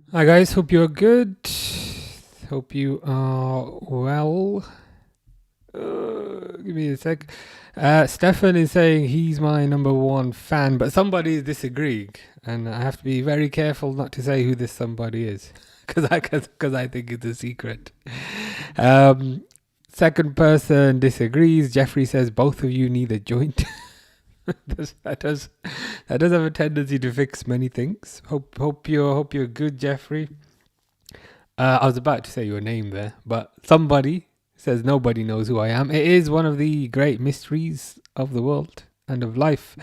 Hi guys, hope you're good. Hope you are well. Give me a sec. Stefan is saying he's my number one fan, but somebody is disagreeing, and I have to be very careful not to say who this somebody is, because I think it's a secret. Um, Second person disagrees. Jeffrey says both of you need a joint. that does that does have a tendency to fix many things. Hope you're good, Jeffrey. I was about to say your name there, but somebody says nobody knows who I am. It is one of the great mysteries of the world and of life.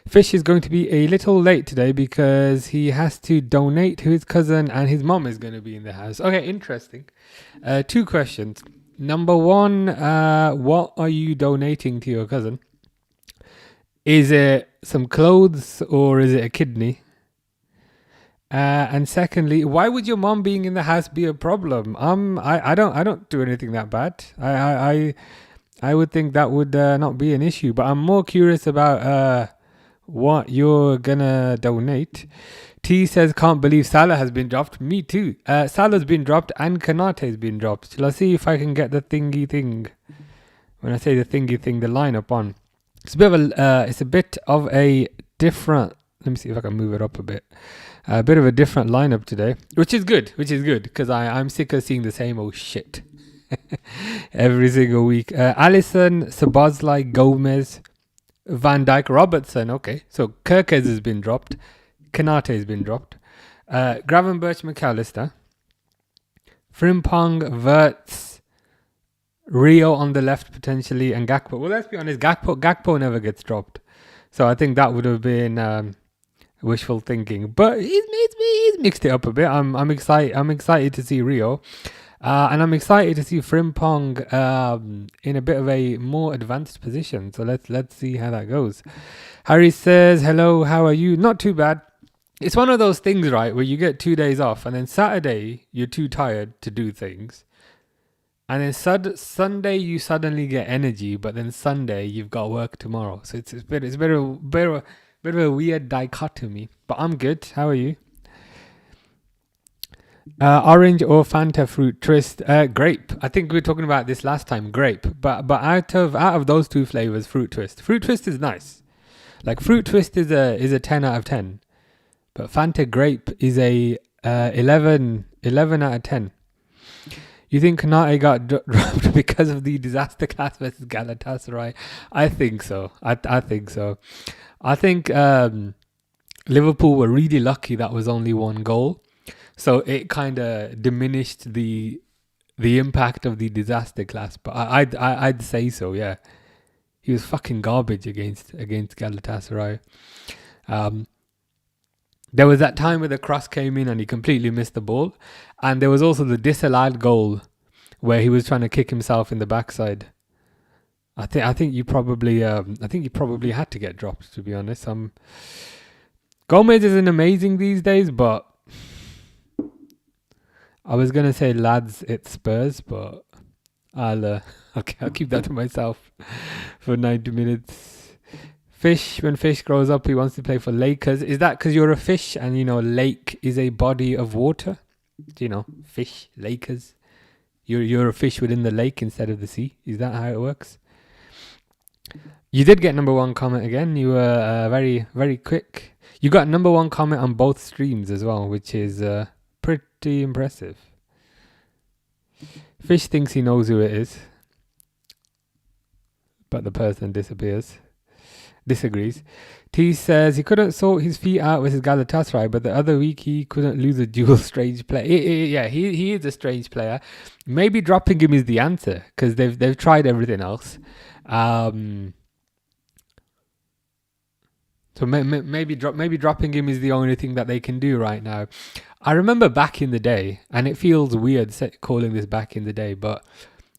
Fish is going to be a little late today because he has to donate to his cousin and his mom is going to be in the house. Okay, interesting. Two questions. Number one, what are you donating to your cousin? Is it some clothes or is it a kidney? And secondly, why would your mom being in the house be a problem? I don't do anything that bad. I would think that would not be an issue. But I'm more curious about what you're gonna donate. T says can't believe Salah has been dropped. Me too. Salah's been dropped and Kanate's been dropped. Shall I see if I can get the thingy thing? When I say the thingy thing, the lineup on. It's a bit of a different. Let me see if I can move it up a bit. A bit of a different lineup today, which is good because I'm sick of seeing the same old shit every single week. Allison, Sabazlai, Gomez, Van Dijk, Robertson. Okay, so Kirkes has been dropped. Kanate has been dropped. Gravenberch, McAllister, Frimpong, Verts, Rio on the left potentially, and Gakpo. Well, let's be honest, Gakpo never gets dropped, so I think that would have been wishful thinking. But he's mixed it up a bit. I'm excited. I'm excited to see Rio, and I'm excited to see Frimpong in a bit of a more advanced position. So let's see how that goes. Harry says hello. How are you? Not too bad. It's one of those things, right, where you get 2 days off, and then Saturday you're too tired to do things. And then Sunday you suddenly get energy, but then Sunday you've got work tomorrow. So it's a bit of a weird dichotomy. But I'm good. How are you? Orange or Fanta fruit twist? Grape. I think we were talking about this last time. Grape. But out of those two flavors, fruit twist. Fruit twist is nice. Like fruit twist is a 10 out of 10. But Fanta grape is a 11 out of 10. You think Kanate got dropped because of the disaster class versus Galatasaray? I think so. I think so. I think Liverpool were really lucky that was only one goal. So it kind of diminished the impact of the disaster class. But I'd say so, yeah. He was fucking garbage against Galatasaray. There was that time where the cross came in and he completely missed the ball. And there was also the disallowed goal where he was trying to kick himself in the backside. I think you probably had to get dropped, to be honest. Gomez isn't amazing these days, but I was gonna say lads, it's Spurs, but I'll keep that to myself for 90 minutes. Fish, when Fish grows up, he wants to play for Lakers. Is that because you're a fish and lake is a body of water? Fish, Lakers. You're a fish within the lake instead of the sea. Is that how it works? You did get number one comment again. You were very, very quick. You got number one comment on both streams as well, which is pretty impressive. Fish thinks he knows who it is, but the person disagrees. T says he couldn't sort his feet out with his Galatasaray, but the other week he couldn't lose a dual strange player. Yeah, he is a strange player. Maybe dropping him is the answer because they've tried everything else. So maybe dropping him is the only thing that they can do right now. I remember back in the day, and it feels weird calling this back in the day, but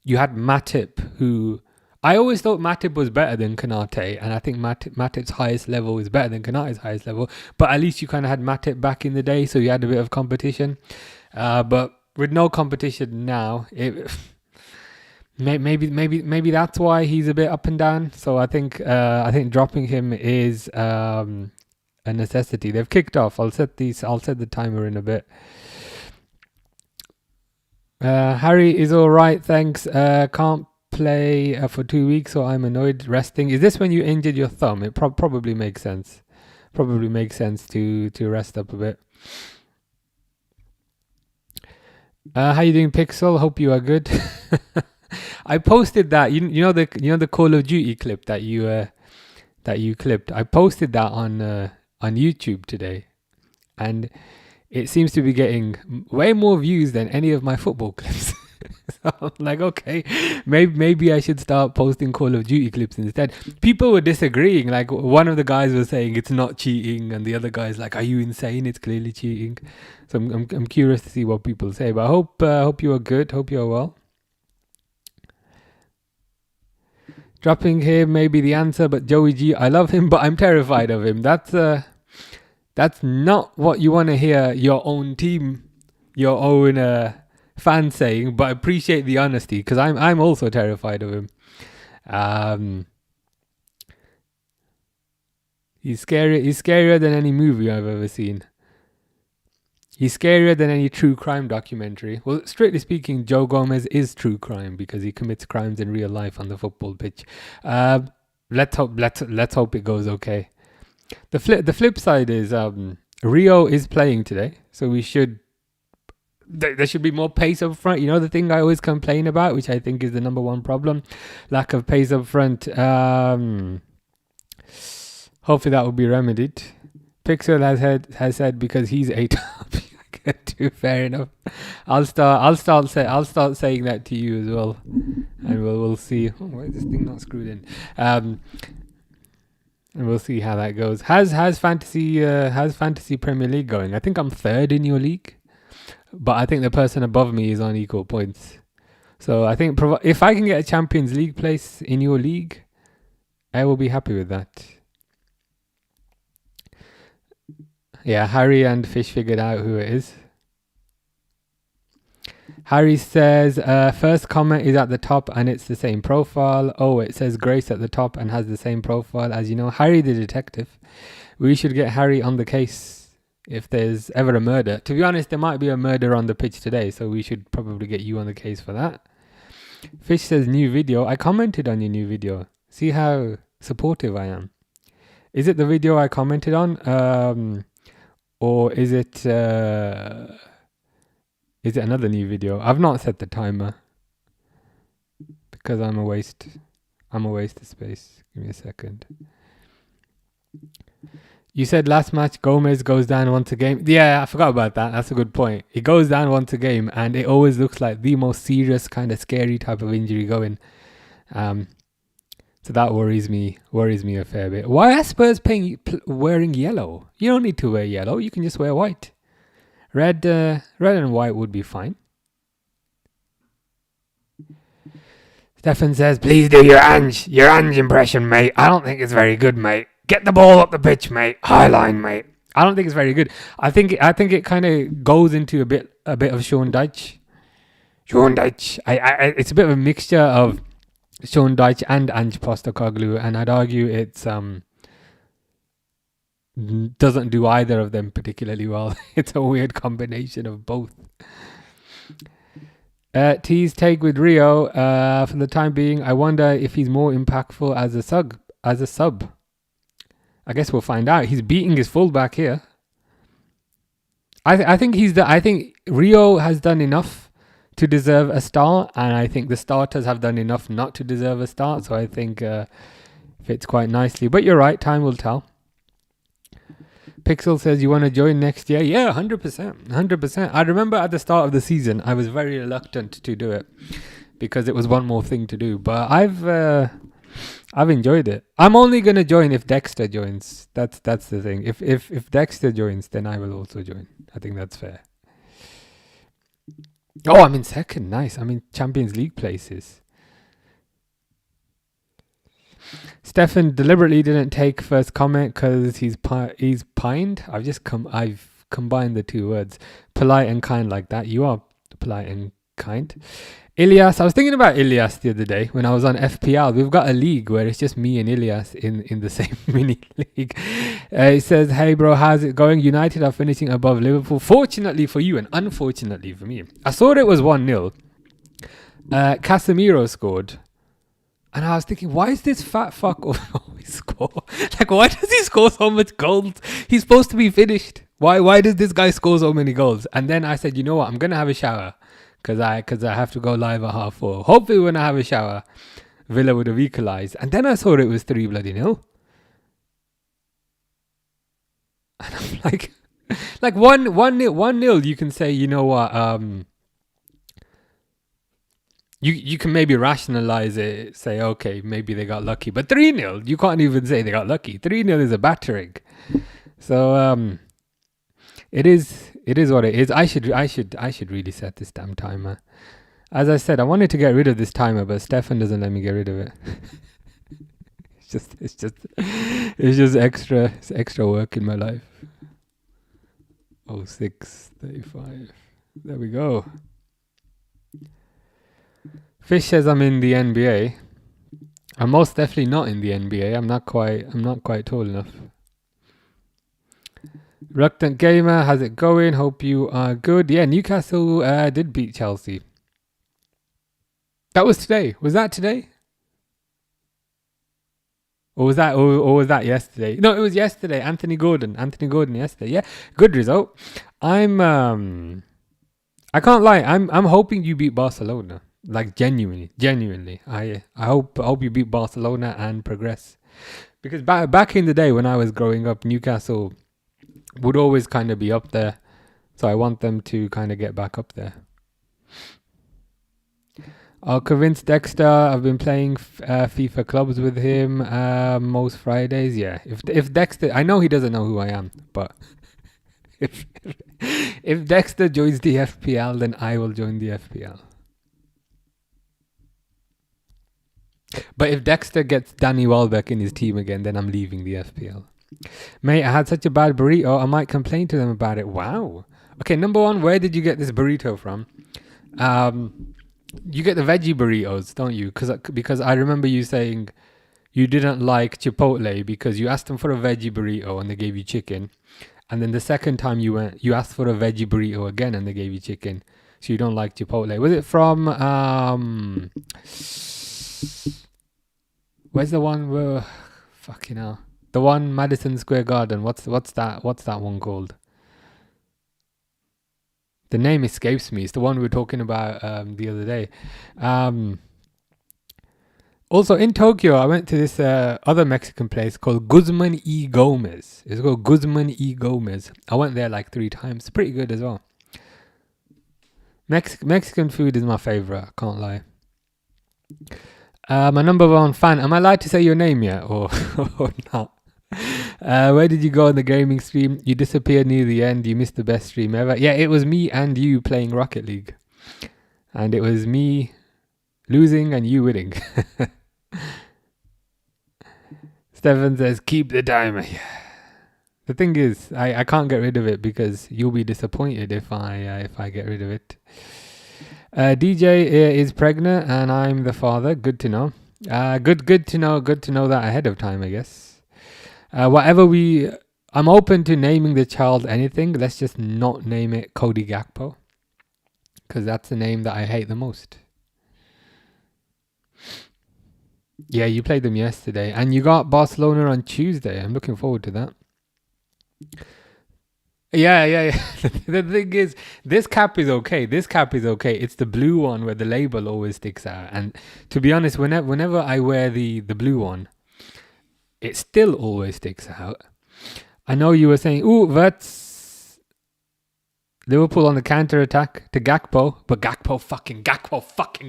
you had Matip, who I always thought Matip was better than Kanate, and I think Matip's highest level is better than Kanate's highest level. But at least you kind of had Matip back in the day, so you had a bit of competition. But with no competition now, maybe that's why he's a bit up and down. So I think dropping him is a necessity. They've kicked off. I'll set the timer in a bit. Harry is all right, thanks. Can't play for 2 weeks, so I'm annoyed. Resting. Is this when you injured your thumb? It probably makes sense. Probably makes sense to rest up a bit. How you doing, Pixel? Hope you are good. I posted that. You know the Call of Duty clip that you clipped. I posted that on YouTube today, and it seems to be getting way more views than any of my football clips. So I'm like, okay, maybe I should start posting Call of Duty clips instead. People were disagreeing. Like one of the guys was saying it's not cheating, and the other guy's like, "Are you insane? It's clearly cheating." So I'm curious to see what people say. But I hope you are good. Hope you are well. Dropping him may be the answer, but Joey G, I love him, but I'm terrified of him. That's not what you want to hear your own team, your own fans saying. But I appreciate the honesty because I'm also terrified of him. He's scary. He's scarier than any movie I've ever seen. He's scarier than any true crime documentary. Well, strictly speaking, Joe Gomez is true crime because he commits crimes in real life on the football pitch. Let's hope it goes okay. The flip side is Rio is playing today, so we should. There should be more pace up front. You know the thing I always complain about, which I think is the number one problem, lack of pace up front. Hopefully that will be remedied. Pixel has said because he's a top. Too fair enough. I'll start saying that to you as well, and we'll see. Oh, why is this thing not screwed in? And we'll see how that goes. How's fantasy Premier League going? I think I'm third in your league, but I think the person above me is on equal points. So I think if I can get a Champions League place in your league, I will be happy with that. Yeah, Harry and Fish figured out who it is. Harry says, first comment is at the top and it's the same profile. Oh, it says Grace at the top and has the same profile as you know. Harry the detective. We should get Harry on the case if there's ever a murder. To be honest, there might be a murder on the pitch today, so we should probably get you on the case for that. Fish says, new video. I commented on your new video. See how supportive I am. Is it the video I commented on? Or is it another new video? I've not set the timer because I'm a waste of space. Give me a second. You said last match Gomez goes down once a game. Yeah, I forgot about that. That's a good point. He goes down once a game and it always looks like the most serious kind of scary type of injury going. So that worries me a fair bit. Why are Spurs wearing yellow? You don't need to wear yellow. You can just wear white. Red and white would be fine. Stefan says, please do your Ange impression, mate. I don't think it's very good, mate. Get the ball up the pitch, mate. High line, mate. I don't think it's very good. I think it kind of goes into a bit of Sean Dyche. It's a bit of a mixture of Sean Dyche and Ange Postecoglou, and I'd argue it's doesn't do either of them particularly well. It's a weird combination of both. T's take with Rio. For the time being, I wonder if he's more impactful as a sub. I guess we'll find out. He's beating his fullback here. I think Rio has done enough to deserve a start, and I think the starters have done enough not to deserve a start. So I think fits quite nicely. But you're right. Time will tell. Pixel says, you want to join next year? Yeah, 100%. I remember at the start of the season, I was very reluctant to do it because it was one more thing to do. But I've enjoyed it. I'm only going to join if Dexter joins. That's the thing. If Dexter joins, then I will also join. I think that's fair. Oh, I'm in second. Nice. I'm in Champions League places. Stefan deliberately didn't take first comment because he's pined. I've combined the two words, polite and kind, like that. You are polite and kind. Ilias, I was thinking about Ilias the other day when I was on FPL. We've got a league where it's just me and Ilias in the same mini league. It says, hey bro, how's it going? United are finishing above Liverpool. Fortunately for you and unfortunately for me. I saw it was 1-0. Casemiro scored. And I was thinking, why is this fat fuck always score? Like, why does he score so much goals? He's supposed to be finished. Why does this guy score so many goals? And then I said, you know what? I'm going to have a shower. Because I have to go live at 4:30. Hopefully when I have a shower, Villa would have equalised. And then I saw it was 3-0. And I'm like 1-0, you can say, you know what, you can maybe rationalise it, say, okay, maybe they got lucky. But 3-0, you can't even say they got lucky. 3-0 is a battering. So it is what it is. I should really set this damn timer. As I said, I wanted to get rid of this timer, but Stefan doesn't let me get rid of it. It's just extra work in my life. 06:35. There we go. Fish says I'm in the NBA. I'm most definitely not in the NBA. I'm not quite tall enough. Reluctant Gamer, how's it going? Hope you are good. Yeah, Newcastle did beat Chelsea. That was today. Was that today? Or was that yesterday? No, it was yesterday. Anthony Gordon yesterday. Yeah, good result. I can't lie. I'm hoping you beat Barcelona. Like genuinely. I hope you beat Barcelona and progress. Because back in the day when I was growing up, Newcastle would always kind of be up there. So I want them to kind of get back up there. I'll convince Dexter. I've been playing FIFA clubs with him most Fridays. Yeah, if Dexter, I know he doesn't know who I am, but if Dexter joins the FPL, then I will join the FPL. But if Dexter gets Danny Welbeck in his team again, then I'm leaving the FPL. Mate, I had such a bad burrito, I might complain to them about it. Wow. Okay, number one, where did you get this burrito from? You get the veggie burritos, don't you? Because I remember you saying you didn't like Chipotle because you asked them for a veggie burrito and they gave you chicken. And then the second time you went, you asked for a veggie burrito again and they gave you chicken. So you don't like Chipotle. Was it from... where's the one where... Fucking hell. The one Madison Square Garden. What's that one called? The name escapes me. It's the one we were talking about the other day. Also in Tokyo, I went to this other Mexican place called Guzman y Gomez. It's called Guzman y Gomez. I went there like 3 times. Pretty good as well. Mexican food is my favorite. I can't lie. My number one fan. Am I allowed to say your name yet or not? Where did you go on the gaming stream? You disappeared near the end. You missed the best stream ever. Yeah, it was me and you playing Rocket League. And it was me losing and you winning. Stefan says, keep the timer. Yeah. The thing is, I can't get rid of it because you'll be disappointed if I get rid of it. DJ is pregnant and I'm the father. Good to know. Good to know that ahead of time, I guess. I'm open to naming the child anything. Let's just not name it Cody Gakpo. Because that's the name that I hate the most. Yeah, you played them yesterday. And you got Barcelona on Tuesday. I'm looking forward to that. Yeah. The thing is, this cap is okay. It's the blue one where the label always sticks out. And to be honest, whenever I wear the blue one, it still always sticks out. I know you were saying, ooh, that's Liverpool on the counter attack to Gakpo, but Gakpo fucking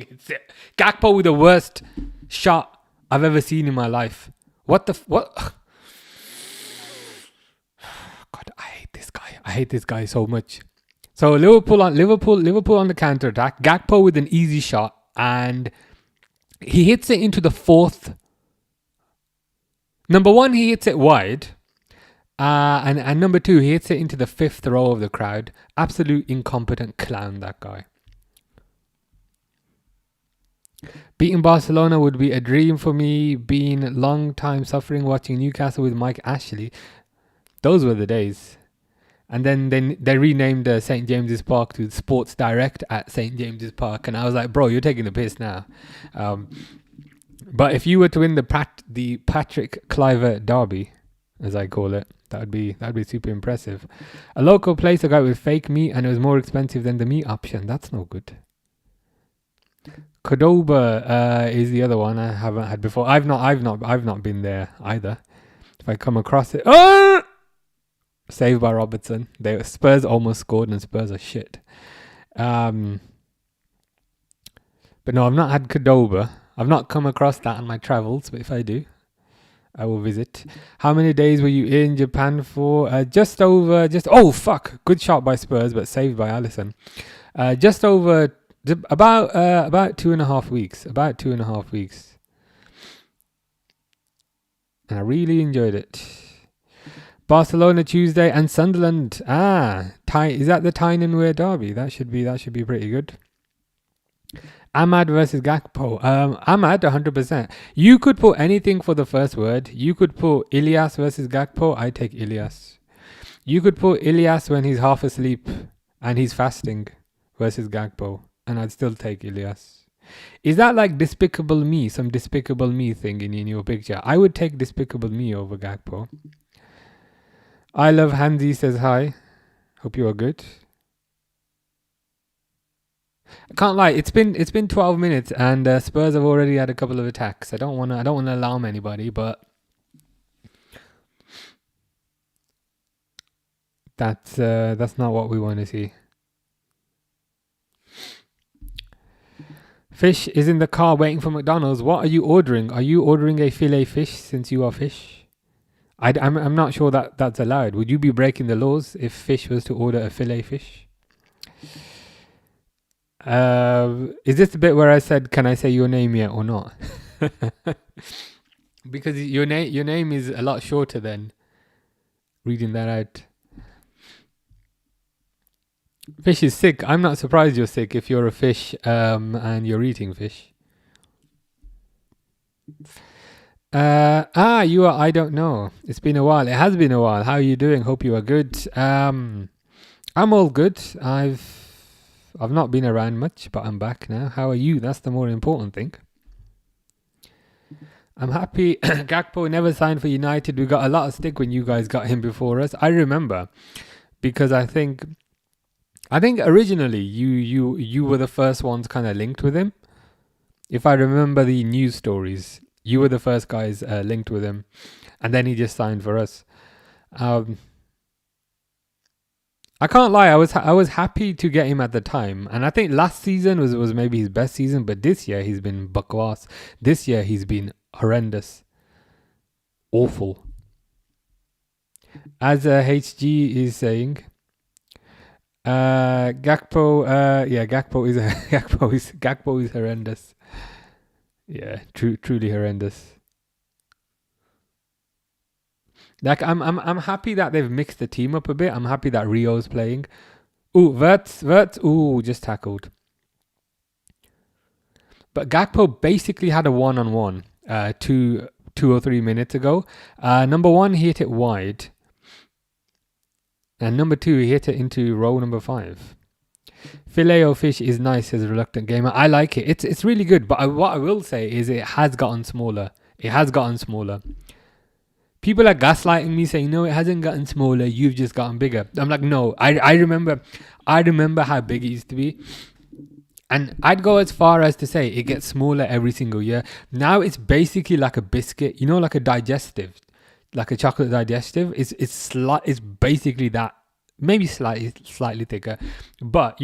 hits it. Gakpo with the worst shot I've ever seen in my life. What? God, I hate this guy so much. So Liverpool on the counter attack. Gakpo with an easy shot, and he hits it into the fourth. Number one, he hits it wide. And number two, he hits it into the 5th row of the crowd. Absolute incompetent clown, that guy. Beating Barcelona would be a dream for me. Been long time suffering watching Newcastle with Mike Ashley. Those were the days. And then they renamed St James's Park to Sports Direct at St James's Park, and I was like, bro, you're taking the piss now. But if you were to win the Patrick Kluivert Derby, as I call it, that'd be super impressive. A local place I got with fake meat, and it was more expensive than the meat option. That's no good. Cordoba is the other one I haven't had before. I've not been there either. If I come across it, saved by Robertson. Spurs almost scored, and Spurs are shit. But no, I've not had Cordoba. I've not come across that on my travels, but if I do, I will visit. How many days were you in Japan for? Oh fuck! Good shot by Spurs, but saved by Alisson. About 2.5 weeks. About 2.5 weeks. And I really enjoyed it. Barcelona Tuesday and Sunderland. Is that the Tyne-and-Wear derby? That should be pretty good. Ahmad versus Gakpo. Ahmad 100%. You could put anything for the first word. You could put Ilias versus Gakpo. I take Ilias. You could put Ilias when he's half asleep and he's fasting versus Gakpo, and I'd still take Ilias. Is that like Despicable Me? Some Despicable Me thing in your picture? I would take Despicable Me over Gakpo. I love Hansi says hi. Hope you are good. I can't lie. It's been 12 minutes and Spurs have already had a couple of attacks. I don't want to alarm anybody, but that's not what we want to see. Fish is in the car waiting for McDonald's. What are you ordering? Are you ordering a filet fish since you are fish? I'm not sure that's allowed. Would you be breaking the laws if Fish was to order a filet fish? Is this the bit where I said, "Can I say your name yet or not?" Because your name is a lot shorter than reading that out. Fish is sick. I'm not surprised you're sick if you're a fish and you're eating fish. You are. I don't know. It's been a while. It has been a while. How are you doing? Hope you are good. I'm all good. I've not been around much, but I'm back now. How are you? That's the more important thing. I'm happy. Gakpo never signed for United. We got a lot of stick when you guys got him before us. I remember, because I think originally you were the first ones kind of linked with him. If I remember the news stories, you were the first guys linked with him, and then he just signed for us. I can't lie, I was happy to get him at the time, and I think last season was maybe his best season, but this year he's been bakwas. This year he's been horrendous, awful. As HG is saying, Gakpo is horrendous. Yeah, truly horrendous. Like I'm happy that they've mixed the team up a bit. I'm happy that Rio's playing. Ooh, Wirtz, just tackled. But Gakpo basically had a one-on-one 2 or 3 minutes ago. Number one, he hit it wide. And number two, he hit it into row number 5. Filet o fish is nice as a reluctant gamer. I like it. It's really good. But what I will say is it has gotten smaller. People are gaslighting me, saying, no, it hasn't gotten smaller. You've just gotten bigger. I'm like, no. I remember how big it used to be. And I'd go as far as to say it gets smaller every single year. Now it's basically like a biscuit, like a digestive, like a chocolate digestive. It's basically that, maybe slightly thicker. But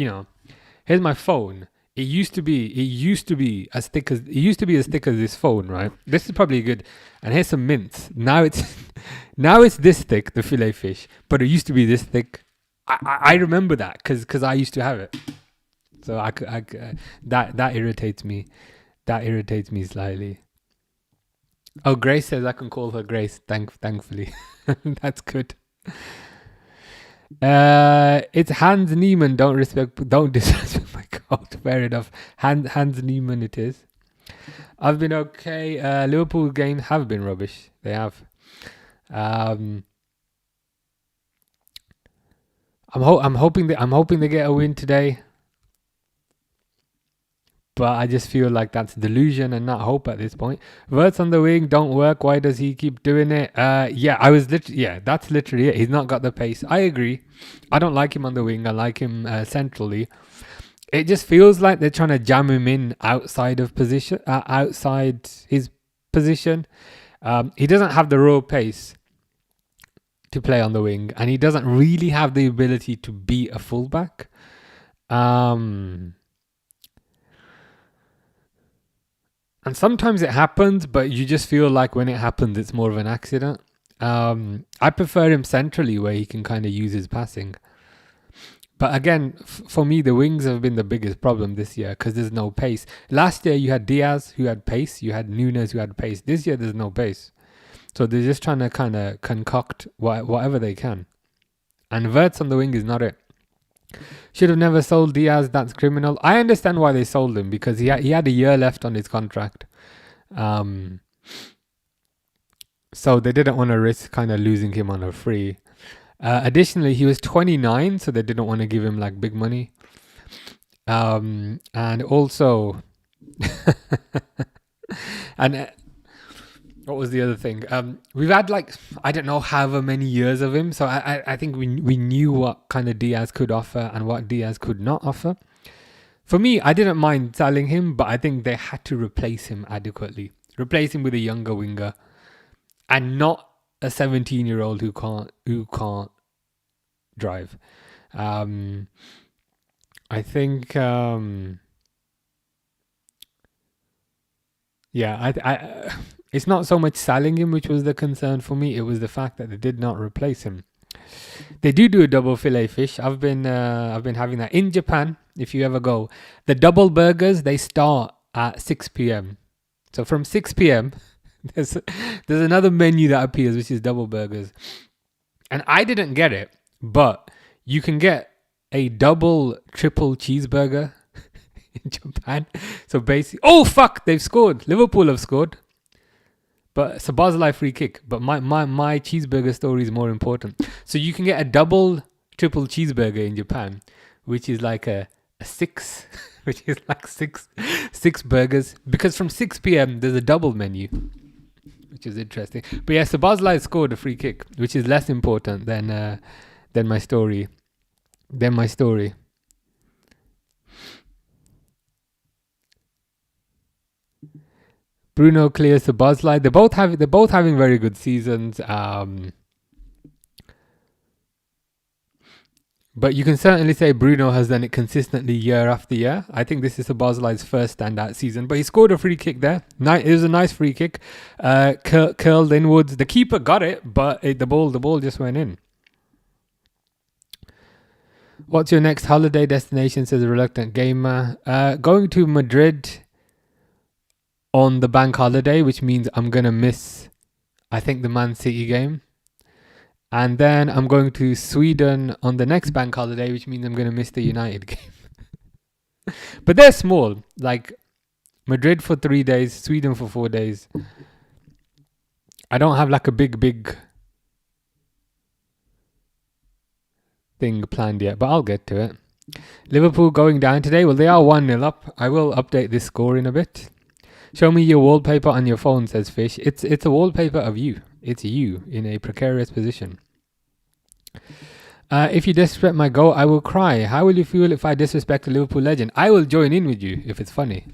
here's my phone. It used to be as thick as this phone, right? This is probably good. And here's some mints. Now it's this thick, the filet fish, but it used to be this thick. I remember that because I used to have it. So that irritates me. That irritates me slightly. Oh, Grace says I can call her Grace. Thankfully, that's good. It's Hans Niemann. Don't disrespect my God. Fair enough. Hans Niemann it is. I've been okay. Liverpool games have been rubbish. They have. Um, I'm hoping they get a win today. But I just feel like that's delusion and not hope at this point. Verts on the wing don't work. Why does he keep doing it? That's literally it. He's not got the pace. I agree. I don't like him on the wing. I like him centrally. It just feels like they're trying to jam him in outside of position, outside his position. He doesn't have the raw pace to play on the wing, and he doesn't really have the ability to be a fullback. And sometimes it happens, but you just feel like when it happens, it's more of an accident. I prefer him centrally where he can kind of use his passing. But again, for me, the wings have been the biggest problem this year because there's no pace. Last year, you had Diaz who had pace. You had Nunes who had pace. This year, there's no pace. So they're just trying to kind of concoct whatever they can. And Verts on the wing is not it. Should have never sold Diaz. That's criminal. I understand why they sold him because he had a year left on his contract. So they didn't want to risk kind of losing him on a free. Additionally, he was 29, so they didn't want to give him like big money. And also, and what was the other thing? We've had like, I don't know, however many years of him. So I think we knew what kind of Diaz could offer and what Diaz could not offer. For me, I didn't mind selling him, but I think they had to replace him adequately. Replace him with a younger winger and not a 17-year-old who can't drive. I think it's not so much selling him which was the concern for me. It was the fact that they did not replace him. They do a double fillet fish. I've been having that in Japan. If you ever go, the double burgers, they start at 6 p.m. So from 6 p.m. there's another menu that appears which is double burgers, and I didn't get it, but you can get a double triple cheeseburger in Japan. So basically, oh fuck, they've scored. Liverpool have scored. But it's a Szoboszlai free kick. But my cheeseburger story is more important. So you can get a double triple cheeseburger in Japan, which is like a 6, which is like six burgers. Because from 6 p.m. there's a double menu, which is interesting. But yeah, Szoboszlai scored a free kick, which is less important than my story. Bruno clears the Szoboszlai. They're both having very good seasons. But you can certainly say Bruno has done it consistently year after year. I think this is Szoboszlai's first standout season. But he scored a free kick there. It was a nice free kick. Curled inwards. The keeper got it, but the ball just went in. What's your next holiday destination, says a reluctant gamer. Going to Madrid on the bank holiday, which means I'm going to miss, I think, the Man City game. And then I'm going to Sweden on the next bank holiday, which means I'm going to miss the United game. But they're small. Like Madrid for 3 days, Sweden for 4 days. I don't have like a big thing planned yet, but I'll get to it. Liverpool going down today. Well, they are 1-0 up. I will update this score in a bit. Show me your wallpaper on your phone, says Fish. It's a wallpaper of you. It's you in a precarious position. If you disrespect my goal, I will cry. How will you feel if I disrespect a Liverpool legend? I will join in with you if it's funny.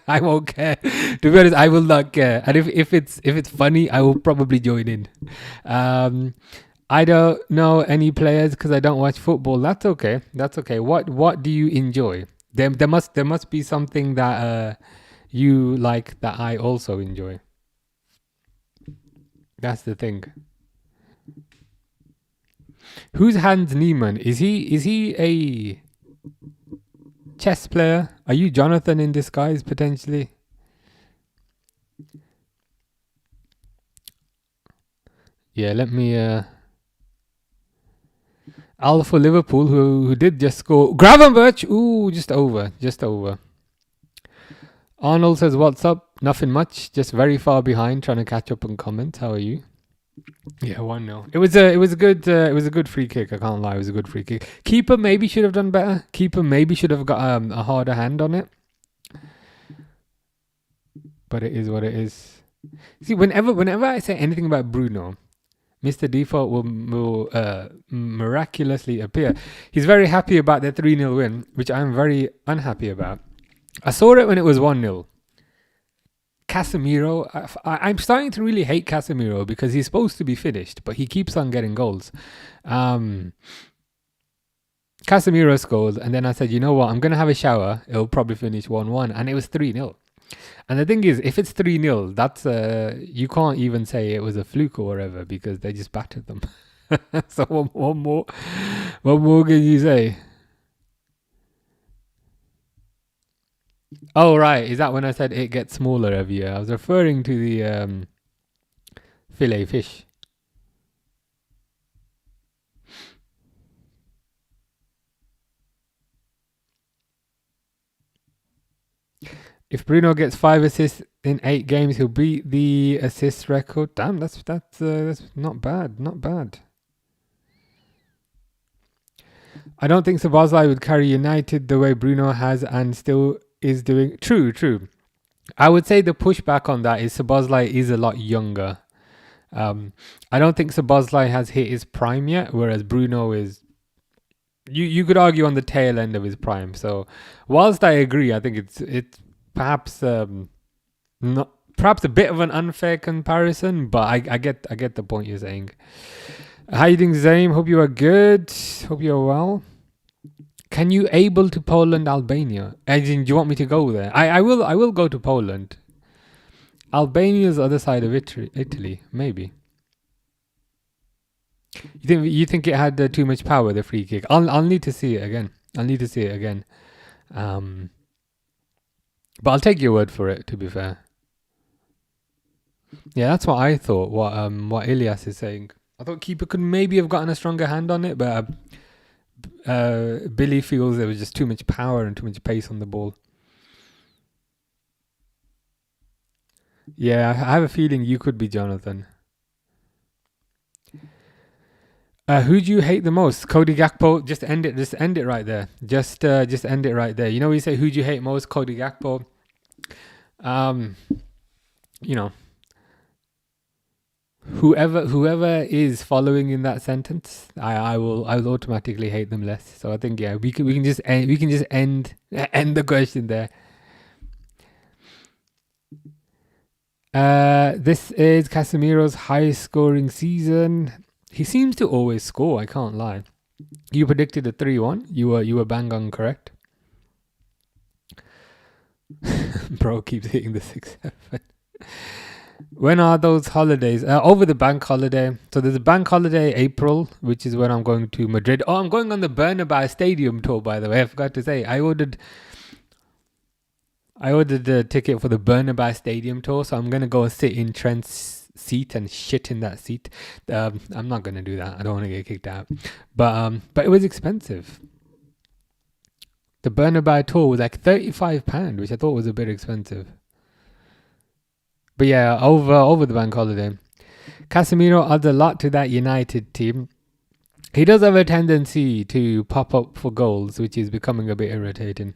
I won't care. To be honest, I will not care. And if it's funny, I will probably join in. I don't know any players because I don't watch football. That's okay. What do you enjoy? There must be something that you like that I also enjoy. That's the thing. Who's Hans Niemann? Is he a chess player? Are you Jonathan in disguise potentially? Yeah, let me Al for Liverpool who did just score. Gravenberch! Ooh, just over. Arnold says, "What's up? Nothing much. Just very far behind, trying to catch up on comments. How are you?" Yeah, 1-0. It was a good free kick. I can't lie, it was a good free kick. Keeper maybe should have done better. Keeper maybe should have got a harder hand on it. But it is what it is. See, whenever I say anything about Bruno, Mr. Default will miraculously appear. He's very happy about the 3-0 win, which I'm very unhappy about. I saw it when it was 1-0. Casemiro, I'm starting to really hate Casemiro because he's supposed to be finished, but he keeps on getting goals. Casemiro scores, and then I said, you know what, I'm going to have a shower. It'll probably finish 1-1, and it was 3-0. And the thing is, if it's 3-0, that's you can't even say it was a fluke or whatever because they just battered them. So what more can you say? Oh, right. Is that when I said it gets smaller every year? I was referring to the fillet fish. If Bruno gets 5 assists in 8 games, he'll beat the assist record. Damn, that's not bad. Not bad. I don't think Szoboszlai would carry United the way Bruno has and still is doing. True. I would say the pushback on that is Szoboszlai is a lot younger. I don't think Szoboszlai has hit his prime yet, whereas Bruno is. You could argue on the tail end of his prime. So, whilst I agree, I think it's perhaps not perhaps a bit of an unfair comparison, but I get the point you're saying. How you doing, Zaim? Hope you are good. Hope you are well. Can you able to Poland, Albania? As in, do you want me to go there? I will go to Poland. Albania's other side of Italy, maybe. You think it had too much power, the free kick? I'll need to see it again. But I'll take your word for it, to be fair. Yeah, that's what I thought. What Ilias is saying. I thought keeper could maybe have gotten a stronger hand on it, but Billy feels there was just too much power and too much pace on the ball. Yeah, I have a feeling you could be Jonathan. Who do you hate the most? Cody Gakpo. Just end it right there. Just end it right there. You know, we say who do you hate most? Cody Gakpo. You know, whoever is following in that sentence, I will automatically hate them less. So I think we can just end the question there. This is Casemiro's highest scoring season. He seems to always score, I can't lie. You predicted a 3-1. You were bang on correct. Bro keeps hitting the 6-7. When are those holidays? Over the bank holiday. So there's a bank holiday April, which is when I'm going to Madrid. Oh, I'm going on the Bernabeu Stadium tour, by the way. I forgot to say. I ordered a ticket for the Bernabeu Stadium tour, so I'm going to go sit in Trent's seat and shit in that seat. I'm not going to do that. I don't want to get kicked out. But it was expensive. The Bernabeu tour was like £35, which I thought was a bit expensive. But yeah, over the bank holiday. Casemiro adds a lot to that United team. He does have a tendency to pop up for goals, which is becoming a bit irritating.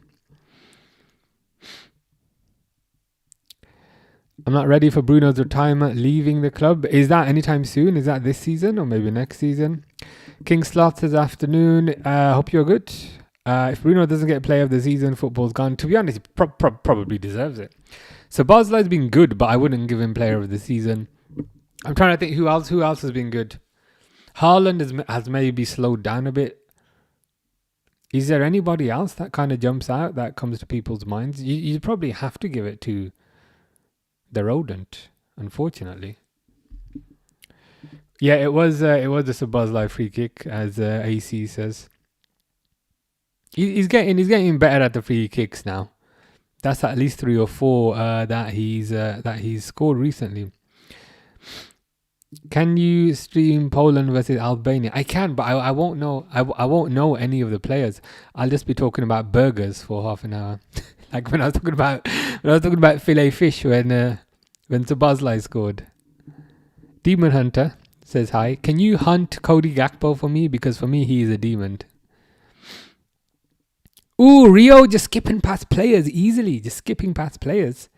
I'm not ready for Bruno's retirement, leaving the club. Is that anytime soon? Is that this season or maybe next season? King Slot says afternoon. Hope you're good. If Bruno doesn't get player of the season, football's gone. To be honest, he probably deserves it. So Szoboszlai's been good, but I wouldn't give him player of the season. I'm trying to think who else has been good. Haaland has maybe slowed down a bit. Is there anybody else that kind of jumps out that comes to people's minds? You probably have to give it to the rodent, unfortunately. Yeah, it was a Szoboszlai free kick, as AC says. He's getting better at the free kicks now. That's at least 3 or 4 that he's scored recently. Can you stream Poland versus Albania? I can, but I won't know. I won't know any of the players. I'll just be talking about burgers for half an hour, Like when I was talking about fillet fish when Sabazlai scored. Demon Hunter says hi. Can you hunt Cody Gakpo for me? Because for me he is a demon. Ooh, Rio just skipping past players easily. Just skipping past players.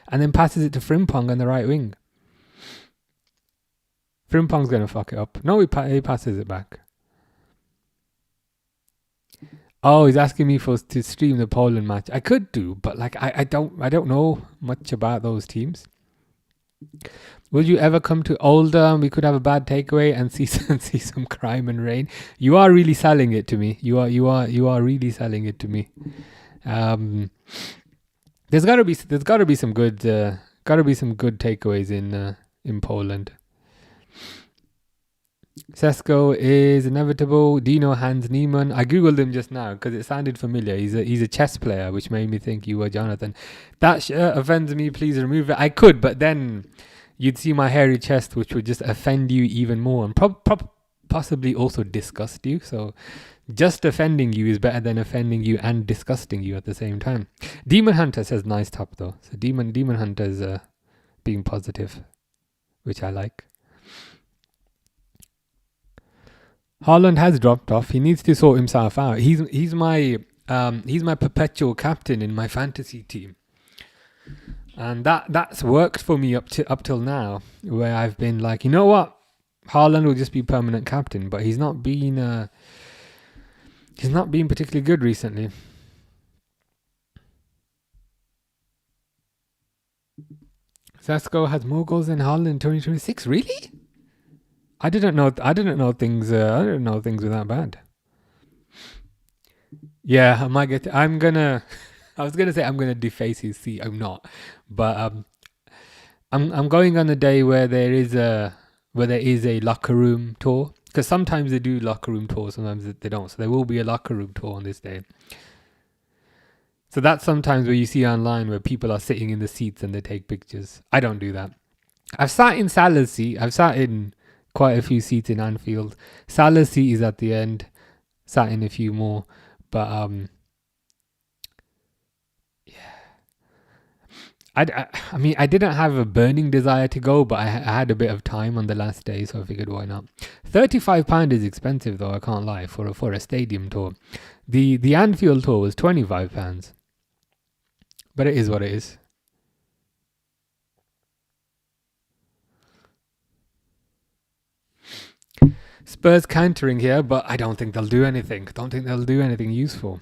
And then passes it to Frimpong on the right wing. Frimpong's going to fuck it up. No, he passes it back. Oh, he's asking me to stream the Poland match. I could do, but like I don't know much about those teams. Will you ever come to Oldham? We could have a bad takeaway and see some crime and rain. You are really selling it to me. You are really selling it to me. There's gotta be some good takeaways in Poland. Sesko is inevitable. Dino Hans Niemann. I googled him just now because it sounded familiar. He's a chess player, which made me think you were Jonathan. That shirt offends me. Please remove it. I could, but then you'd see my hairy chest, which would just offend you even more and possibly also disgust you. So just offending you is better than offending you and disgusting you at the same time. Demon Hunter says nice top though. So Demon Hunter's being positive, which I like. Haaland has dropped off. He needs to sort himself out. He's my perpetual captain in my fantasy team, and that's worked for me up till now, where I've been like, you know what, Haaland will just be permanent captain, but he's not been particularly good recently. Sesko has more goals than Haaland in 2026. Really? I didn't know things were that bad. Yeah, I might get. I was gonna say I'm gonna deface his seat. I'm not, but I'm going on a day where there is a locker room tour, because sometimes they do locker room tours, sometimes they don't. So there will be a locker room tour on this day. So that's sometimes where you see online where people are sitting in the seats and they take pictures. I don't do that. I've sat in Salah's seat. I've sat in quite a few seats in Anfield. Salah's seat is at the end. Sat in a few more, but yeah. I mean, I didn't have a burning desire to go, but I had a bit of time on the last day, so I figured why not. £35 is expensive though. I can't lie for a stadium tour. The Anfield tour was £25, but it is what it is. Spurs countering here, but I don't think they'll do anything. Don't think they'll do anything useful.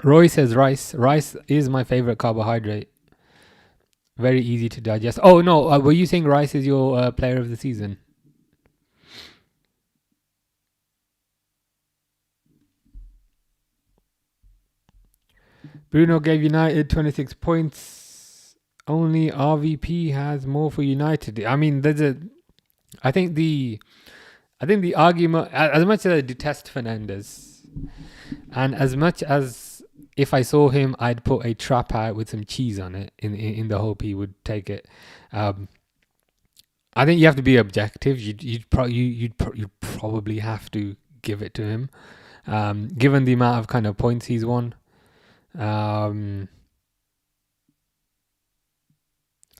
Roy says rice. Rice is my favorite carbohydrate. Very easy to digest. Oh no, were you saying Rice is your player of the season? Bruno gave United 26 points. Only RVP has more for United. I mean, I think the argument, as much as I detest Fernandes, and as much as if I saw him, I'd put a trap out with some cheese on it in the hope he would take it. I think you have to be objective. You'd probably have to give it to him, given the amount of kind of points he's won. I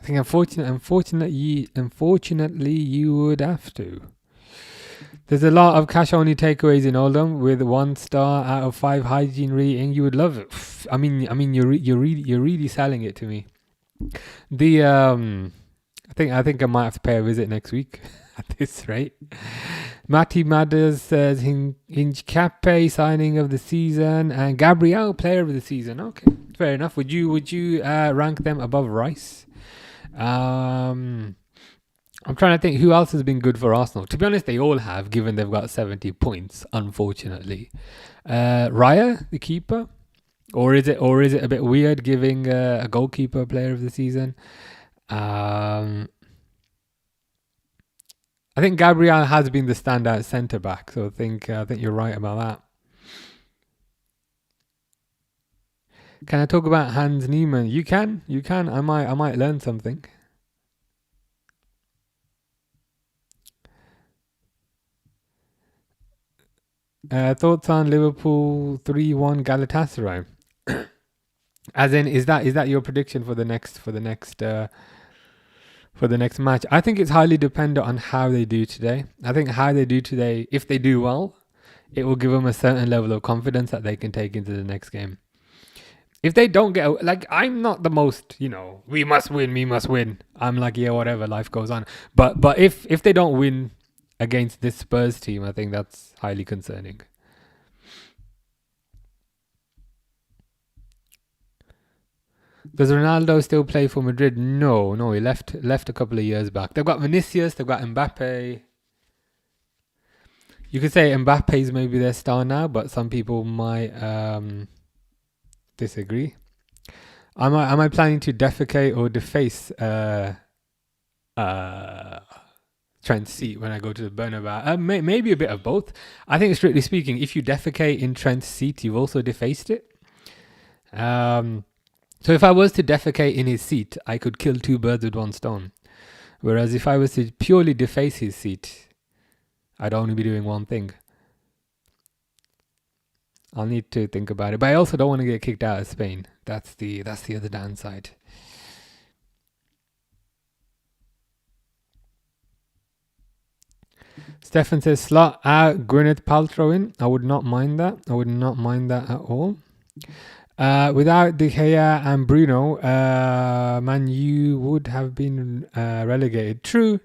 think unfortunately you would have to. There's a lot of cash only takeaways in Oldham with 1 star out of 5 hygiene rating. You would love it. I mean, you're really selling it to me. I think I might have to pay a visit next week at this rate. Matty Madders says Hincape signing of the season and Gabriel player of the season. Okay, fair enough. Would you rank them above Rice? I'm trying to think who else has been good for Arsenal. To be honest, they all have, given they've got 70 points, unfortunately. Raya, the keeper? Or is it a bit weird giving a goalkeeper player of the season? I think Gabriel has been the standout centre back, so I think you're right about that. Can I talk about Hans Niemann? You can. I might learn something. Thoughts on Liverpool 3-1 Galatasaray? As in, is that your prediction for the next match? I think it's highly dependent on how they do today. I think how they do today, if they do well, it will give them a certain level of confidence that they can take into the next game. If they don't get, like, I'm not the most, we must win, we must win. I'm like, yeah, whatever, life goes on. But if they don't win against this Spurs team, I think that's highly concerning. Does Ronaldo still play for Madrid? No, he left a couple of years back. They've got Vinicius, they've got Mbappe. You could say Mbappe's maybe their star now, but some people might disagree. Am I planning to defecate or deface Trent's seat when I go to the Bernabeu? Maybe a bit of both. I think, strictly speaking, if you defecate in Trent's seat, you've also defaced it. So if I was to defecate in his seat, I could kill two birds with one stone. Whereas if I was to purely deface his seat, I'd only be doing one thing. I'll need to think about it. But I also don't want to get kicked out of Spain. That's the other downside. Stefan says, slot out Gwyneth Paltrow in. I would not mind that. At all. Without De Gea and Bruno, Man U would have been relegated. True.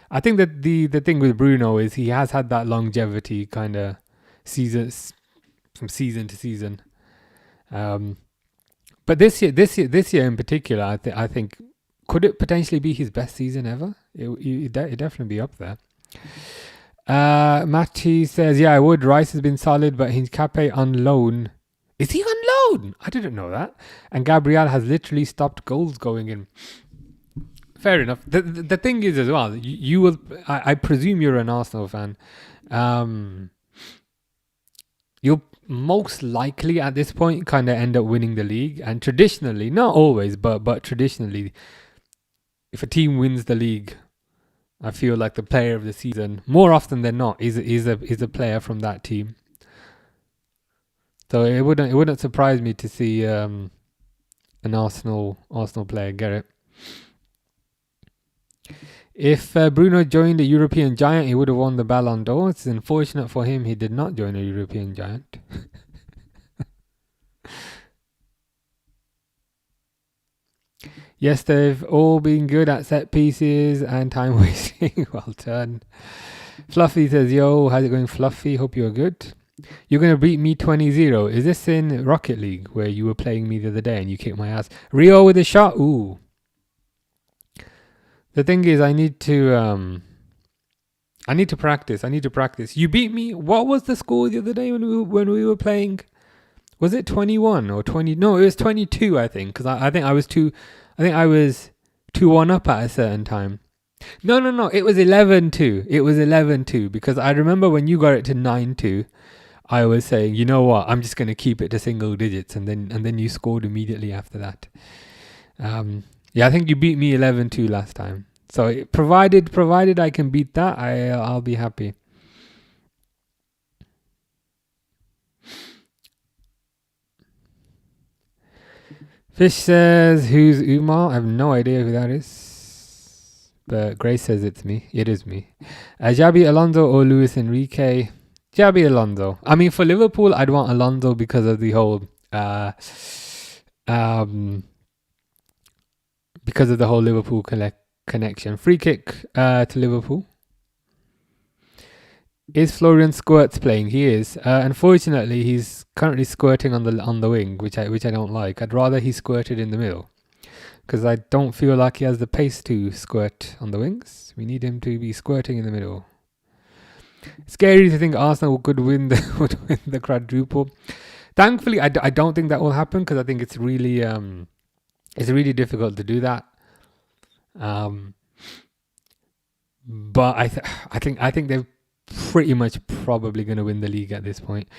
I think that the thing with Bruno is he has had that longevity kind of seasons from season to season. But this year in particular, I think could it potentially be his best season ever? It'd definitely be up there. Matty says, yeah, I would. Rice has been solid, but Hincapié on loan. Is he on loan? I didn't know that. And Gabriel has literally stopped goals going in. Fair enough. The thing is as well, you will. I presume you're an Arsenal fan. You'll most likely at this point kind of end up winning the league. And traditionally, not always, but traditionally, if a team wins the league, I feel like the player of the season, more often than not, is a player from that team. So it wouldn't surprise me to see an Arsenal player get it. If Bruno joined a European giant, he would have won the Ballon d'Or. It's unfortunate for him he did not join a European giant. Yes, they've all been good at set pieces and time wasting. Well done. Fluffy says, yo, how's it going, Fluffy? Hope you're good. You're going to beat me 20-0. Is this in Rocket League where you were playing me the other day and you kicked my ass? Rio with a shot? Ooh. The thing is, I need to practice. You beat me. What was the score the other day when we were playing? Was it 21 or 20? No, it was 22, I think, because I think I was 2-1 up at a certain time. No, it was 11-2. It was 11-2 because I remember when you got it to 9-2, I was saying, you know what, I'm just going to keep it to single digits, and then you scored immediately after that. Yeah, I think you beat me 11-2 last time. So provided I can beat that, I'll be happy. Fish says, who's Umar? I have no idea who that is. But Grace says it's me. It is me. Xabi Alonso or Luis Enrique? Xabi Alonso. I mean, for Liverpool, I'd want Alonso because of the whole Liverpool connection. Free kick to Liverpool. Is Florian Squirts playing? He is. Unfortunately, he's currently squirting on the wing, which I don't like. I'd rather he squirted in the middle, because I don't feel like he has the pace to squirt on the wings. We need him to be squirting in the middle. Scary to think Arsenal would win the quadruple. Thankfully, I don't think that will happen, because I think it's really difficult to do that. But I think they're pretty much probably going to win the league at this point.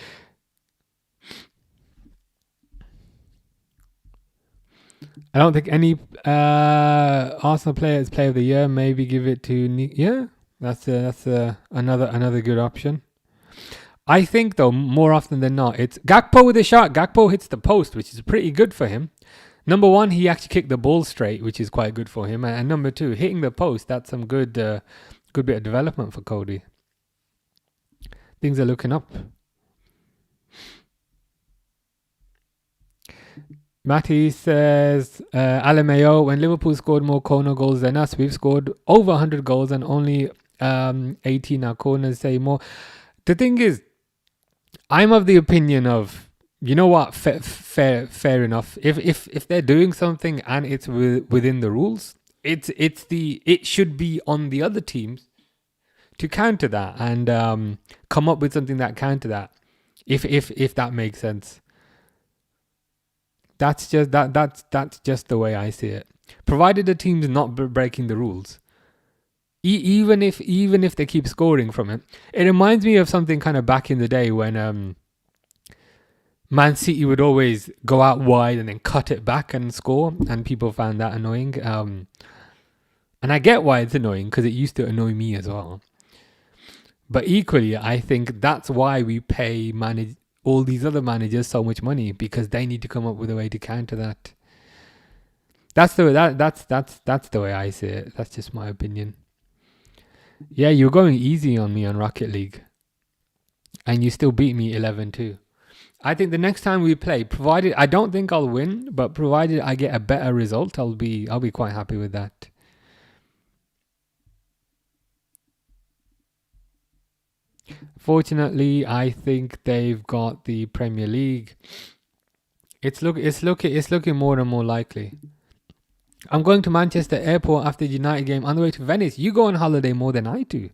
I don't think any Arsenal player is player of the year. Maybe give it to that's another good option. I think though, more often than not, it's Gakpo with a shot. Gakpo hits the post, which is pretty good for him. Number one, he actually kicked the ball straight, which is quite good for him. And number two, hitting the post, that's some good bit of development for Cody. Things are looking up. Matty says, Alameo, when Liverpool scored more corner goals than us, we've scored over 100 goals and only 18 our corners, say more. The thing is, I'm of the opinion of, you know what, fair enough. If they're doing something and it's within the rules, it should be on the other teams to counter that and come up with something that counter that. If that makes sense. That's just the way I see it. Provided the team's not breaking the rules, even if they keep scoring from it. It reminds me of something kind of back in the day when Man City would always go out wide and then cut it back and score, and people found that annoying. And I get why it's annoying, because it used to annoy me as well. But equally, I think that's why we pay all these other managers so much money, because they need to come up with a way to counter that. That's the way I see it. That's just my opinion. Yeah, you're going easy on me on Rocket League, and you still beat me 11-2. I think the next time we play, provided I don't think I'll win, but provided I get a better result, I'll be quite happy with that. Fortunately, I think they've got the Premier League. It's looking more and more likely. I'm going to Manchester Airport after the United game on the way to Venice. You go on holiday more than I do,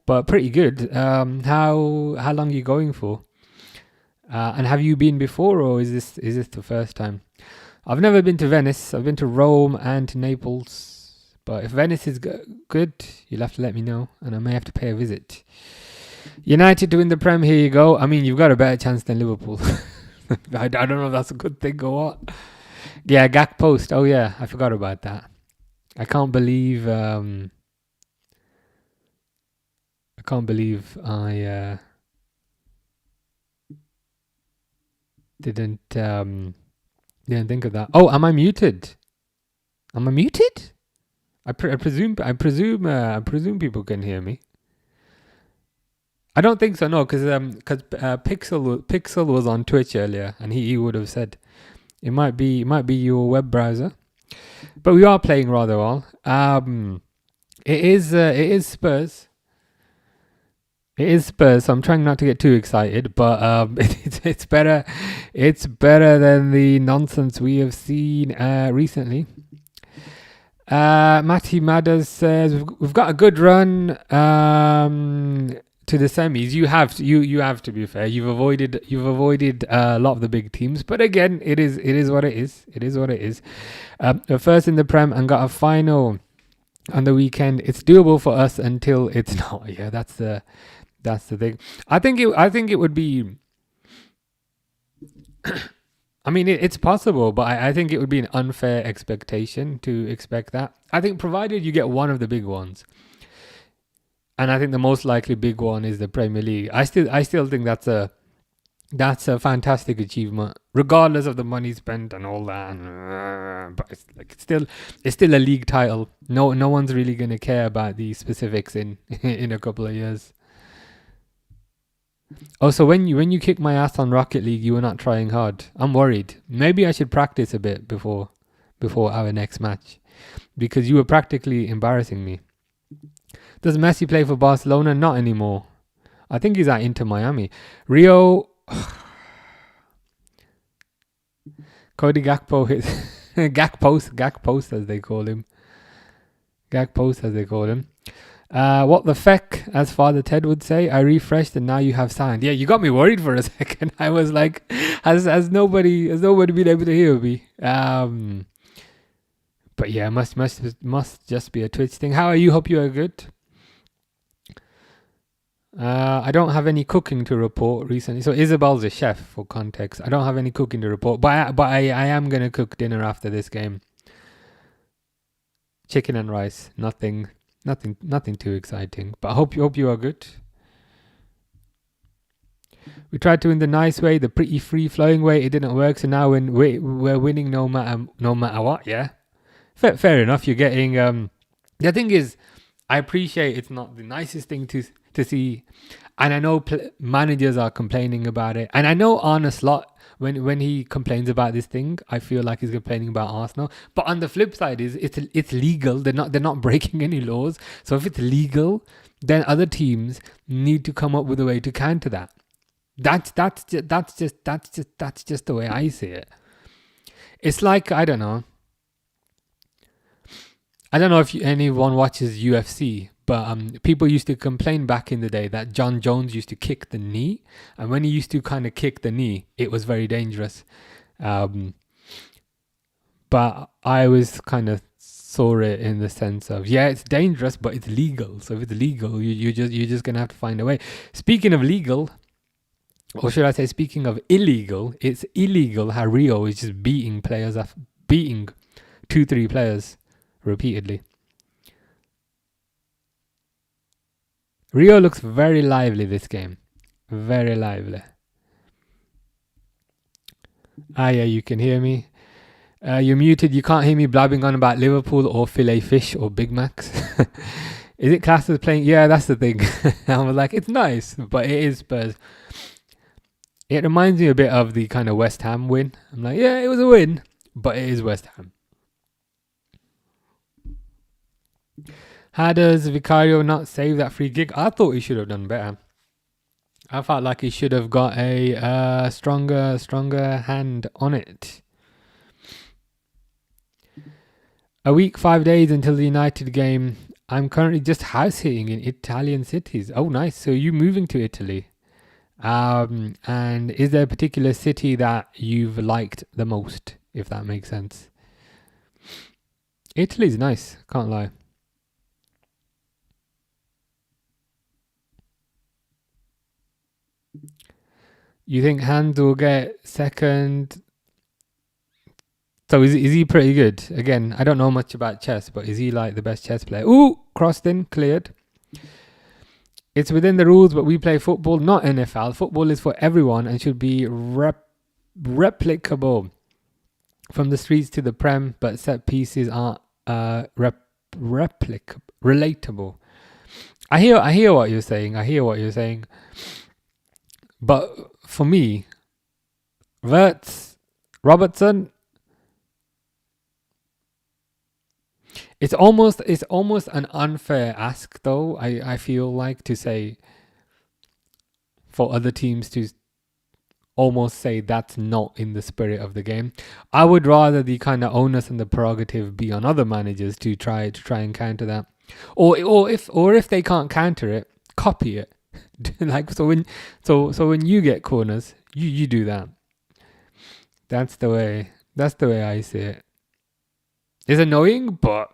but pretty good. How long are you going for? And have you been before, or is this the first time? I've never been to Venice. I've been to Rome and to Naples. But if Venice is good, you'll have to let me know, and I may have to pay a visit. United to win the Prem, here you go. I mean, you've got a better chance than Liverpool. I don't know if that's a good thing or what. Yeah, Gak post. Oh yeah, I forgot about that. I can't believe I didn't think of that. Oh, am I muted? Am I muted? I presume people can hear me. I don't think so, no, because Pixel was on Twitch earlier, and he would have said it might be your web browser, but we are playing rather well. It is Spurs. It is Spurs, so I'm trying not to get too excited, but it's better. It's better than the nonsense we have seen recently. Matty Madders says we've got a good run to the semis. You have to be fair. You've avoided a lot of the big teams, but again, it is what it is. It is what it is. First in the Prem and got a final on the weekend. It's doable for us until it's not. Yeah, that's the thing. I think it would be. I mean, it's possible, but I think it would be an unfair expectation to expect that. I think provided you get one of the big ones. And I think the most likely big one is the Premier League. I still think that's a fantastic achievement, regardless of the money spent and all that. But it's still a league title. No one's really gonna care about the specifics in a couple of years. Oh, so when you kick my ass on Rocket League, you were not trying hard. I'm worried. Maybe I should practice a bit before our next match, because you were practically embarrassing me. Does Messi play for Barcelona? Not anymore. I think he's at Inter Miami. Rio. Cody Gakpo hits Gakpost as they call him. Gakpost as they call him. What the feck, as Father Ted would say. I refreshed and now you have sound. Yeah, you got me worried for a second. I was like, has nobody been able to hear me? But yeah, must just be a Twitch thing. How are you? Hope you are good. I don't have any cooking to report recently. So Isabel's a chef, for context. I don't have any cooking to report, but I am gonna cook dinner after this game. Chicken and rice. Nothing too exciting. But I hope you are good. We tried to win the nice way, the pretty free-flowing way. It didn't work, so now we're winning no matter what. Yeah, fair enough. You're getting. The thing is, I appreciate it's not the nicest thing to see, and I know managers are complaining about it, and I know Arne Slot. When he complains about this thing, I feel like he's complaining about Arsenal. But on the flip side is it's legal. They're not breaking any laws. So if it's legal, then other teams need to come up with a way to counter that. That's just the way I see it. It's like, I don't know if anyone watches UFC, but people used to complain back in the day that John Jones used to kick the knee, and when he used to kind of kick the knee, it was very dangerous. But I always kind of saw it in the sense of, yeah, it's dangerous, but it's legal. So if it's legal, you're just gonna have to find a way. Speaking of legal, or should I say, speaking of illegal, it's illegal how Rio is just beating 2-3 players repeatedly. Rio looks very lively this game. Very lively. Yeah, you can hear me. You're muted. You can't hear me blabbing on about Liverpool or filet fish or Big Macs. Is it classed as playing? Yeah, that's the thing. I was like, it's nice, but it is Spurs. It reminds me a bit of the kind of West Ham win. I'm like, yeah, it was a win, but it is West Ham. How does Vicario not save that free kick? I thought he should have done better. I felt like he should have got a stronger hand on it. A week, 5 days until the United game. I'm currently just house sitting in Italian cities. Oh, nice. So you moving to Italy? And is there a particular city that you've liked the most, if that makes sense? Italy's nice, can't lie. You think Hans will get second? So is he pretty good? Again, I don't know much about chess, but is he like the best chess player? Ooh, crossed in, cleared. It's within the rules, but we play football, not NFL. Football is for everyone and should be replicable from the streets to the Prem, but set pieces aren't relatable. I hear what you're saying. But for me, Wirtz, Robertson, it's almost an unfair ask, though. I feel like, to say for other teams to almost say that's not in the spirit of the game. I would rather the kind of onus and the prerogative be on other managers to try and counter that, or if they can't counter it, copy it. Like, so when you get corners, you do that. That's the way I see it. It's annoying, but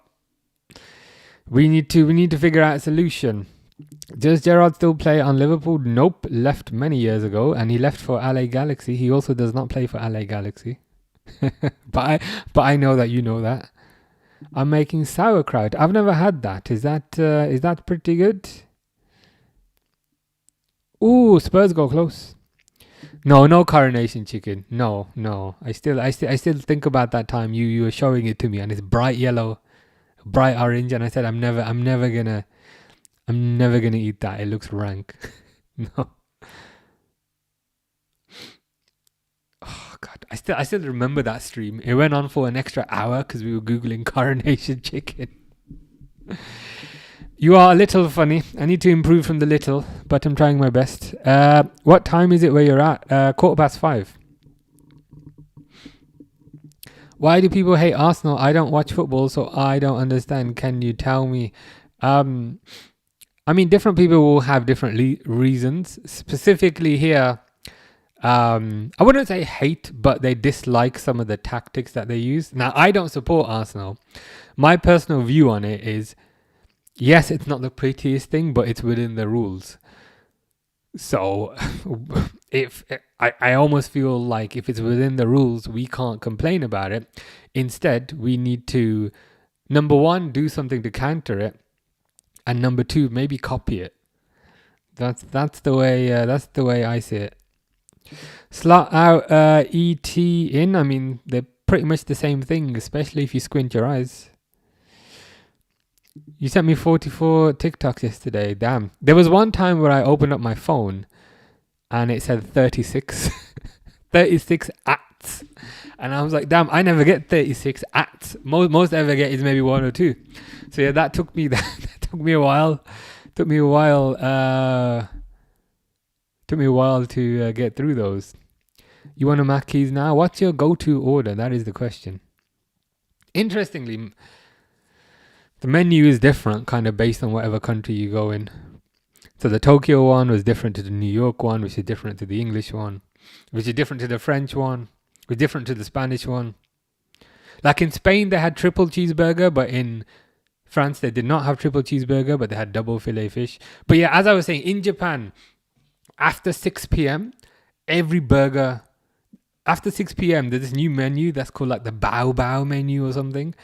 we need to figure out a solution. Does Gerrard still play on Liverpool? Nope, left many years ago, and he left for LA Galaxy. He also does not play for LA Galaxy. but I know that you know that. I'm making sauerkraut. I've never had that. Is that pretty good? Ooh, Spurs go close. No coronation chicken. No. I still think about that time you were showing it to me, and it's bright yellow, bright orange, and I said I'm never gonna eat that. It looks rank. No. Oh God, I still remember that stream. It went on for an extra hour because we were googling coronation chicken. You are a little funny. I need to improve from the little, but I'm trying my best. What time is it where you're at? 5:15. Why do people hate Arsenal? I don't watch football, so I don't understand. Can you tell me? I mean, different people will have different reasons. Specifically here, I wouldn't say hate, but they dislike some of the tactics that they use. Now, I don't support Arsenal. My personal view on it is, yes, it's not the prettiest thing, but it's within the rules. So if I almost feel like if it's within the rules, we can't complain about it. Instead, we need to, number one, do something to counter it, and number two, maybe copy it. That's the way I see it. Slot out ET in. I mean, they're pretty much the same thing, especially if you squint your eyes. You sent me 44 TikToks yesterday. Damn. There was one time where I opened up my phone and it said 36. 36 ats. And I was like, damn, I never get 36 ats. Most I ever get is maybe one or two. So yeah, that took me that took me a while. Took me a while to get through those. You want a Mackeys now? What's your go-to order? That is the question. Interestingly, the menu is different, kind of based on whatever country you go in. So the Tokyo one was different to the New York one, which is different to the English one, which is different to the French one, which is different to the Spanish one. Like in Spain, they had triple cheeseburger, but in France, they did not have triple cheeseburger, but they had double filet fish. But yeah, as I was saying, in Japan, after 6 p.m., every burger... After 6 p.m., there's this new menu that's called like the Bao Bao menu or something.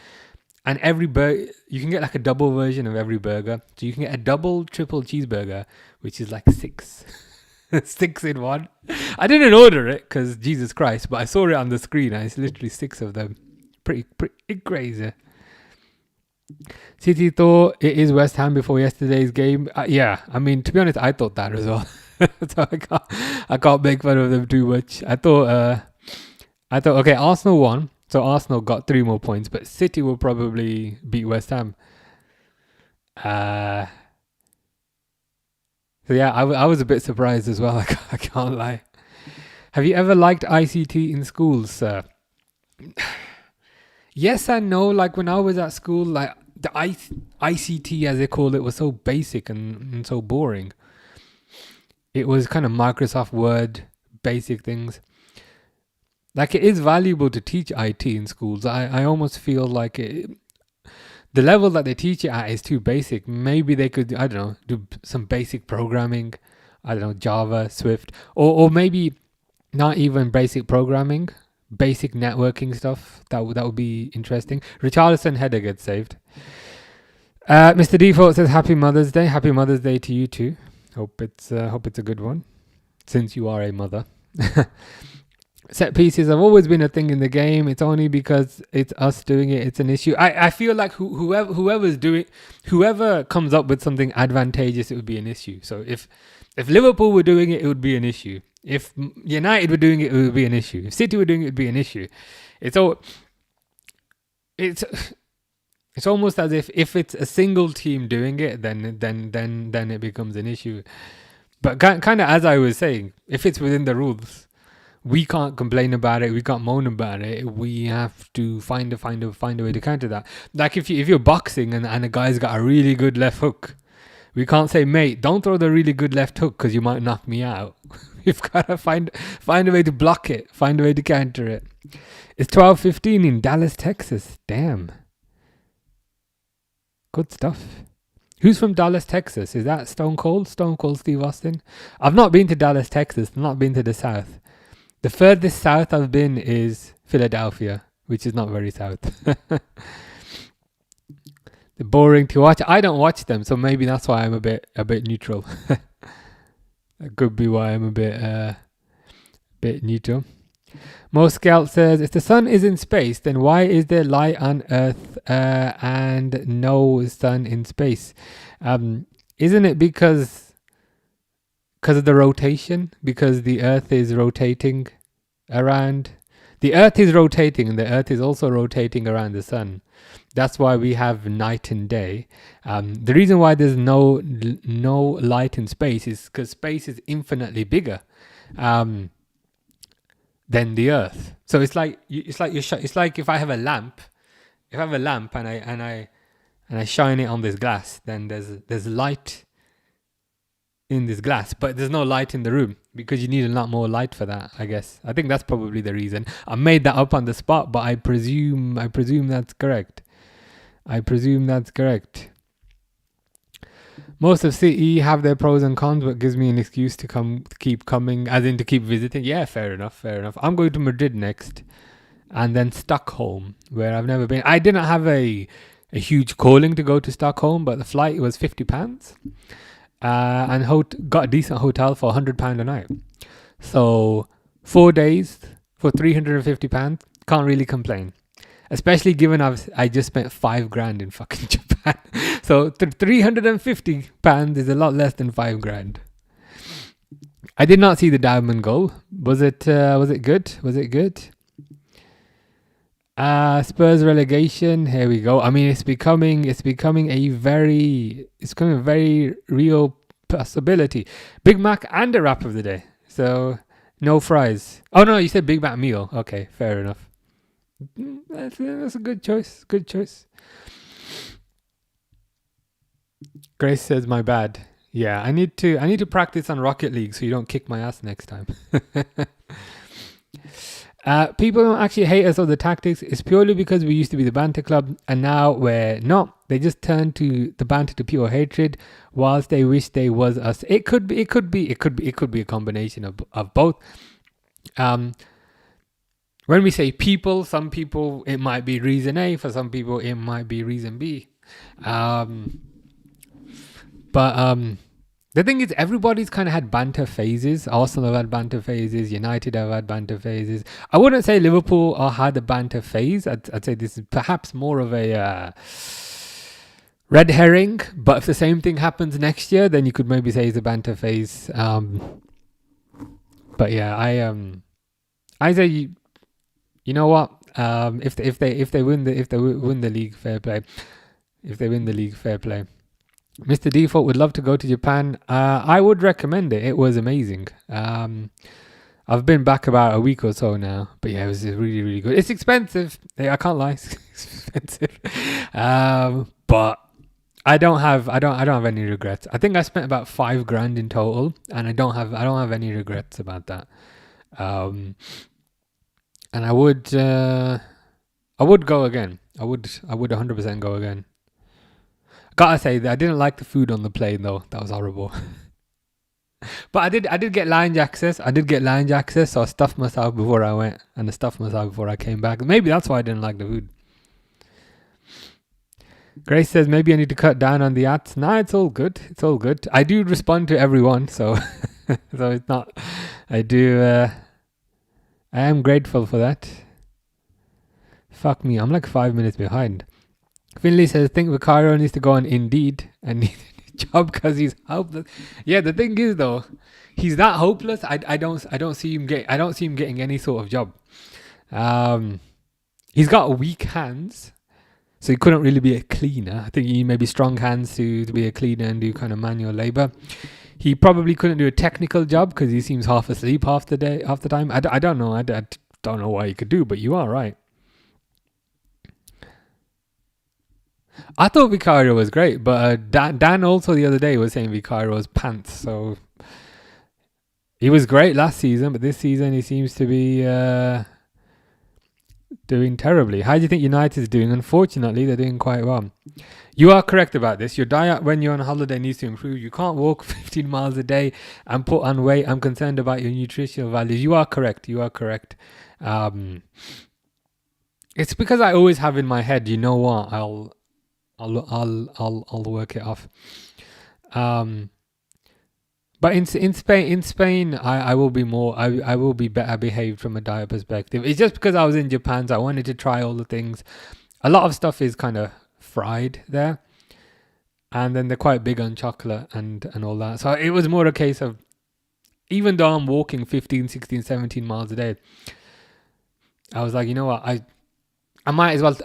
And every burger, you can get like a double version of every burger. So you can get a double triple cheeseburger, which is like 6. 6 in one. I didn't order it because Jesus Christ, but I saw it on the screen and it's literally 6 of them. Pretty crazy. City thought it is West Ham before yesterday's game. Yeah, I mean, to be honest, I thought that as well. So I can't make fun of them too much. I thought, okay, Arsenal won. So Arsenal got 3 more points, but City will probably beat West Ham. So yeah, I was a bit surprised as well. I can't lie. Have you ever liked ICT in schools, sir? Yes and no. Like when I was at school, like the ICT, as they call it, was so basic and so boring. It was kind of Microsoft Word, basic things. Like it is valuable to teach IT in schools. I almost feel like the level that they teach it at is too basic. Maybe they could, I don't know, do some basic programming. I don't know, Java, Swift, or maybe not even basic programming, basic networking stuff. That would be interesting. Richarlison header gets saved. Mr. Default says Happy Mother's Day. Happy Mother's Day to you too. Hope it's a good one, since you are a mother. Set pieces have always been a thing in the game. It's only because it's us doing it, it's an issue. I feel like whoever comes up with something advantageous, it would be an issue. So if Liverpool were doing it, it would be an issue. If United were doing it, it would be an issue. If City were doing it, it would be an issue. It's almost as if it's a single team doing it, then it becomes an issue. But kind of as I was saying, if it's within the rules, we can't complain about it. We can't moan about it. We have to find a way to counter that. Like if you're boxing and a guy's got a really good left hook, we can't say, mate, don't throw the really good left hook because you might knock me out. We've got to find a way to block it. Find a way to counter it. It's 12:15 in Dallas, Texas. Damn. Good stuff. Who's from Dallas, Texas? Is that Stone Cold? Stone Cold Steve Austin? I've not been to Dallas, Texas. I've not been to the south. The furthest south I've been is Philadelphia, which is not very south. They're boring to watch. I don't watch them, so maybe that's why I'm a bit neutral. That could be why I'm a bit neutral. Mo Scout says, if the sun is in space, then why is there light on Earth and no sun in space? Isn't it because of the rotation? Because the Earth is rotating around... The Earth is rotating and the Earth is also rotating around the sun. That's why we have night and day. The reason why there's no light in space is because space is infinitely bigger than the Earth. So it's like if I have a lamp, and I shine it on this glass, then there's light in this glass, but there's no light in the room because you need a lot more light for that, I guess. I think that's probably the reason. I made that up on the spot, but I presume that's correct. Most of City have their pros and cons, but gives me an excuse to keep coming, as in to keep visiting. Yeah, fair enough. I'm going to Madrid next, and then Stockholm, where I've never been. I didn't have a huge calling to go to Stockholm, but the flight was £50. And got a decent hotel for £100 a night. So 4 days for £350. Can't really complain. Especially given I just spent £5,000 in fucking Japan. So £350 is a lot less than £5,000. I did not see the Diamond goal. Was it good? Was it good? Spurs relegation. Here we go. I mean, it's becoming a very real possibility. Big Mac and a wrap of the day. So no fries. Oh no, you said Big Mac meal. Okay, fair enough. That's a good choice. Good choice. Grace says, "My bad." Yeah, I need to practice on Rocket League so you don't kick my ass next time. People don't actually hate us or the tactics. It's purely because we used to be the banter club and now we're not. They just turned to the banter to pure hatred, whilst they wish they was us. It could be a combination of both. When we say people, some people it might be reason A. For some people it might be reason B. The thing is, everybody's kind of had banter phases. Arsenal have had banter phases. United have had banter phases. I wouldn't say Liverpool had a banter phase. I'd say this is perhaps more of a red herring. But if the same thing happens next year, then you could maybe say it's a banter phase. But yeah, I say you know what? If they win the league, fair play. If they win the league, fair play. Mr. Default would love to go to Japan. I would recommend it. It was amazing. I've been back about a week or so now, but yeah, it was really, really good. It's expensive. I can't lie, it's expensive. But I don't have any regrets. I think I spent about £5,000 in total, and I don't have any regrets about that. And I would go again. I would 100% go again. Gotta say that I didn't like the food on the plane though. That was horrible. But I did get lounge access. So I stuffed myself before I went, and I stuffed myself before I came back. Maybe that's why I didn't like the food. Grace says maybe I need to cut down on the ads. Nah, it's all good. It's all good. I do respond to everyone, so so it's not. I am grateful for that. Fuck me, I'm like 5 minutes behind. Finley says, I think Vicario needs to go on Indeed and need a job because he's hopeless. Yeah, the thing is though, he's that hopeless. I don't see him getting any sort of job. He's got weak hands, so he couldn't really be a cleaner. I think he maybe strong hands to be a cleaner and do kind of manual labor. He probably couldn't do a technical job because he seems half asleep half the time. I don't know. I don't know what he could do, but you are right. I thought Vicario was great, but Dan also the other day was saying Vicario was pants. So he was great last season, but this season he seems to be doing terribly. How do you think United is doing? Unfortunately, they're doing quite well. You are correct about this. Your diet when you're on holiday needs to improve. You can't walk 15 miles a day and put on weight. I'm concerned about your nutritional values. You are correct. It's because I always have in my head, you know what, I'll work it off. But in Spain, I will be more. I will be better behaved from a diet perspective. It's just because I was in Japan, so I wanted to try all the things. A lot of stuff is kind of fried there, and then they're quite big on chocolate and all that. So it was more a case of, even though I'm walking 15, 16, 17 miles a day, I was like, you know what, I might as well.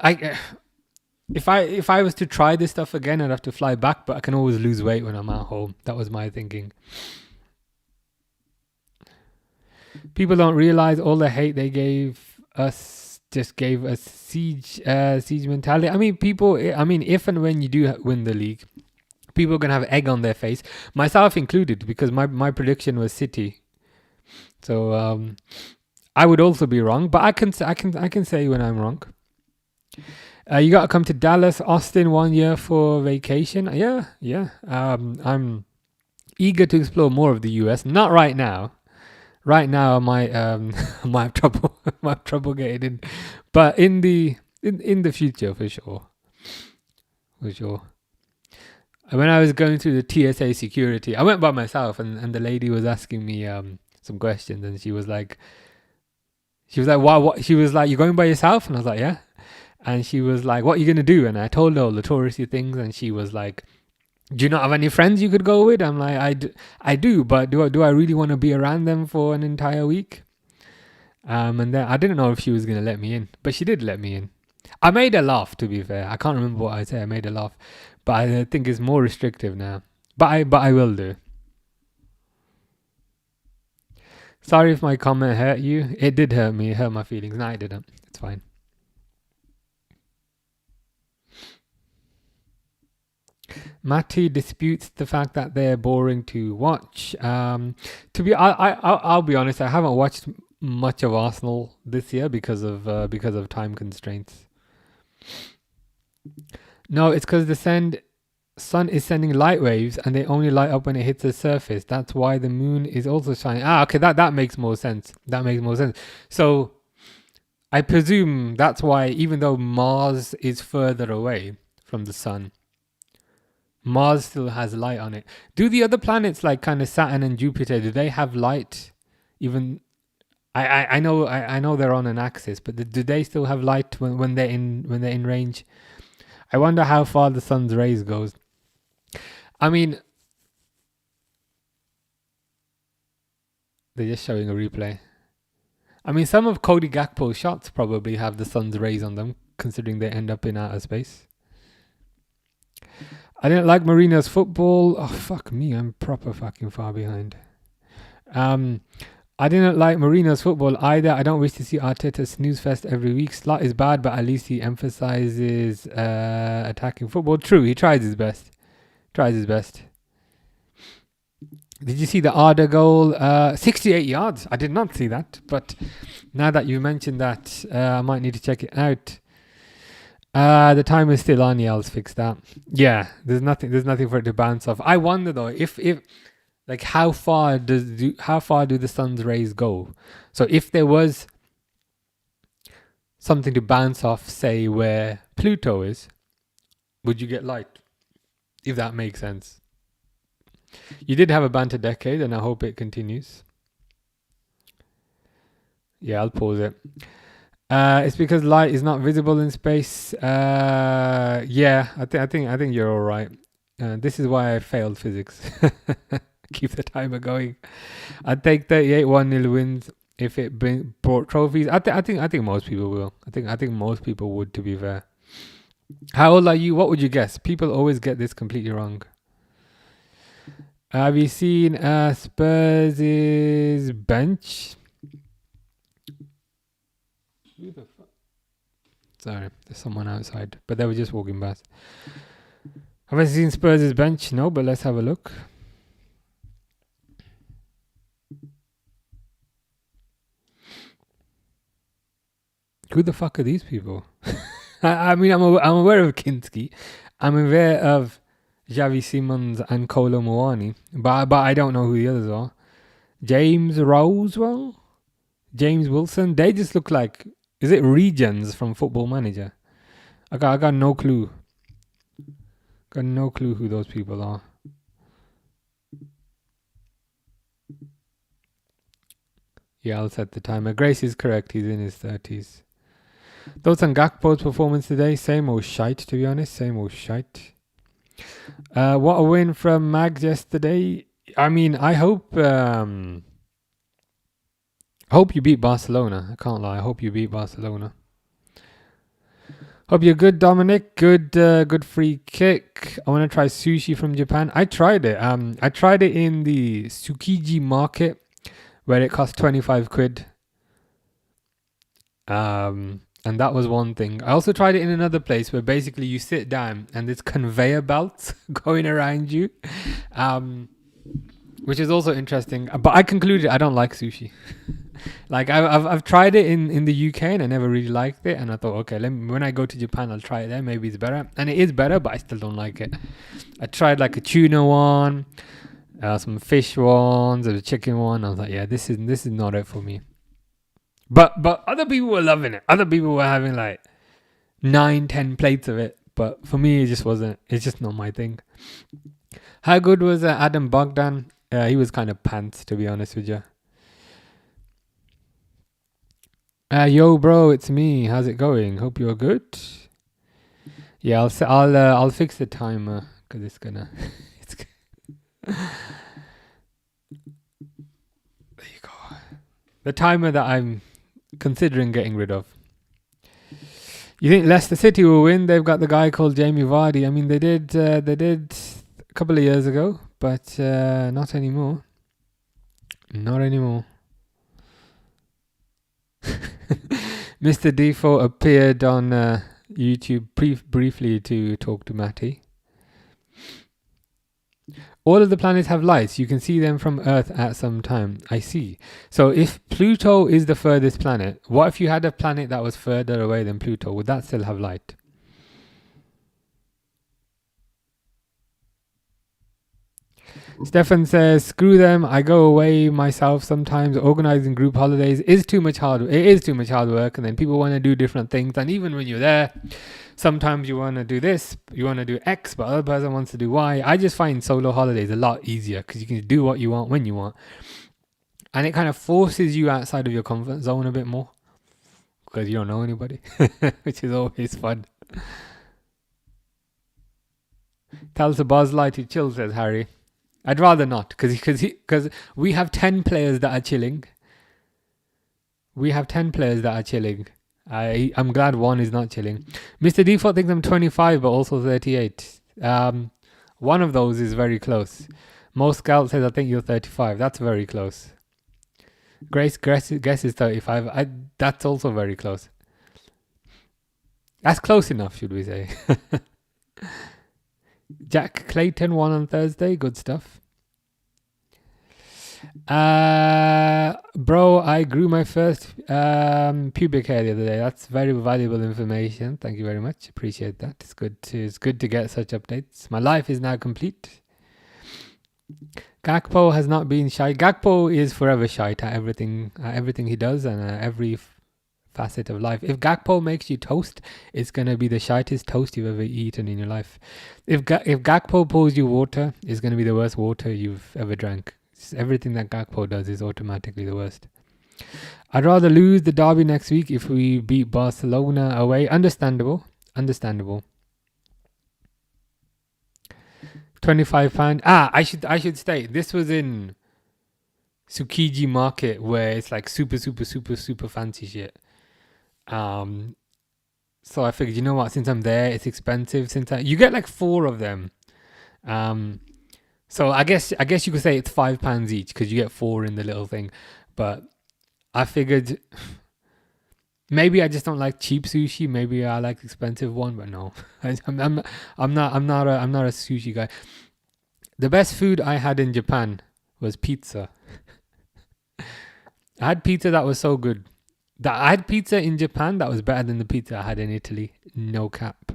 If I was to try this stuff again, I'd have to fly back, but I can always lose weight when I'm at home. That was my thinking. People don't realize all the hate they gave us just gave us siege mentality. I mean, if and when you do win the league, people are gonna have egg on their face, myself included, because my prediction was City. So I would also be wrong, but I can say when I'm wrong. You got to come to Dallas, Austin 1 year for vacation. Yeah. I'm eager to explore more of the US. Not right now. Right now, I might have trouble getting in, but in the future, for sure. When I was going through the TSA security, I went by myself, and the lady was asking me some questions, and she was like, She was like, what? She was like, you going by yourself? And I was like, yeah. And she was like, what are you going to do? And I told her all the touristy things. And she was like, do you not have any friends you could go with? I'm like, I do, but do I really want to be around them for an entire week? And then I didn't know if she was going to let me in, but she did let me in. I made her laugh, to be fair. I can't remember what I said. I made her laugh, but I think it's more restrictive now. But I will do. Sorry if my comment hurt you. It did hurt me. It hurt my feelings. No, it didn't. It's fine. Matty disputes the fact that they're boring to watch. I'll be honest. I haven't watched much of Arsenal this year because of time constraints. No, it's because the sun is sending light waves and they only light up when it hits the surface. That's why the moon is also shining. Okay, that makes more sense. That makes more sense. So I presume that's why, even though Mars is further away from the sun, Mars still has light on it. Do the other planets, like kind of Saturn and Jupiter, do they have light? Even I know they're on an axis, but do they still have light when they're in range? I wonder how far the sun's rays goes. I mean, they're just showing a replay. I mean, some of Cody Gakpo's shots probably have the sun's rays on them, considering they end up in outer space. I didn't like Mourinho's football. Oh, fuck me. I'm proper fucking far behind. I didn't like Mourinho's football either. I don't wish to see Arteta snooze fest every week. Slot is bad, but at least he emphasizes attacking football. True, he tries his best. Did you see the Arda goal? 68 yards. I did not see that, but now that you mentioned that, I might need to check it out. The time is still on. Yeah, I'll fix that. Yeah, there's nothing for it to bounce off. I wonder though, if like how far do the sun's rays go? So if there was something to bounce off, say where Pluto is, would you get light? If that makes sense. You did have a banter decade, and I hope it continues. Yeah, I'll pause it. It's because light is not visible in space. Yeah, I think you're all right. This is why I failed physics. Keep the timer going. I'd take 38 1-0 wins if it brought trophies. I think most people will. I think most people would, to be fair. How old are you? What would you guess? People always get this completely wrong. Have you seen Spurs' bench? Who the fuck? Sorry, there's someone outside, but they were just walking past. Have I seen Spurs' bench? No, but let's have a look. Who the fuck are these people? I mean, I'm aware of Kinski. I'm aware of Xavi Simons and Kolo Muani, but I don't know who the others are. James Rosewell? James Wilson? They just look like... Is it Regens from Football Manager? I got no clue. Got no clue who those people are. Yeah, I'll set the timer. Grace is correct. He's in his 30s. Thoughts on Gakpo's performance today? Same old shite, to be honest. Same old shite. What a win from Mags yesterday. I mean, I hope you beat Barcelona. I can't lie. I hope you beat Barcelona. Hope you're good, Dominic. Good free kick. I want to try sushi from Japan. I tried it. I tried it in the Tsukiji market where it cost 25 quid. And that was one thing. I also tried it in another place where basically you sit down and there's conveyor belts going around you, which is also interesting. But I concluded I don't like sushi. Like I've tried it in the UK and I never really liked it. And I thought, okay, when I go to Japan, I'll try it there. Maybe it's better. And it is better, but I still don't like it. I tried like a tuna one, some fish ones, a chicken one. I was like, yeah, this is not it for me. But other people were loving it. Other people were having like 9-10 plates of it. But for me, it just wasn't. It's just not my thing. How good was Adam Bogdan? He was kind of pants, to be honest with you. Yo, bro, it's me. How's it going? Hope you're good. Yeah, I'll fix the timer because it's gonna. It's there you go. The timer that I'm considering getting rid of. You think Leicester City will win? They've got the guy called Jamie Vardy. I mean, they did a couple of years ago, but not anymore. Not anymore. Mr. Defoe appeared on YouTube briefly to talk to Matty. All of the planets have lights. You can see them from Earth at some time. I see. So if Pluto is the furthest planet, what if you had a planet that was further away than Pluto? Would that still have light? Stefan says, screw them. I go away myself sometimes. Organizing group holidays is too much hard. It is too much hard work. And then people want to do different things. And even when you're there, sometimes you want to do this, you want to do X, but other person wants to do Y. I just find solo holidays a lot easier because you can do what you want when you want. And it kind of forces you outside of your comfort zone a bit more because you don't know anybody, which is always fun. Tells the Buzz Light to chill, says Harry. I'd rather not because we have 10 players that are chilling. I'm glad one is not chilling. Mr. Default thinks I'm 25 but also 38. One of those is very close. Most Scout says I think you're 35. That's very close. Grace guess is 35. That's also very close. That's close enough, should we say. Jack Clayton won on Thursday. Good stuff. Bro, I grew my first pubic hair the other day. That's very valuable information. Thank you very much. Appreciate that. It's good to get such updates. My life is now complete. Gakpo has not been shy. Gakpo is forever shy at everything he does and every facet of life. If Gakpo makes you toast, it's gonna be the shittest toast you've ever eaten in your life. If Gakpo pours you water, it's gonna be the worst water you've ever drank. Everything that Gakpo does is automatically the worst. I'd rather lose the derby next week if we beat Barcelona away. Understandable. £25. I should state this was in Tsukiji Market where it's like super fancy shit. So I figured, you know what, since I'm there, it's expensive. You get like 4 of them. So I guess you could say it's £5 each because you get 4 in the little thing. But I figured maybe I just don't like cheap sushi. Maybe I like expensive one, but no, I'm not a sushi guy. The best food I had in Japan was pizza. I had pizza that was so good. I had pizza in Japan that was better than the pizza I had in Italy. No cap.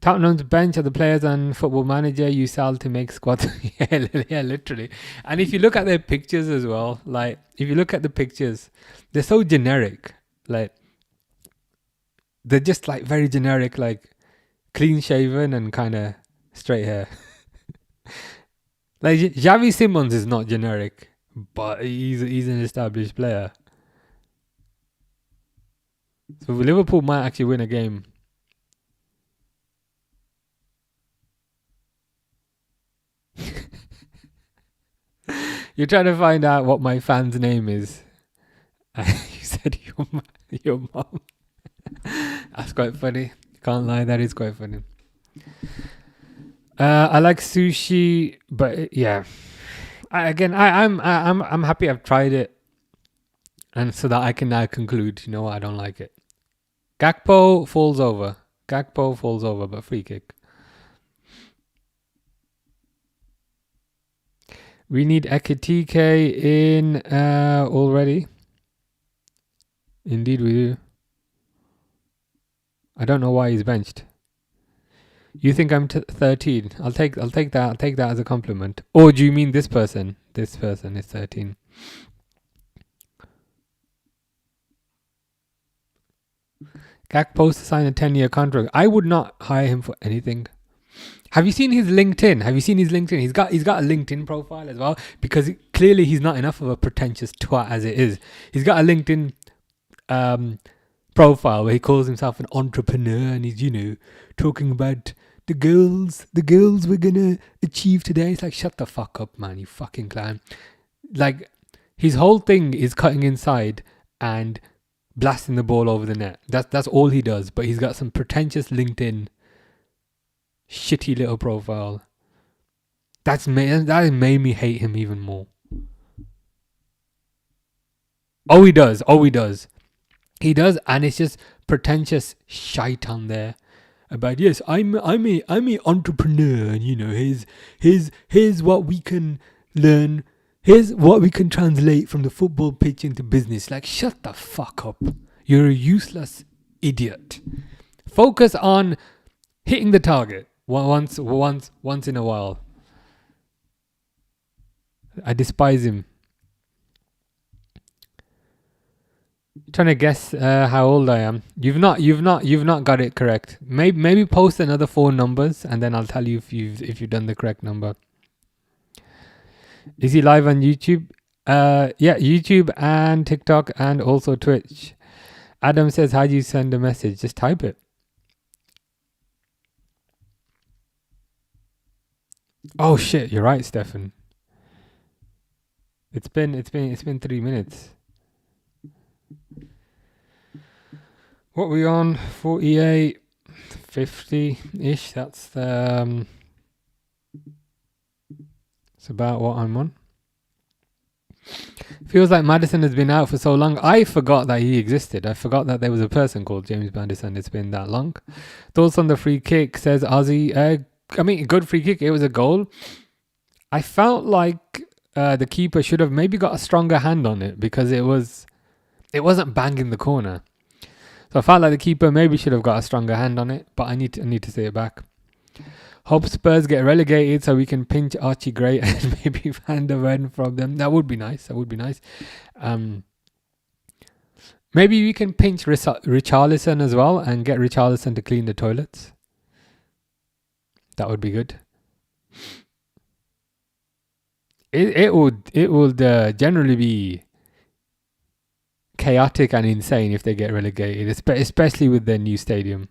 Tottenham's bench are the players and Football Manager you sell to make squads. yeah, literally. And if you look at their pictures as well, like if you look at the pictures, they're so generic. Like they're just like very generic, like clean shaven and kind of straight hair. Like Xavi Simons is not generic, but he's an established player. So Liverpool might actually win a game. You're trying to find out what my fan's name is. You said your mom. That's quite funny. Can't lie, that is quite funny. I like sushi, but yeah. I'm happy I've tried it, and so that I can now conclude. You know what? I don't like it. Gakpo falls over, but free kick. We need Ekitike in already. Indeed we do. I don't know why he's benched. You think I'm 13? I'll take that. I'll take that as a compliment. Or do you mean this person? This person is 13. Gakpo's to sign a 10-year contract. I would not hire him for anything. Have you seen his LinkedIn? He's got a LinkedIn profile as well, because clearly he's not enough of a pretentious twat as it is. He's got a LinkedIn profile where he calls himself an entrepreneur, and he's, talking about the goals we're gonna achieve today. It's like, shut the fuck up, man, you fucking clown. Like, his whole thing is cutting inside and blasting the ball over the net. That's all he does. But he's got some pretentious LinkedIn shitty little profile. That made me hate him even more. He does, and it's just pretentious shite on there about, yes, I'm a entrepreneur, and here's what we can learn. Here's what we can translate from the football pitch into business. Like, shut the fuck up. You're a useless idiot. Focus on hitting the target once in a while. I despise him. Trying to guess how old I am. You've not got it correct. Maybe post another 4 numbers, and then I'll tell you if you've done the correct number. Is he live on YouTube? Yeah, YouTube and TikTok and also Twitch. Adam says, how do you send a message? Just type it. Oh shit, you're right, Stefan. It's been 3 minutes. What are we on? 48, 50-ish. That's it's about what I'm on. Feels like Maddison has been out for so long. I forgot that he existed. I forgot that there was a person called James Maddison. It's been that long. Thoughts on the free kick, says Ozzy. Good free kick. It was a goal. I felt like the keeper should have maybe got a stronger hand on it, because it wasn't banging the corner. So I felt like the keeper maybe should have got a stronger hand on it, but I need to see it back. Hope Spurs get relegated so we can pinch Archie Gray and maybe Van der Ven from them. That would be nice. Maybe we can pinch Richarlison as well and get Richarlison to clean the toilets. That would be good. It would generally be chaotic and insane if they get relegated, especially with their new stadium.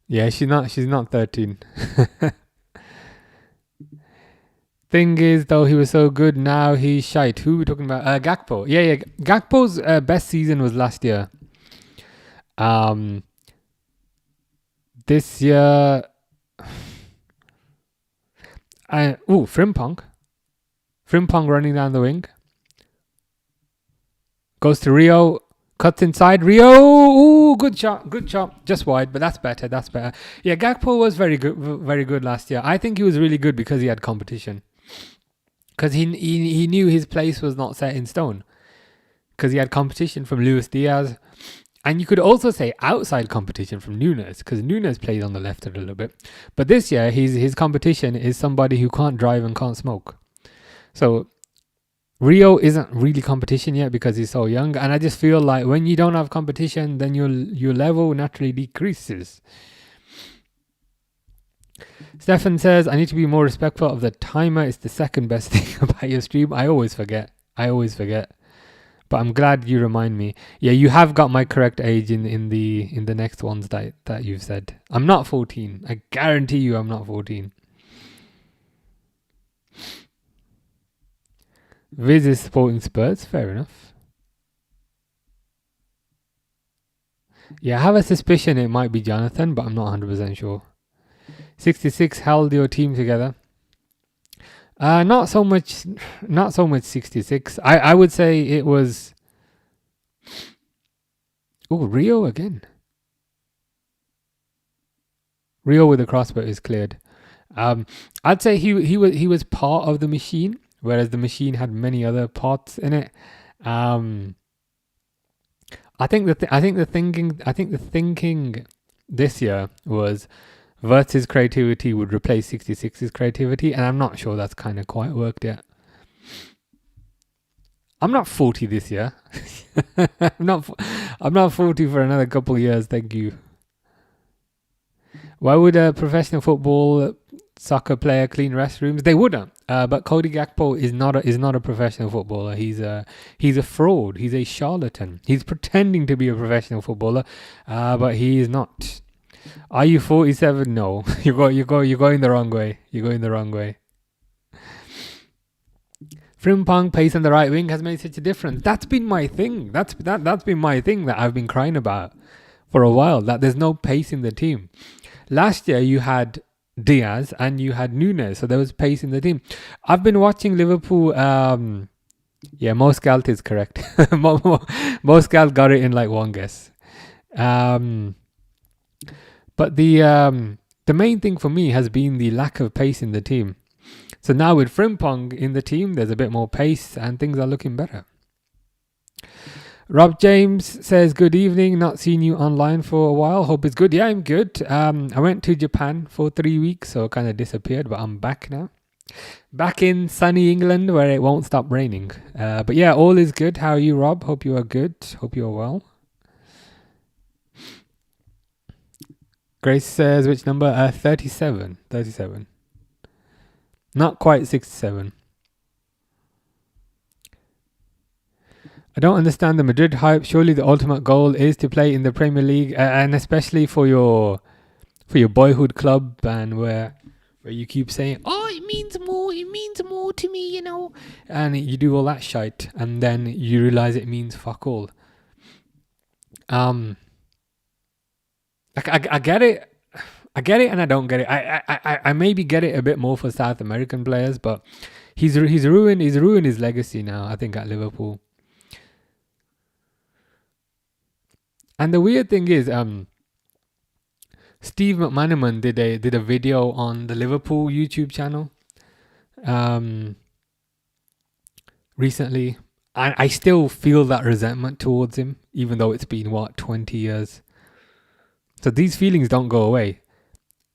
Yeah, she's not 13. Thing is, though, he was so good. Now he's shite. Who are we talking about? Gakpo. Yeah. Gakpo's best season was last year. This year, Frimpong running down the wing. Goes to Rio. Cuts inside. Rio. Ooh, good shot. Just wide, but that's better. Yeah, Gakpo was very good last year. I think he was really good because he had competition. Because he knew his place was not set in stone. Because he had competition from Luis Diaz. And you could also say outside competition from Nunes, because Nunes played on the left a little bit. But this year, his competition is somebody who can't drive and can't smoke. So Rio isn't really competition yet because he's so young. And I just feel like when you don't have competition, then your level naturally decreases. Stefan says, I need to be more respectful of the timer. It's the second best thing about your stream. I always forget. But I'm glad you remind me. Yeah, you have got my correct age in the next ones that you've said. I'm not 14. I guarantee you I'm not 14. Viz is supporting Spurs. Fair enough. Yeah, I have a suspicion it might be Jonathan, but I'm not 100% sure. 66 held your team together. Not so much 66. I would say it was... Oh, Rio again. Rio with the crossbar is cleared. I'd say he was part of the machine, whereas the machine had many other parts in it. I think the thinking this year was Wirtz's creativity would replace 66's creativity, and I'm not sure that's kind of quite worked yet. I'm not 40 this year. I'm not 40 for another couple of years, thank you. Why would a professional football soccer player clean restrooms? They wouldn't. But Cody Gakpo is not a professional footballer. He's a fraud. He's a charlatan. He's pretending to be a professional footballer, but he is not. Are you 47? No, you're going the wrong way. You're going the wrong way. Frimpong pace on the right wing has made such a difference. That's been my thing. That's been my thing that I've been crying about for a while. That there's no pace in the team. Last year you had Diaz and you had Nunes, so there was pace in the team. I've been watching Liverpool. Yeah, Mo Scout is correct. Mo Scout got it in like one guess. But the main thing for me has been the lack of pace in the team. So now with Frimpong in the team, there's a bit more pace and things are looking better. Rob James says, good evening. Not seen you online for a while. Hope it's good. Yeah, I'm good. I went to Japan for 3 weeks, so kind of disappeared, but I'm back now. Back in sunny England where it won't stop raining. But yeah, all is good. How are you, Rob? Hope you are good. Hope you are well. Grace says, which number? 37. 37. Not quite 67. I don't understand the Madrid hype. Surely the ultimate goal is to play in the Premier League, and especially for your boyhood club, and where you keep saying, "Oh, it means more to me," you know, and you do all that shite, and then you realize it means fuck all. I get it. I get it and I don't get it. I maybe get it a bit more for South American players, but he's ruined his legacy now, I think, at Liverpool. And the weird thing is, Steve McManaman did a video on the Liverpool YouTube channel recently, and I still feel that resentment towards him, even though it's been 20 years. So these feelings don't go away.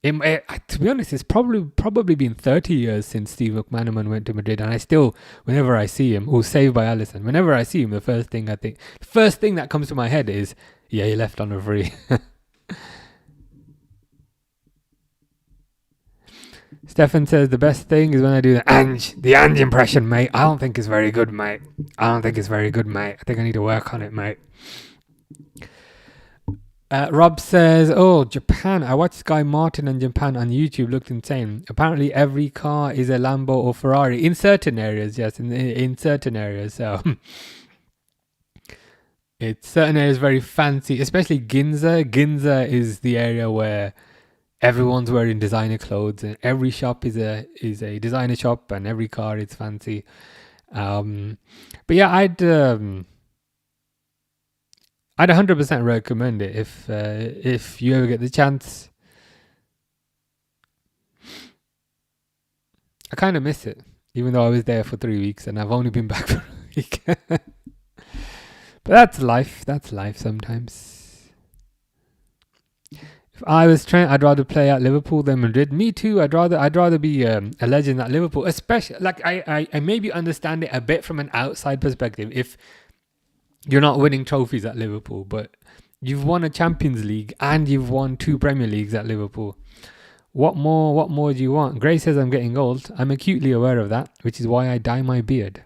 To be honest, it's probably been 30 years since Steve McManaman went to Madrid, and I still, whenever I see him, saved by Alisson, whenever I see him, the first thing that comes to my head is, yeah, he left on a free. Stefan says, the best thing is when I do the Ange impression, mate. I don't think it's very good, mate. I think I need to work on it, mate. Rob says, oh, Japan. I watched Sky Martin and Japan on YouTube. Looked insane. Apparently every car is a Lambo or Ferrari. In certain areas, yes. In certain areas. So it's certain areas very fancy. Especially Ginza. Ginza is the area where everyone's wearing designer clothes. And every shop is a designer shop. And every car is fancy. But yeah, I'd 100% recommend it if you ever get the chance. I kind of miss it, even though I was there for 3 weeks and I've only been back for a week. But that's life. That's life sometimes. If I was Trent, I'd rather play at Liverpool than Madrid. Me too. I'd rather be a legend at Liverpool. Especially, like I maybe understand it a bit from an outside perspective. If you're not winning trophies at Liverpool, but you've won a Champions League and you've won 2 Premier Leagues at Liverpool. What more do you want? Gray says I'm getting old. I'm acutely aware of that, which is why I dye my beard.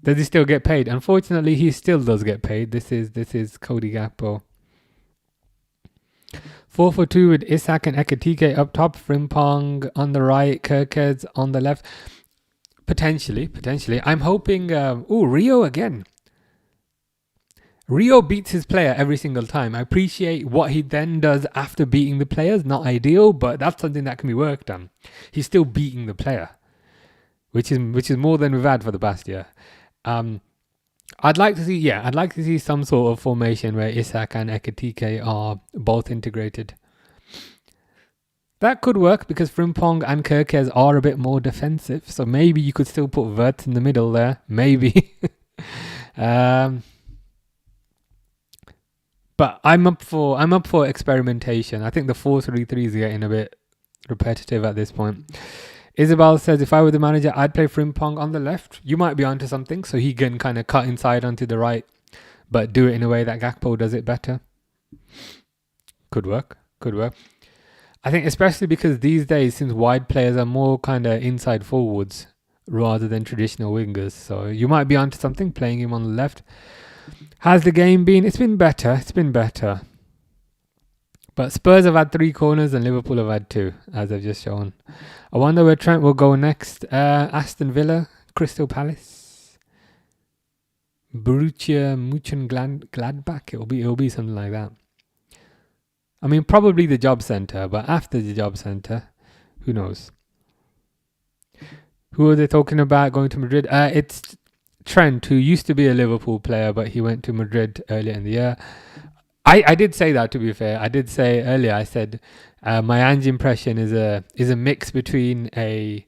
Does he still get paid? Unfortunately, he still does get paid. This is Cody Gakpo. 4-4-2 with Isak and Ekitike up top, Frimpong on the right, Kerkez on the left. Potentially. I'm hoping... Rio again. Rio beats his player every single time. I appreciate what he then does after beating the players. Not ideal, but that's something that can be worked on. He's still beating the player, which is more than we've had for the past year. I'd like to see some sort of formation where Isak and Ekitike are both integrated. That could work because Frimpong and Kerkez are a bit more defensive, so maybe you could still put Wirtz in the middle there, maybe. But I'm up for experimentation. I think the 4-3-3 is getting a bit repetitive at this point. Isabel says, if I were the manager, I'd play Frimpong on the left. You might be onto something, so he can kind of cut inside onto the right but do it in a way that Gakpo does it better. Could work. I think especially because these days, since wide players are more kind of inside forwards rather than traditional wingers, so you might be onto something playing him on the left. How's the game been? It's been better. But Spurs have had 3 corners and Liverpool have had 2, as I've just shown. I wonder where Trent will go next. Aston Villa, Crystal Palace, Borussia Mönchengladbach. It'll be something like that. I mean, probably the job centre, but after the job centre, who knows? Who are they talking about going to Madrid? It's Trent, who used to be a Liverpool player, but he went to Madrid earlier in the year. I did say that, to be fair. I did say earlier, I said my Ange impression is a mix between a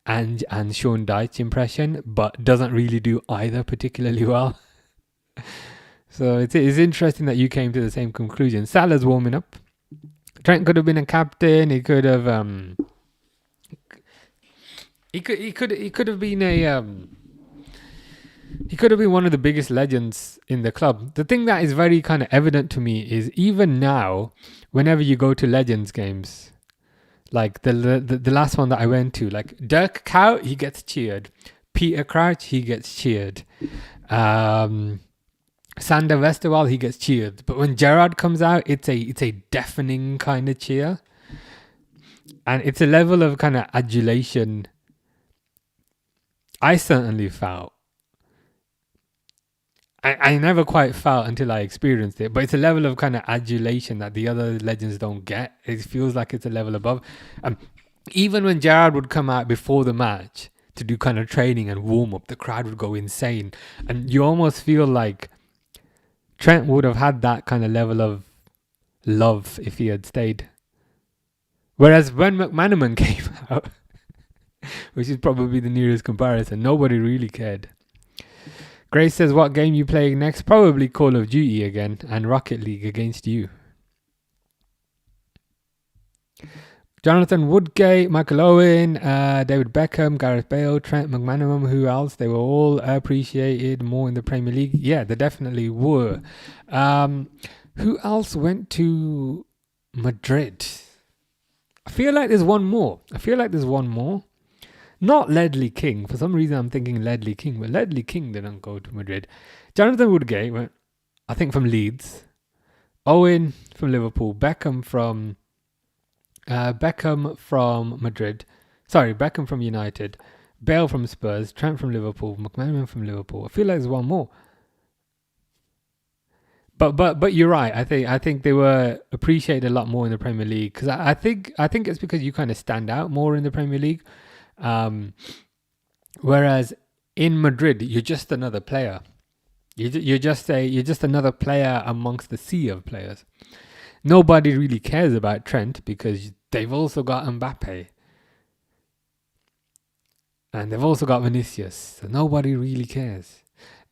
Ange and Sean Dyche impression, but doesn't really do either particularly well. So it's interesting that you came to the same conclusion. Salah's warming up. Trent could have been a captain. He could have he could have been a he could have been one of the biggest legends in the club. The thing that is very kind of evident to me is even now, whenever you go to Legends games, like the last one that I went to, like Dirk Kuyt, he gets cheered. Peter Crouch, he gets cheered. Sander Westerwald, he gets cheered. But when Gerrard comes out, it's a deafening kind of cheer. And it's a level of kind of adulation I certainly felt. I never quite felt until I experienced it, but it's a level of kind of adulation that the other legends don't get. It feels like it's a level above. Even when Gerrard would come out before the match to do kind of training and warm up, the crowd would go insane. And you almost feel like Trent would have had that kind of level of love if he had stayed. Whereas when McManaman came out, which is probably the nearest comparison, nobody really cared. Grace says, what game you playing next? Probably Call of Duty again and Rocket League against you. Jonathan Woodgate, Michael Owen, David Beckham, Gareth Bale, Trent McManaman, who else? They were all appreciated more in the Premier League. Yeah, they definitely were. Who else went to Madrid? I feel like there's one more. Not Ledley King. For some reason, I'm thinking Ledley King, but Ledley King didn't go to Madrid. Jonathan Woodgate went, I think, from Leeds. Owen from Liverpool. Beckham from Madrid. Sorry, Beckham from United. Bale from Spurs. Trent from Liverpool. McManaman from Liverpool. I feel like there's one more. But you're right. I think they were appreciated a lot more in the Premier League because I think it's because you kind of stand out more in the Premier League. Whereas in Madrid, you're just another player. You're just another player amongst the sea of players. Nobody really cares about Trent because they've also got Mbappe. And they've also got Vinicius. So nobody really cares.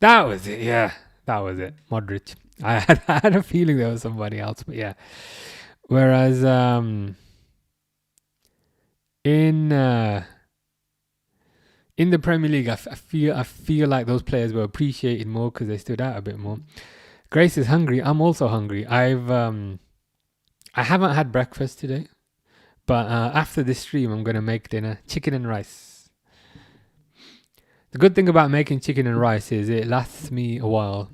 That was it, yeah. That was it. Modric. I had a feeling there was somebody else, but yeah. Whereas in the Premier League, I feel like those players were appreciated more because they stood out a bit more. Grace is hungry. I'm also hungry. I haven't had breakfast today, but after this stream, I'm gonna make dinner: chicken and rice. The good thing about making chicken and rice is it lasts me a while.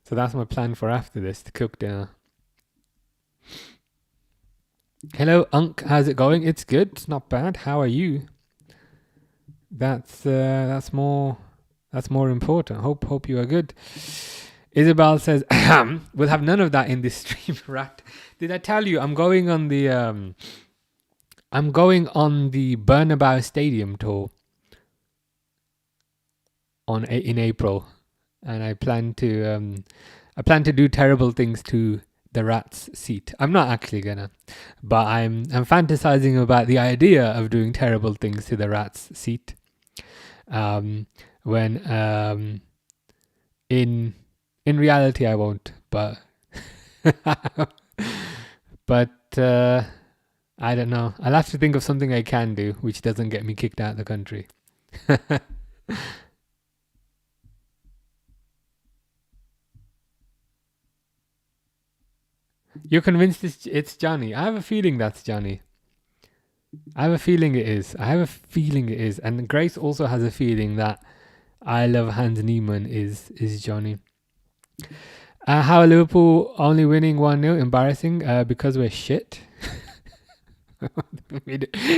So that's my plan for after this, to cook dinner. Hello, Unk. How's it going? It's good. It's not bad. How are you? That's more important. Hope you are good. Isabel says, we'll have none of that in this stream, rat. Did I tell you I'm going on the Bernabeu Stadium tour in April, and I plan to do terrible things to the rat's seat. I'm not actually gonna, but I'm fantasizing about the idea of doing terrible things to the rat's seat. When in reality I won't, but I don't know. I'll have to think of something I can do which doesn't get me kicked out of the country. You're convinced it's Johnny. I have a feeling that's Johnny. I have a feeling it is. And Grace also has a feeling that I Love Hans Niemann is Johnny. How are Liverpool only winning 1-0? Embarrassing because we're shit.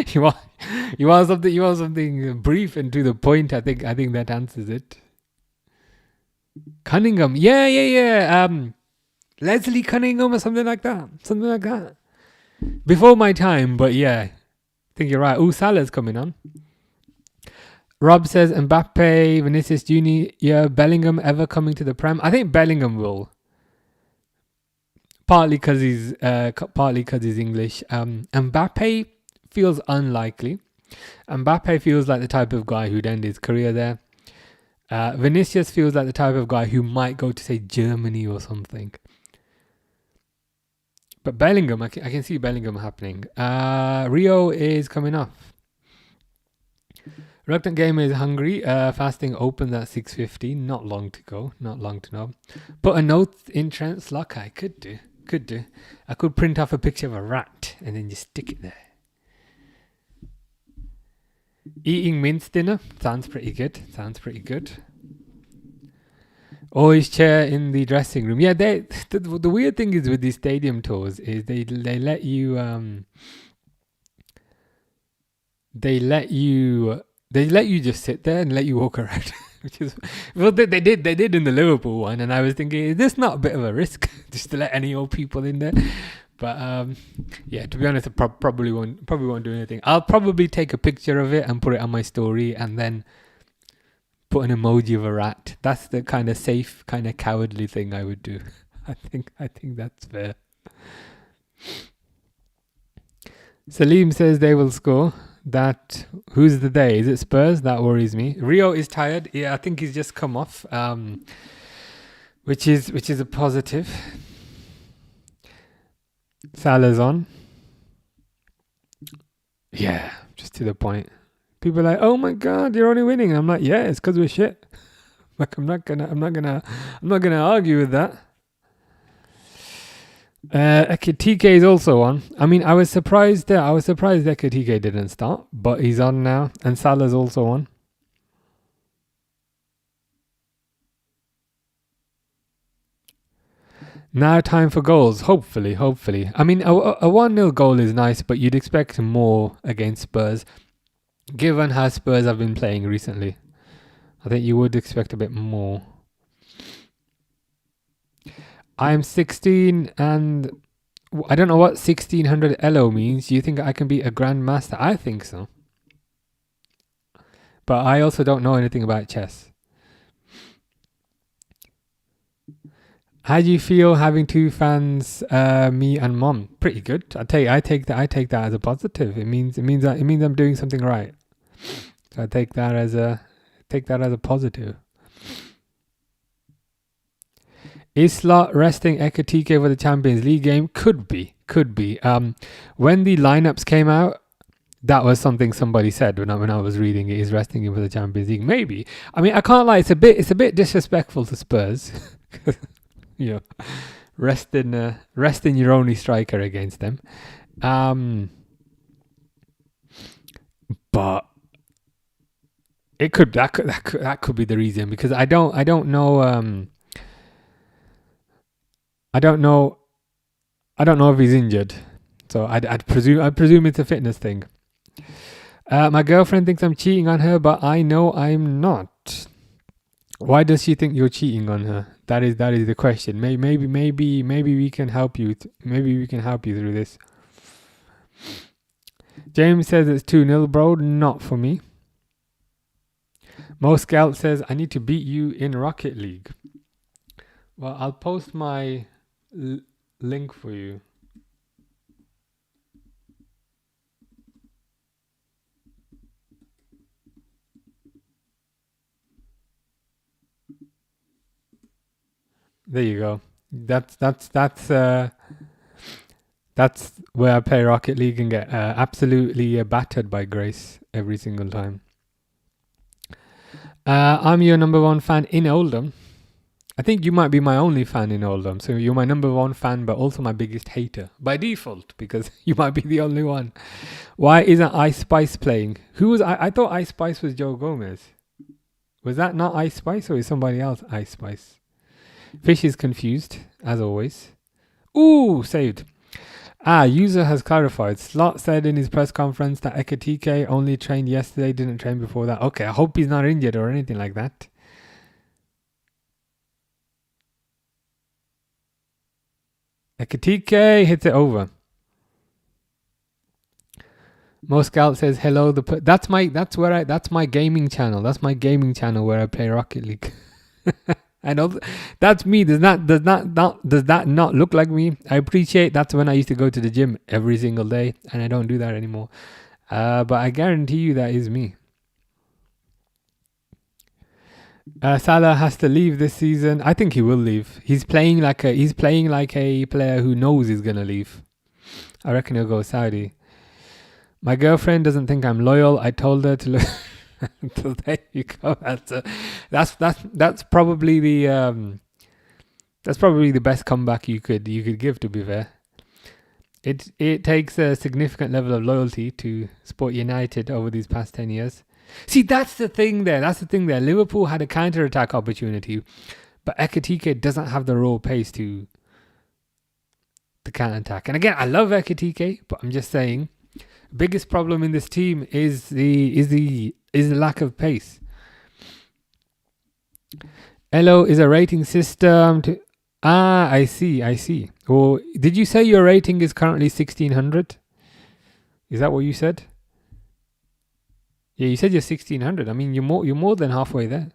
you want something brief and to the point. I think that answers it. Cunningham. Yeah. Leslie Cunningham or something like that. Before my time, but yeah. I think you're right. Salah's coming on. Rob says Mbappe, Vinicius Junior, Bellingham ever coming to the Prem? I think Bellingham will. Partly because he's English. Mbappe feels unlikely. Mbappe feels like the type of guy who'd end his career there. Vinicius feels like the type of guy who might go to, say, Germany or something. But Bellingham, I can see Bellingham happening. Rio is coming off. Reluctant Gamer is hungry. Fasting opens at 6:50. Not long to go. Not long to know. Put a note in Trent's locker. I could do. I could print off a picture of a rat and then just stick it there. Eating mince dinner. Sounds pretty good. Always chair in the dressing room. Yeah, the weird thing is with these stadium tours is they let you just sit there and let you walk around, which is they did in the Liverpool one, and I was thinking, is this not a bit of a risk just to let any old people in there? But yeah, to be honest, I probably won't do anything. I'll probably take a picture of it and put it on my story, and then put an emoji of a rat. That's the kind of safe, kind of cowardly thing I would do. I think that's fair. Salim says they will score. Who's the they? Is it Spurs? That worries me. Rio is tired. Yeah, I think he's just come off, which is a positive. Salah's on. Yeah, just to the point. People are like, oh my god, you're only winning. I'm like, yeah, it's because we're shit. Like, I'm not gonna argue with that. Ekitike is also on. I mean, I was surprised Ekitike didn't start, but he's on now, and Salah's also on. Now time for goals, hopefully. I mean, a 1-0 goal is nice, but you'd expect more against Spurs. Given how Spurs have been playing recently, I think you would expect a bit more. I'm 16 and I don't know what 1600 ELO means. Do you think I can be a grandmaster? I think so. But I also don't know anything about chess. How do you feel having two fans, me and mom? Pretty good. I take that as a positive. It means I'm doing something right. So I take that as a positive. Is Slot resting Ekitike for the Champions League game? Could be. When the lineups came out, that was something somebody said when I was reading it. Is resting him for the Champions League? Maybe. I mean, I can't lie. It's a bit disrespectful to Spurs. You know, resting your only striker against them. But it could that could be the reason, because I don't know. I don't know if he's injured, so I'd presume it's a fitness thing. My girlfriend thinks I'm cheating on her, but I know I'm not. Why does she think you're cheating on her? That is the question. Maybe we can help you. Maybe we can help you through this. James says it's 2-0, bro. Not for me. Mo Scout says I need to beat you in Rocket League. Well, I'll post my link for you. There you go. That's where I play Rocket League and get absolutely battered by Grace every single time. I'm your number one fan in Oldham. I think you might be my only fan in all of them. So you're my number one fan, but also my biggest hater by default because you might be the only one. Why isn't Ice Spice playing? Who was I thought Ice Spice was Joe Gomez. Was that not Ice Spice or is somebody else Ice Spice? Fish is confused, as always. Ooh, saved. User has clarified. Slot said in his press conference that Ekatike only trained yesterday, didn't train before that. Okay, I hope he's not injured or anything like that. Ekatike hits it over. Moscout says hello. That's my gaming channel. That's my gaming channel where I play Rocket League. I know that's me. Does that not look like me? I appreciate that's when I used to go to the gym every single day, and I don't do that anymore. But I guarantee you that is me. Salah has to leave this season. I think he will leave. He's playing like a player who knows he's gonna leave. I reckon he'll go Saudi. My girlfriend doesn't think I'm loyal. I told her to look. So there you go. That's probably the best comeback you could give. To be fair, it takes a significant level of loyalty to support United over these past 10 years. See, that's the thing there. Liverpool had a counter-attack opportunity, but Ekatike doesn't have the raw pace to counter-attack. And again, I love Ekatike, but I'm just saying, biggest problem in this team is the lack of pace. Elo is a rating system to... I see. Or did you say your rating is currently 1600? Is that what you said? Yeah, you said you're 1600. I mean, you're more than halfway there.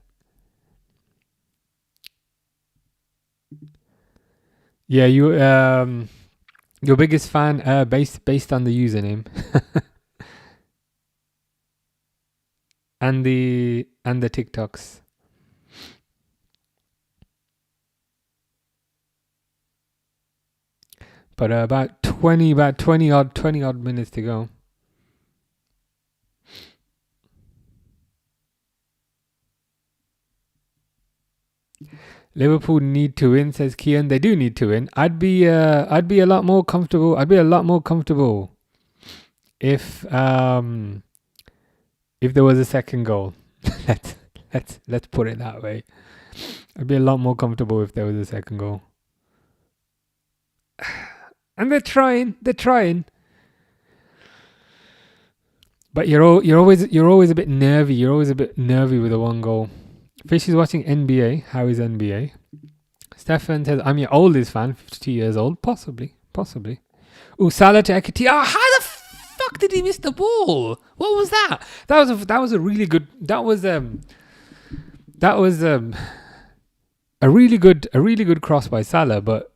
Yeah, your biggest fan based on the username. and the TikToks. But about 20 odd minutes to go. Liverpool need to win, says Kian. They do need to win. I'd be a lot more comfortable. I'd be a lot more comfortable if there was a second goal. let's put it that way. I'd be a lot more comfortable if there was a second goal. And they're trying. But you're always a bit nervy. You're always a bit nervy with a one goal. Fish is watching NBA. How is NBA? Stefan says, I'm your oldest fan, 52 years old. Possibly. Ooh, Salah to Ekatike. Oh, how the fuck did he miss the ball? What was that? That was a really good... That was a really good cross by Salah, but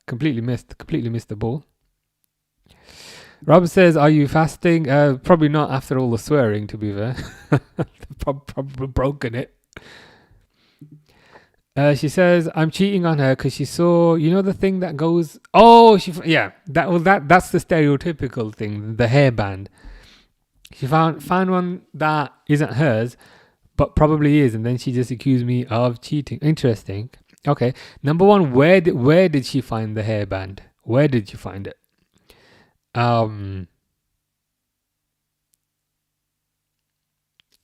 completely missed the ball. Rob says, are you fasting? Probably not after all the swearing, to be fair. Probably broken it. She says, I'm cheating on her because she saw, the thing that goes... Oh, that's the stereotypical thing, the hairband. She found one that isn't hers, but probably is, and then she just accused me of cheating. Interesting. Okay. Number one, where did she find the hairband? Where did you find it? And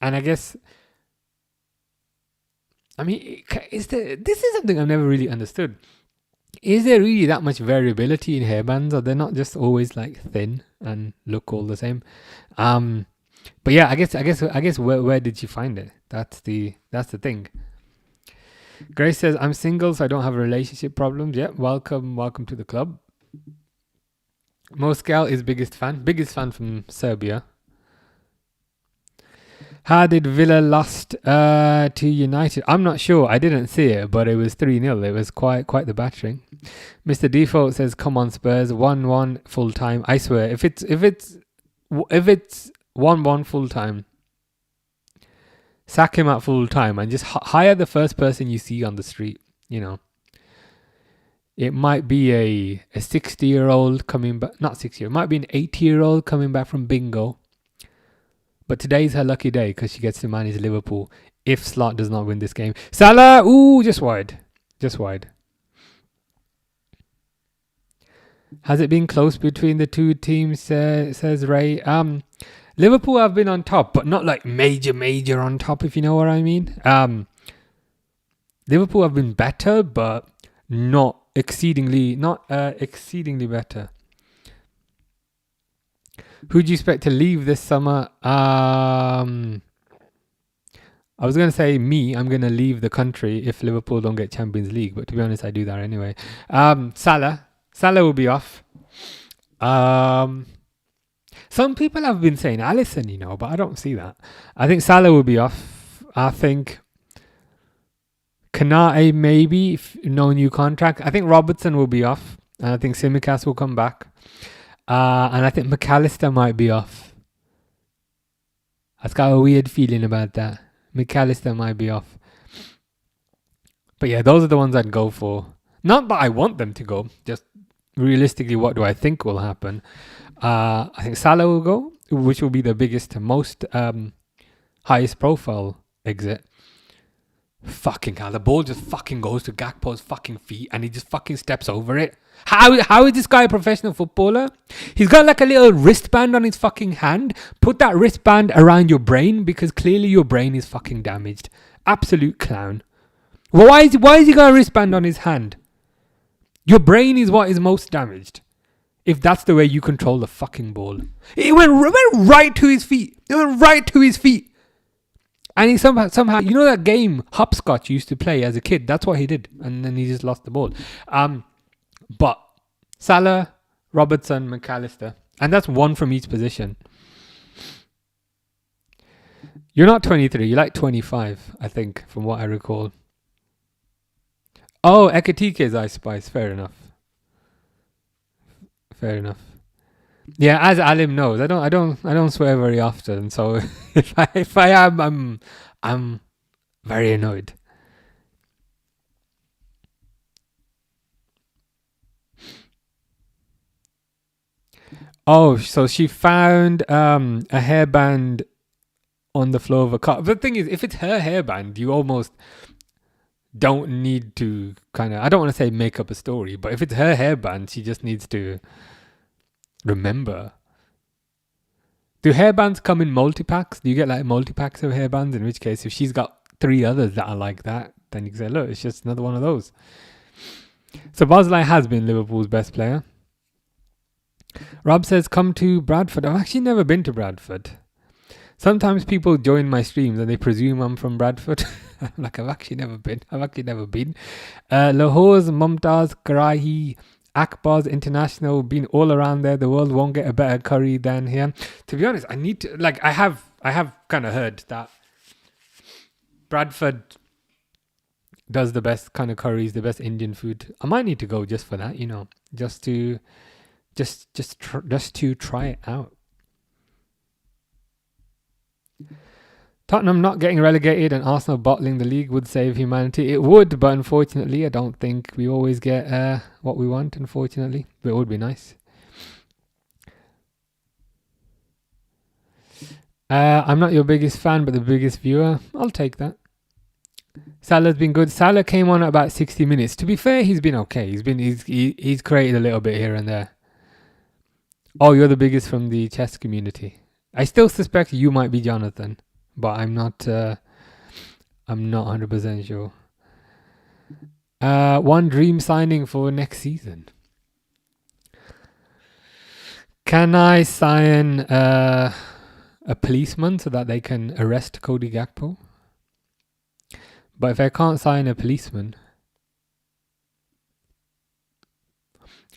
I guess... I mean, this is something I've never really understood. Is there really that much variability in hairbands? Or they're not just always like thin and look all the same? But yeah, I guess where did you find it? That's the thing. Grace says, I'm single, so I don't have relationship problems. Yeah, welcome to the club. Moscow is biggest fan from Serbia. How did Villa lost to United? I'm not sure. I didn't see it, but it was 3-0. It was quite the battering. Mr. Default says, "Come on, Spurs, 1-1 full time." I swear, if it's 1-1 full time, sack him at full time and just hire the first person you see on the street. It might be a 60-year-old coming back, not 60. It might be an 80-year-old coming back from bingo. But today's her lucky day because she gets to manage Liverpool if Slot does not win this game. Salah! Ooh, just wide. Just wide. Has it been close between the two teams, says Ray? Liverpool have been on top, but not like major on top, if you know what I mean. Liverpool have been better, but not exceedingly better. Who do you expect to leave this summer? I was going to say me. I'm going to leave the country if Liverpool don't get Champions League, but to be honest, I do that anyway. Salah will be off. Some people have been saying Alisson, but I don't see that. I think Salah will be off. I think Kanate maybe, no new contract. I think Robertson will be off. And I think Tsimikas will come back. And I think McAllister might be off. I've got a weird feeling about that. McAllister might be off. But yeah, those are the ones I'd go for. Not that I want them to go. Just realistically, what do I think will happen? I think Salah will go, which will be the biggest, most highest profile exit. Fucking hell, the ball just fucking goes to Gakpo's fucking feet and he just fucking steps over it. How is this guy a professional footballer? He's got like a little wristband on his fucking hand. Put that wristband around your brain because clearly your brain is fucking damaged. Absolute clown. Well, why is he got a wristband on his hand? Your brain is what is most damaged. If that's the way you control the fucking ball. It went right to his feet. It went right to his feet. And he somehow, that game hopscotch used to play as a kid. That's what he did. And then he just lost the ball. But Salah, Robertson, McAllister. And that's one from each position. You're not 23. You're like 25, I think, from what I recall. Oh, Ekatike is Ice Spice. Fair enough. Yeah, as Alim knows, I don't swear very often. So if I am, I'm very annoyed. Oh, so she found a hairband on the floor of a car. The thing is, if it's her hairband, you almost don't need to I don't want to say make up a story, but if it's her hairband, she just needs to remember. Do hairbands come in multi-packs? Do you get like multi-packs of hairbands? In which case, if she's got 3 others that are like that, then you can say, look, it's just another one of those. So Bosley has been Liverpool's best player. Rob says, come to Bradford. I've actually never been to Bradford. Sometimes people join my streams and they presume I'm from Bradford. Like, I've actually never been. Lahore's, Mumtaz, Karahi, Akbar's International, been all around there. The world won't get a better curry than here. To be honest, I need to, I have kind of heard that Bradford does the best kind of curries, the best Indian food. I might need to go just for that, just to try it out. Tottenham not getting relegated and Arsenal bottling the league would save humanity. It would, but unfortunately, I don't think we always get what we want, unfortunately. But it would be nice. I'm not your biggest fan, but the biggest viewer. I'll take that. Salah's been good. Salah came on at about 60 minutes. To be fair, he's been okay. He's created a little bit here and there. Oh, you're the biggest from the chess community. I still suspect you might be Jonathan. But I'm not 100% sure. One dream signing for next season. Can I sign a policeman so that they can arrest Cody Gakpo? But if I can't sign a policeman,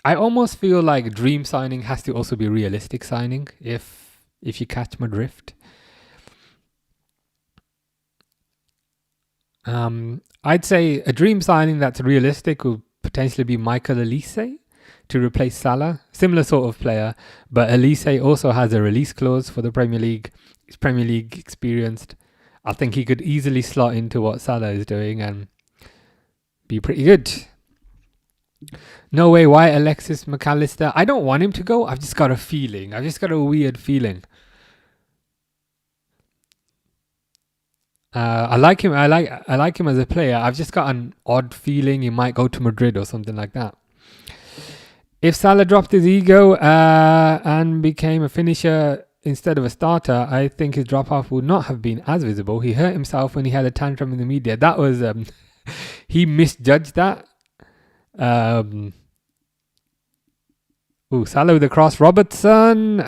I almost feel like dream signing has to also be realistic signing, if you catch my drift. I'd say a dream signing that's realistic would potentially be Michael Elise to replace Salah. Similar sort of player, but Elise also has a release clause for the Premier League. He's Premier League experienced. I think he could easily slot into what Salah is doing and be pretty good. No way, why Alexis McAllister? I don't want him to go. I've just got a feeling. I've just got a weird feeling. I like him. I like him as a player. I've just got an odd feeling he might go to Madrid or something like that. If Salah dropped his ego and became a finisher instead of a starter, I think his drop-off would not have been as visible. He hurt himself when he had a tantrum in the media. That was... he misjudged that. Salah with the cross. Robertson.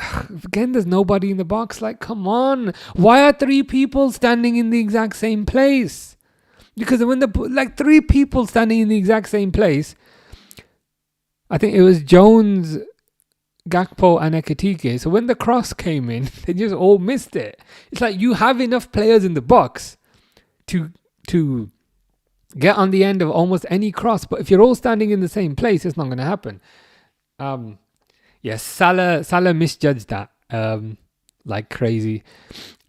Again, there's nobody in the box. Like, come on. Why are three people standing in the exact same place? Because when three people standing in the exact same place... I think it was Jones, Gakpo and Ekitike. So when the cross came in, they just all missed it. It's like you have enough players in the box to get on the end of almost any cross. But if you're all standing in the same place, it's not going to happen. Yes, Salah misjudged that like crazy.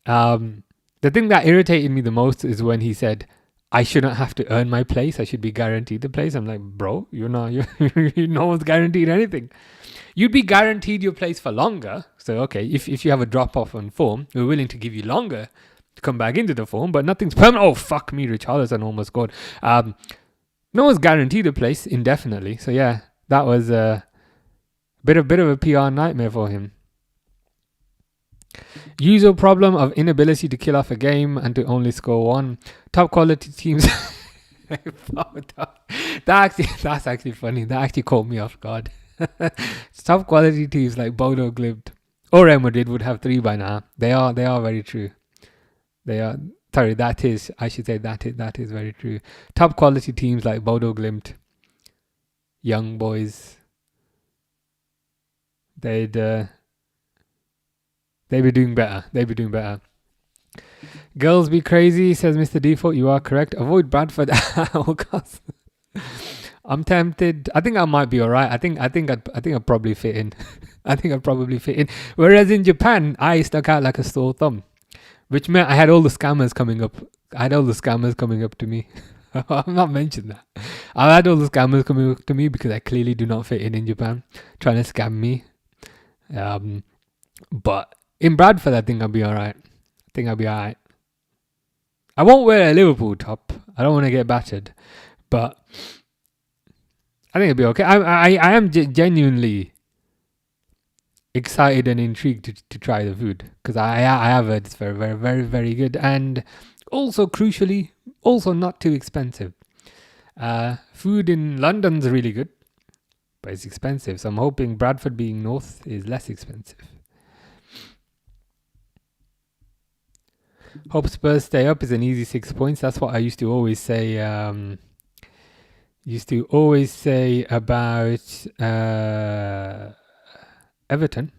The thing that irritated me the most is when he said, I shouldn't have to earn my place. I should be guaranteed the place. I'm like, bro, no one's guaranteed anything. You'd be guaranteed your place for longer. So, okay, if you have a drop-off on form, we're willing to give you longer to come back into the form, but nothing's permanent. Oh, fuck me, Richarlison almost scored. No one's guaranteed a place indefinitely. So, yeah, that was a bit of a PR nightmare for him. Usual problem of inability to kill off a game and to only score one. Top quality teams. That's actually funny. That actually caught me off guard. Top quality teams like Bodo Glimt or Real Madrid would have 3 by now. They are very true. They are. Sorry, that is very true. Top quality teams like Bodo Glimt, Young Boys. They'd be doing better. Girls be crazy, says Mr. Default. You are correct. Avoid Bradford at all costs. I'm tempted. I think I might be alright. I think I'd probably fit in. Whereas in Japan, I stuck out like a sore thumb, which meant I had all the scammers coming up to me. I've not mentioned that. I had all the scammers coming up to me because I clearly do not fit in Japan, trying to scam me. But in Bradford, I think I'll be alright. I won't wear a Liverpool top. I don't want to get battered. But I think it'll be okay. I am genuinely excited and intrigued to try the food. Because I have heard it's very, very, very, very good. And also, crucially, also not too expensive. Food in London's really good. But it's expensive. So I'm hoping Bradford being north is less expensive. Hope Spurs stay up is an easy 6 points. That's what I used to always say. About Everton.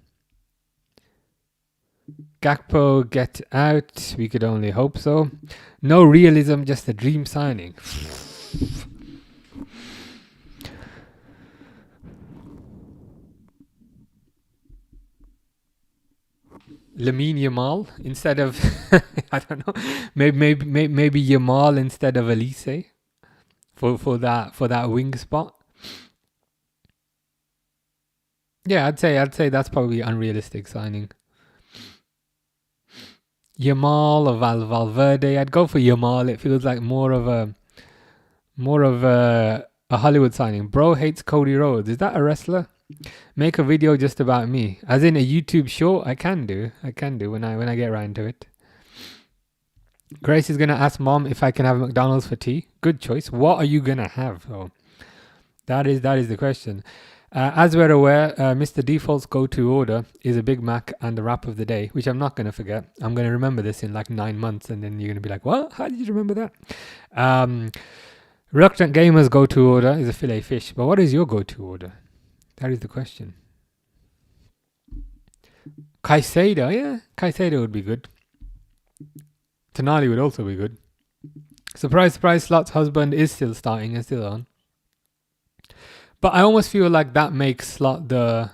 Gakpo get out. We could only hope so. No realism, just a dream signing. Lamine Yamal instead of I don't know, maybe Yamal instead of Elise for that wing spot. Yeah, I'd say that's probably unrealistic signing. Yamal or Valverde. I'd go for Yamal. It feels like more of a Hollywood signing. Bro hates Cody Rhodes. Is that a wrestler? Make a video just about me, as in a YouTube short. I can do when I get around to it. Grace is gonna ask mom if I can have McDonald's for tea. Good choice. What are you gonna have? Oh, that is the question. As we're aware, Mr. Default's go-to order is a Big Mac and the wrap of the day, which I'm not gonna forget. I'm gonna remember this in like 9 months, and then you're gonna be like, "What? How did you remember that?" Reluctant Gamer's go-to order is a filet fish. But what is your go-to order? That is the question. Caicedo, yeah. Caicedo would be good. Tonali would also be good. Surprise, surprise, Slot's husband is still starting and still on. But I almost feel like that makes Gakpo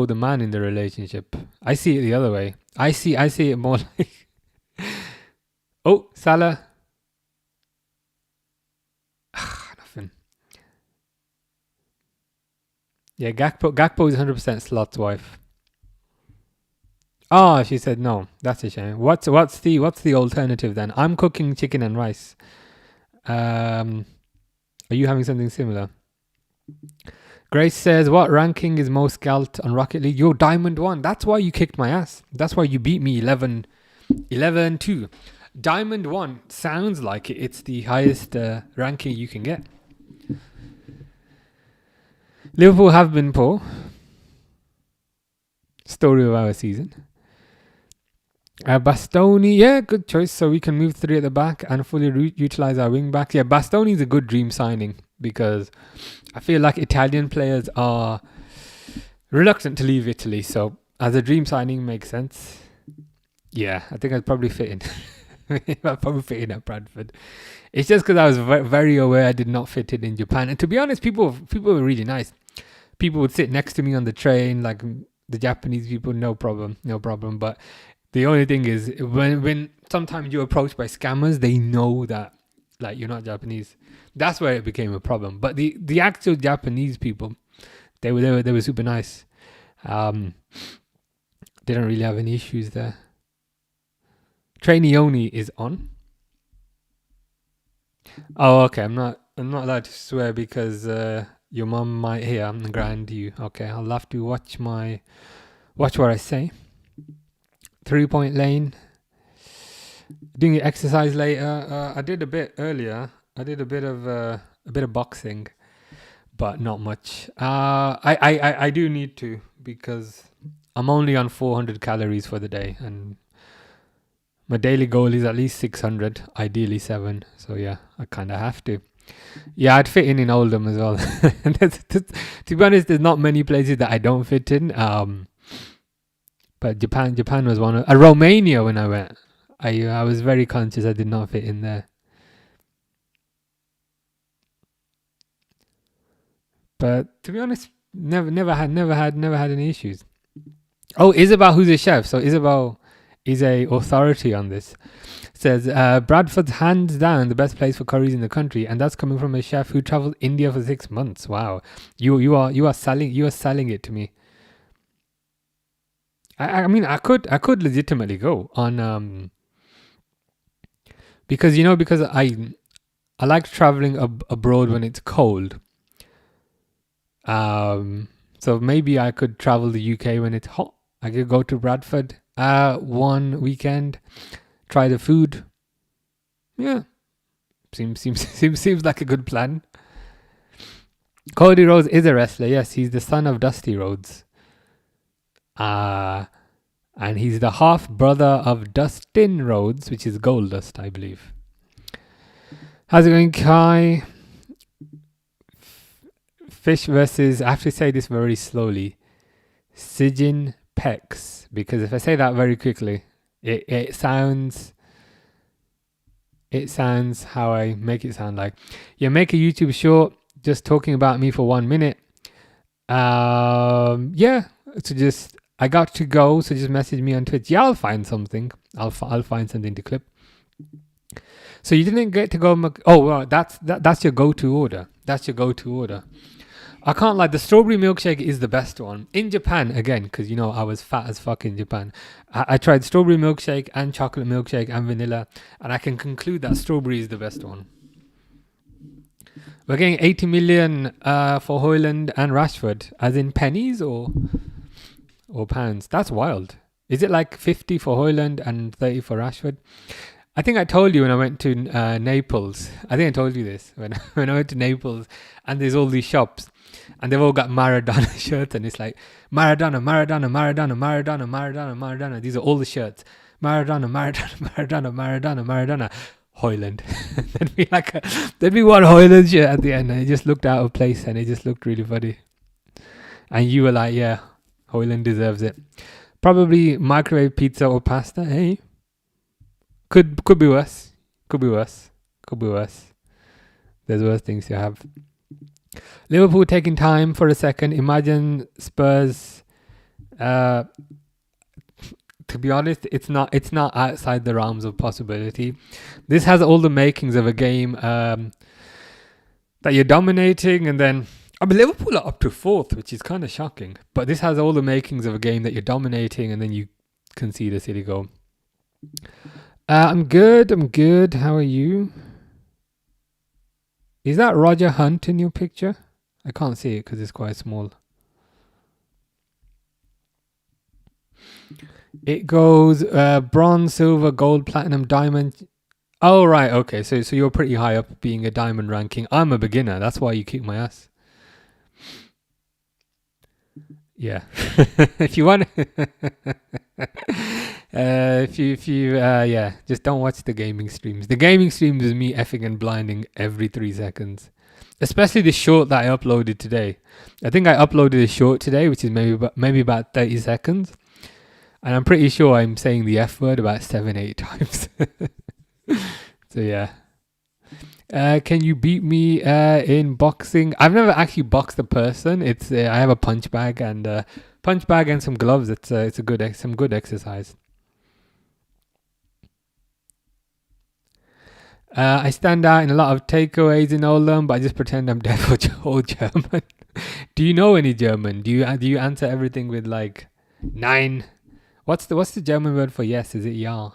the man in the relationship. I see it the other way. I see it more like oh, Salah. Nothing. Yeah, Gakpo is 100% Slot's wife. Oh, she said no. That's a shame. What's the alternative then? I'm cooking chicken and rice. Are you having something similar? Grace says, what ranking is most scalped on Rocket League? Yo, Diamond 1. That's why you kicked my ass. That's why you beat me 11-2. Diamond 1 sounds like it's the highest ranking you can get. Liverpool have been poor. Story of our season. Bastoni, yeah, good choice. So we can move 3 at the back and fully utilize our wing backs. Yeah, Bastoni is a good dream signing because I feel like Italian players are reluctant to leave Italy. So as a dream signing makes sense. Yeah, I think I'd probably fit in. I'd probably fit in at Bradford. It's just because I was very aware I did not fit in Japan. And to be honest, people were really nice. People would sit next to me on the train, like the Japanese people, no problem. But the only thing is, when sometimes you're approached by scammers, they know that like you're not Japanese. That's where it became a problem. But the actual Japanese people, they were super nice. Didn't really have any issues there. Trainioni is on. Oh, okay. I'm not allowed to swear because your mum might hear and ground you. Okay, I'll have to watch what I say. 3-point lane. Doing exercise later. I did a bit earlier. I did a bit of boxing, but not much. I do need to because I'm only on 400 calories for the day, and my daily goal is at least 600, ideally 7. So yeah, I kind of have to. Yeah, I'd fit in Oldham as well. To be honest, there's not many places that I don't fit in. But Japan was one of... Romania when I went. I was very conscious I did not fit in there. But to be honest, never had any issues. Oh, Isabel, who's a chef. So Isabel is a authority on this. Says Bradford's hands down the best place for curries in the country, and that's coming from a chef who traveled India for 6 months. Wow, you are selling it to me. I mean, I could legitimately go on because I like traveling abroad when it's cold. So maybe I could travel the UK when it's hot. I could go to Bradford one weekend, try the food. Yeah, seems like a good plan. Cody Rhodes is a wrestler. Yes, he's the son of Dusty Rhodes. And he's the half brother of Dustin Rhodes, which is Goldust, I believe. How's it going, Kai? Fish versus, I have to say this very slowly, Sijin Pex, because if I say that very quickly, it sounds how I make it sound like. Yeah, make a YouTube short just talking about me for 1 minute. Yeah, so just I got to go, so just message me on Twitch. Yeah, I'll find something. I'll find something to clip. So you didn't get to go. Oh, well, that's your go-to order. That's your go-to order. I can't lie. The strawberry milkshake is the best one in Japan. Again, because I was fat as fuck in Japan. I tried strawberry milkshake and chocolate milkshake and vanilla, and I can conclude that strawberry is the best one. We're getting 80 million for Højlund and Rashford, as in pennies or pounds. That's wild. Is it like 50 for Højlund and 30 for Rashford? I think I told you when I went to Naples. I think I told you this when I went to Naples, and there's all these shops, and they've all got Maradona shirts, and it's like Maradona. These are all the shirts. Maradona. Højlund. There'd be one Højlund shirt at the end, and it just looked out of place, and it just looked really funny. And you were like, yeah, Højlund deserves it. Probably microwave pizza or pasta. Hey, could be worse. Could be worse. There's worse things to have. Liverpool taking time for a second. Imagine Spurs. To be honest, it's not outside the realms of possibility. This has all the makings of a game that you're dominating, and then Liverpool are up to 4th, which is kind of shocking. But this has all the makings of a game that you're dominating, and then you concede a silly goal. I'm good. How are you? Is that Roger Hunt in your picture? I can't see it because it's quite small. It goes bronze, silver, gold, platinum, diamond. Oh, right. Okay. So you're pretty high up being a diamond ranking. I'm a beginner. That's why you kick my ass. Yeah. If you want, just don't watch the gaming streams. The gaming streams is me effing and blinding every 3 seconds. Especially the short that I uploaded today. I think I uploaded a short today, which is maybe about 30 seconds. And I'm pretty sure I'm saying the F word about 7-8 times. So yeah. Can you beat me in boxing? I've never actually boxed a person. It's I have a punch bag and some gloves. It's a some good exercise. I stand out in a lot of takeaways in Oldham, but I just pretend I'm deaf or German. Do you know any German? Do you answer everything with like nein? What's the German word for yes? Is it ja?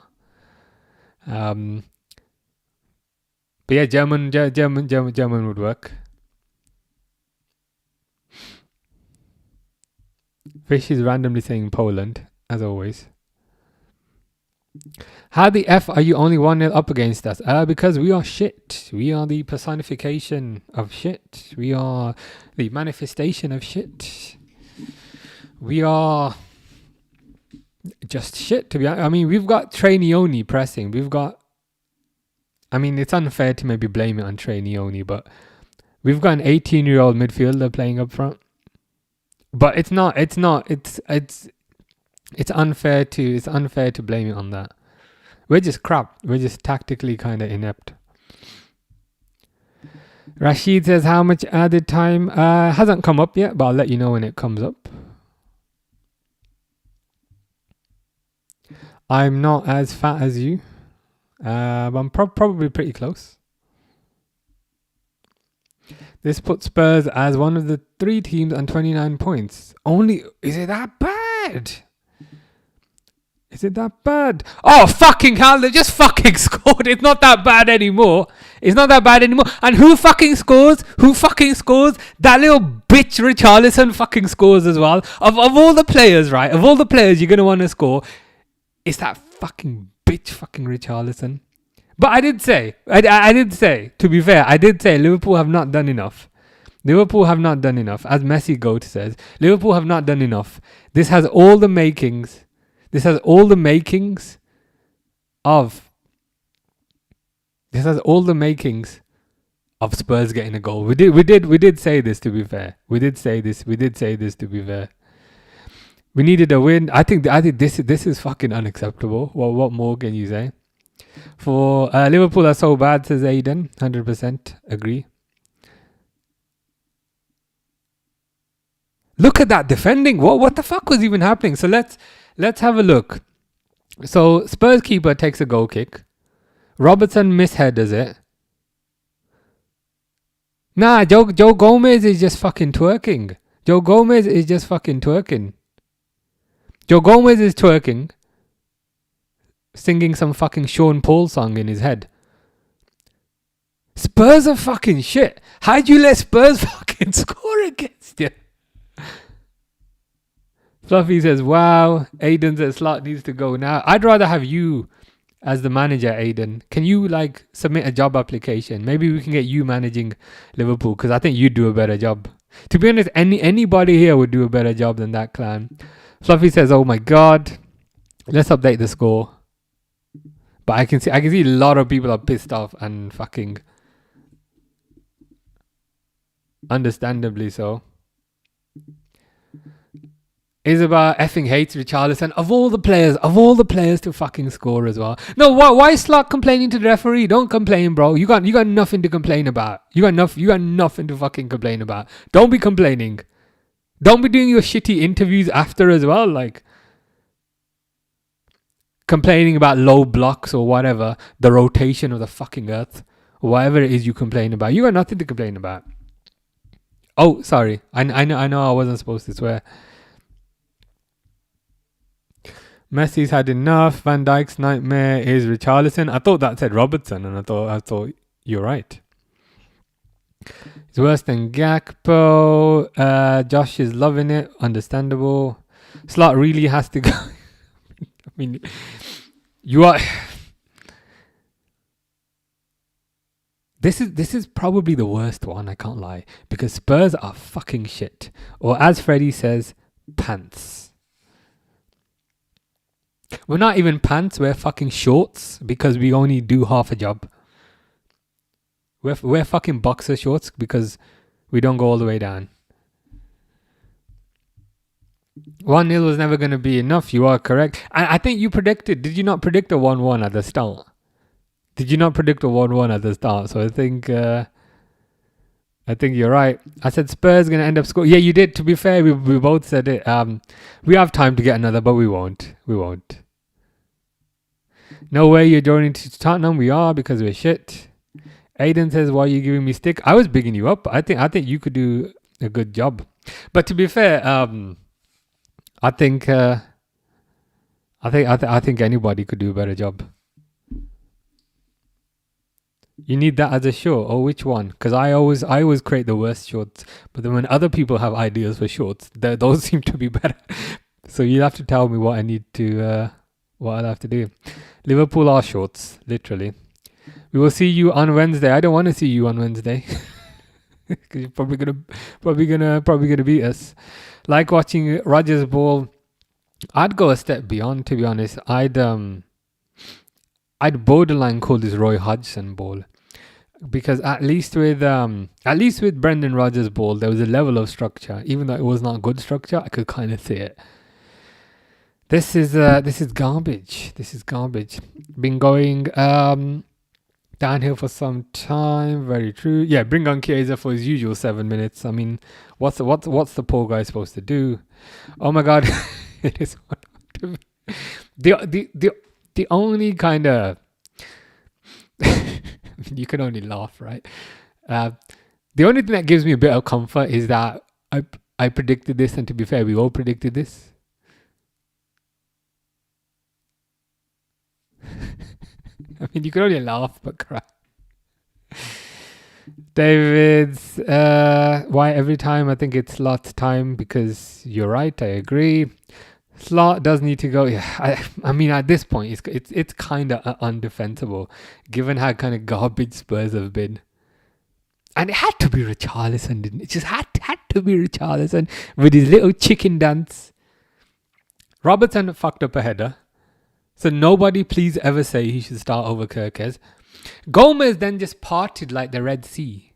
But yeah, German would work. Fish is randomly saying Poland, as always. How the F are you only 1-0 up against us? Because we are shit. We are the personification of shit. We are the manifestation of shit. We are just shit, to be honest. I mean, we've got Trainioni pressing. It's unfair to maybe blame it on Trainioni, but we've got an 18-year-old midfielder playing up front. But it's unfair to blame it on that. We're just crap. We're just tactically kind of inept. Rashid says, how much added time? Hasn't come up yet, but I'll let you know when it comes up. I'm not as fat as you. But I'm probably pretty close. This puts Spurs as one of the 3 teams on 29 points. Is it that bad? Is it that bad? Oh, fucking hell, they just fucking scored. It's not that bad anymore. And who fucking scores? That little bitch Richarlison fucking scores as well. Of all the players, right? Of all the players you're going to want to score, it's that fucking bitch fucking Richarlison. But I did say, to be fair, Liverpool have not done enough. As Messi Goat says, Liverpool have not done enough. This has all the makings of Spurs getting a goal. We did say this, to be fair. We did say this to be fair. We needed a win. I think this is fucking unacceptable. Well, what more can you say? For Liverpool are so bad, says Aiden. 100% agree. Look at that defending. What the fuck was even happening? So let's have a look. So Spurs keeper takes a goal kick. Robertson misheaders it. Nah, Joe Gomez is just fucking twerking. Joe Gomez is twerking, singing some fucking Sean Paul song in his head. Spurs are fucking shit. How'd you let Spurs fucking score against you? Fluffy says, wow. Aiden says Slot needs to go now. I'd rather have you as the manager, Aiden. Can you submit a job application? Maybe we can get you managing Liverpool, because I think you'd do a better job. To be honest, anybody here would do a better job than that clan. Fluffy says, oh my god. Let's update the score. But I can see a lot of people are pissed off, and fucking understandably so. Isabel effing hates Richarlison. Of all the players to fucking score as well. No, why is Slot complaining to the referee? Don't complain, bro. You got nothing to complain about. You got nothing to fucking complain about. Don't be complaining. Don't be doing your shitty interviews after as well, complaining about low blocks or whatever, the rotation of the fucking earth, or whatever it is you complain about. You got nothing to complain about. Oh, sorry. I know I wasn't supposed to swear. Messi's had enough. Van Dijk's nightmare is Richarlison. I thought that said Robertson, and I thought you're right. It's worse than Gakpo. Josh is loving it. Understandable. Slot really has to go. I mean, you are. This is probably the worst one. I can't lie, because Spurs are fucking shit, or as Freddie says, pants. We're not even pants. We're fucking shorts because we only do half a job. We're fucking boxer shorts because we don't go all the way down. 1-0 was never going to be enough. You are correct. I think you predicted. Did you not predict a 1-1 at the start? Did you not predict a 1-1 at the start? So I think you're right. I said Spurs going to end up scoring. Yeah, you did. To be fair, we both said it. We have time to get another, but we won't. We won't. No way you're joining to Tottenham. We are, because we're shit. Aiden says, "Why are you giving me stick?" I was bigging you up. I think you could do a good job. But to be fair, I think anybody could do a better job. You need that as a short, or which one? Because I always create the worst shorts. But then when other people have ideas for shorts, those seem to be better. So you have to tell me what I need to, what I'll have to do. Liverpool are shorts, literally. We will see you on Wednesday. I don't want to see you on Wednesday because you're probably gonna beat us. Like watching Rodgers ball. I'd go a step beyond, to be honest. I'd borderline call this Roy Hodgson ball, because at least with Brendan Rodgers' ball, there was a level of structure. Even though it was not good structure, I could kind of see it. This is garbage. This is garbage. Been going downhill for some time. Very true. Yeah, bring on Chiesa for his usual 7 minutes. I mean, what's the poor guy supposed to do? Oh my God, it is the only kind of you can only laugh, right? The only thing that gives me a bit of comfort is that I predicted this, and to be fair, we all predicted this. I mean, you can only laugh, but cry. David's why every time I think it's Slot's time, because you're right, I agree. Slot does need to go. Yeah, I mean, at this point, it's kind of undefensible, given how kind of garbage Spurs have been. And it had to be Richarlison, didn't it? It just had to be Richarlison with his little chicken dance. Robertson fucked up a header. So nobody please ever say he should start over Kirkes. Gomez then just parted like the Red Sea.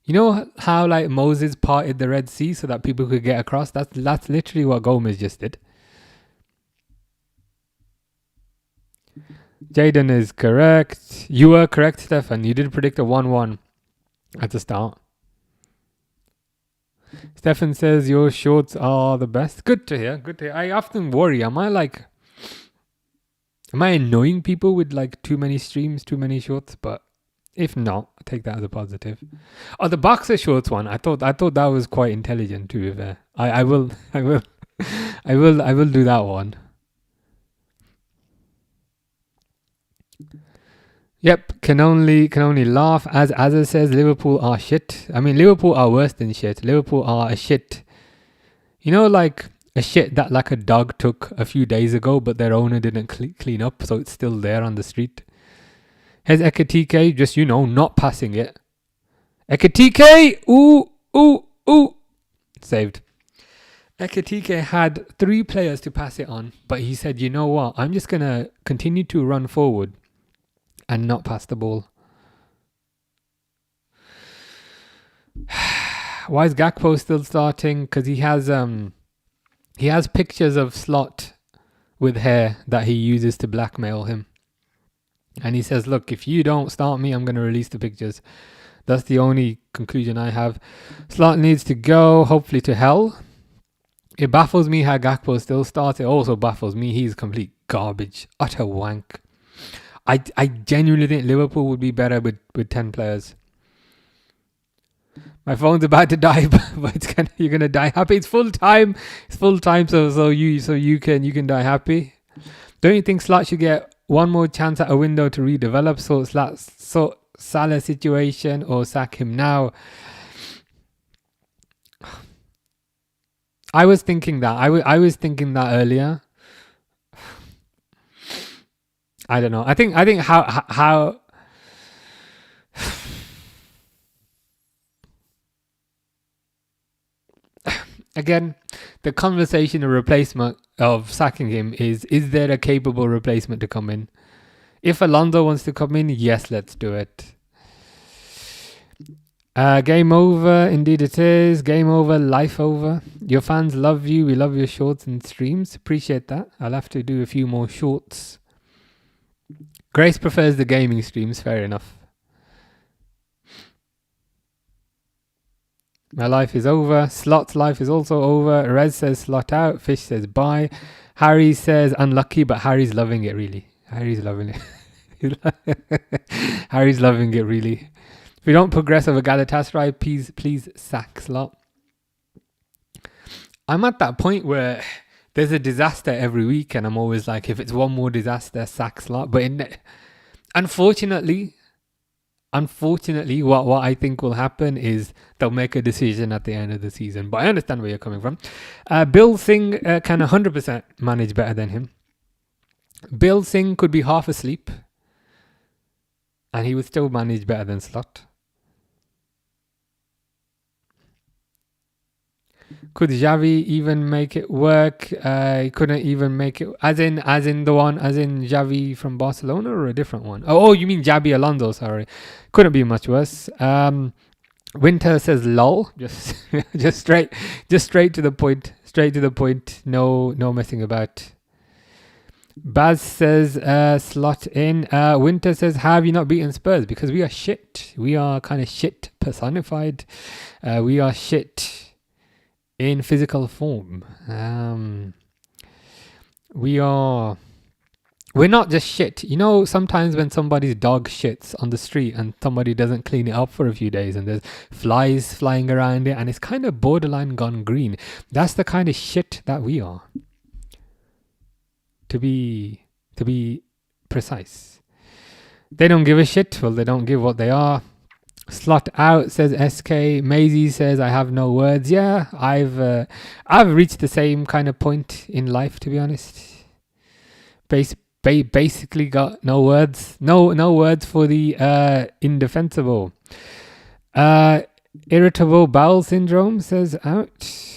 You know how like Moses parted the Red Sea so that people could get across? That's literally what Gomez just did. Jaden is correct. You were correct, Stefan. You did predict a 1-1 at the start. Stefan says your shorts are the best. Good to hear. Good to hear. I often worry, am I annoying people with like too many streams, too many shorts? But if not, I take that as a positive. Oh, the boxer shorts one. I thought that was quite intelligent, to be fair. I will do that one. Yep, can only laugh. As it says, Liverpool are shit. I mean, Liverpool are worse than shit. Liverpool are a shit. You know, like a shit that like a dog took a few days ago, but their owner didn't clean up, so it's still there on the street. Here's Ekatike, just, not passing it. Ekatike! Ooh! Saved. Ekatike had 3 players to pass it on, but he said, you know what? I'm just going to continue to run forward and not pass the ball. Why is Gakpo still starting? Because he has pictures of Slot with hair that he uses to blackmail him. And he says, look, if you don't start me, I'm going to release the pictures. That's the only conclusion I have. Slot needs to go, hopefully to hell. It baffles me how Gakpo still starts. It also baffles me. He's complete garbage. Utter wank. I genuinely think Liverpool would be better with 10 players. My phone's about to die, but you're gonna die happy. It's full time. It's full time, so you can die happy. Don't you think Slot should get one more chance at a window to redevelop? So Salah situation, or sack him now? I was thinking that. I was thinking that earlier. I don't know. I think how again, the conversation of replacement of sacking him is there a capable replacement to come in? If Alonso wants to come in, yes, let's do it. Game over, indeed it is. Game over, life over. Your fans love you. We love your shorts and streams. Appreciate that. I'll have to do a few more shorts. Grace prefers the gaming streams, fair enough. My life is over. Slot's life is also over. Rez says slot out. Fish says bye. Harry says unlucky, but Harry's loving it really. Harry's loving it. Harry's loving it really. If we don't progress over Galatasaray, please sack Slot. I'm at that point where there's a disaster every week, and I'm always like, if it's one more disaster, sack Slot. But unfortunately, what I think will happen is they'll make a decision at the end of the season. But I understand where you're coming from. Bill Singh can 100% manage better than him. Bill Singh could be half asleep, and he would still manage better than Slot. Could Xavi even make it work? He couldn't even make it. As in Xavi from Barcelona, or a different one? Oh, you mean Xabi Alonso? Sorry, couldn't be much worse. Winter says lol. Just straight to the point. Straight to the point. No messing about. Baz says slot in. Winter says, how have you not beaten Spurs? Because we are shit. We are kind of shit personified. We are shit in physical form. We're not just shit. You know, sometimes when somebody's dog shits on the street and somebody doesn't clean it up for a few days and there's flies flying around it and it's kind of borderline gone green. That's the kind of shit that we are. To be precise. They don't give a shit. Well, they don't give what they are. Slot out, says SK. Maisie says, I have no words. Yeah, I've reached the same kind of point in life, to be honest. Basically got no words. No words for the indefensible. Irritable bowel syndrome, says out.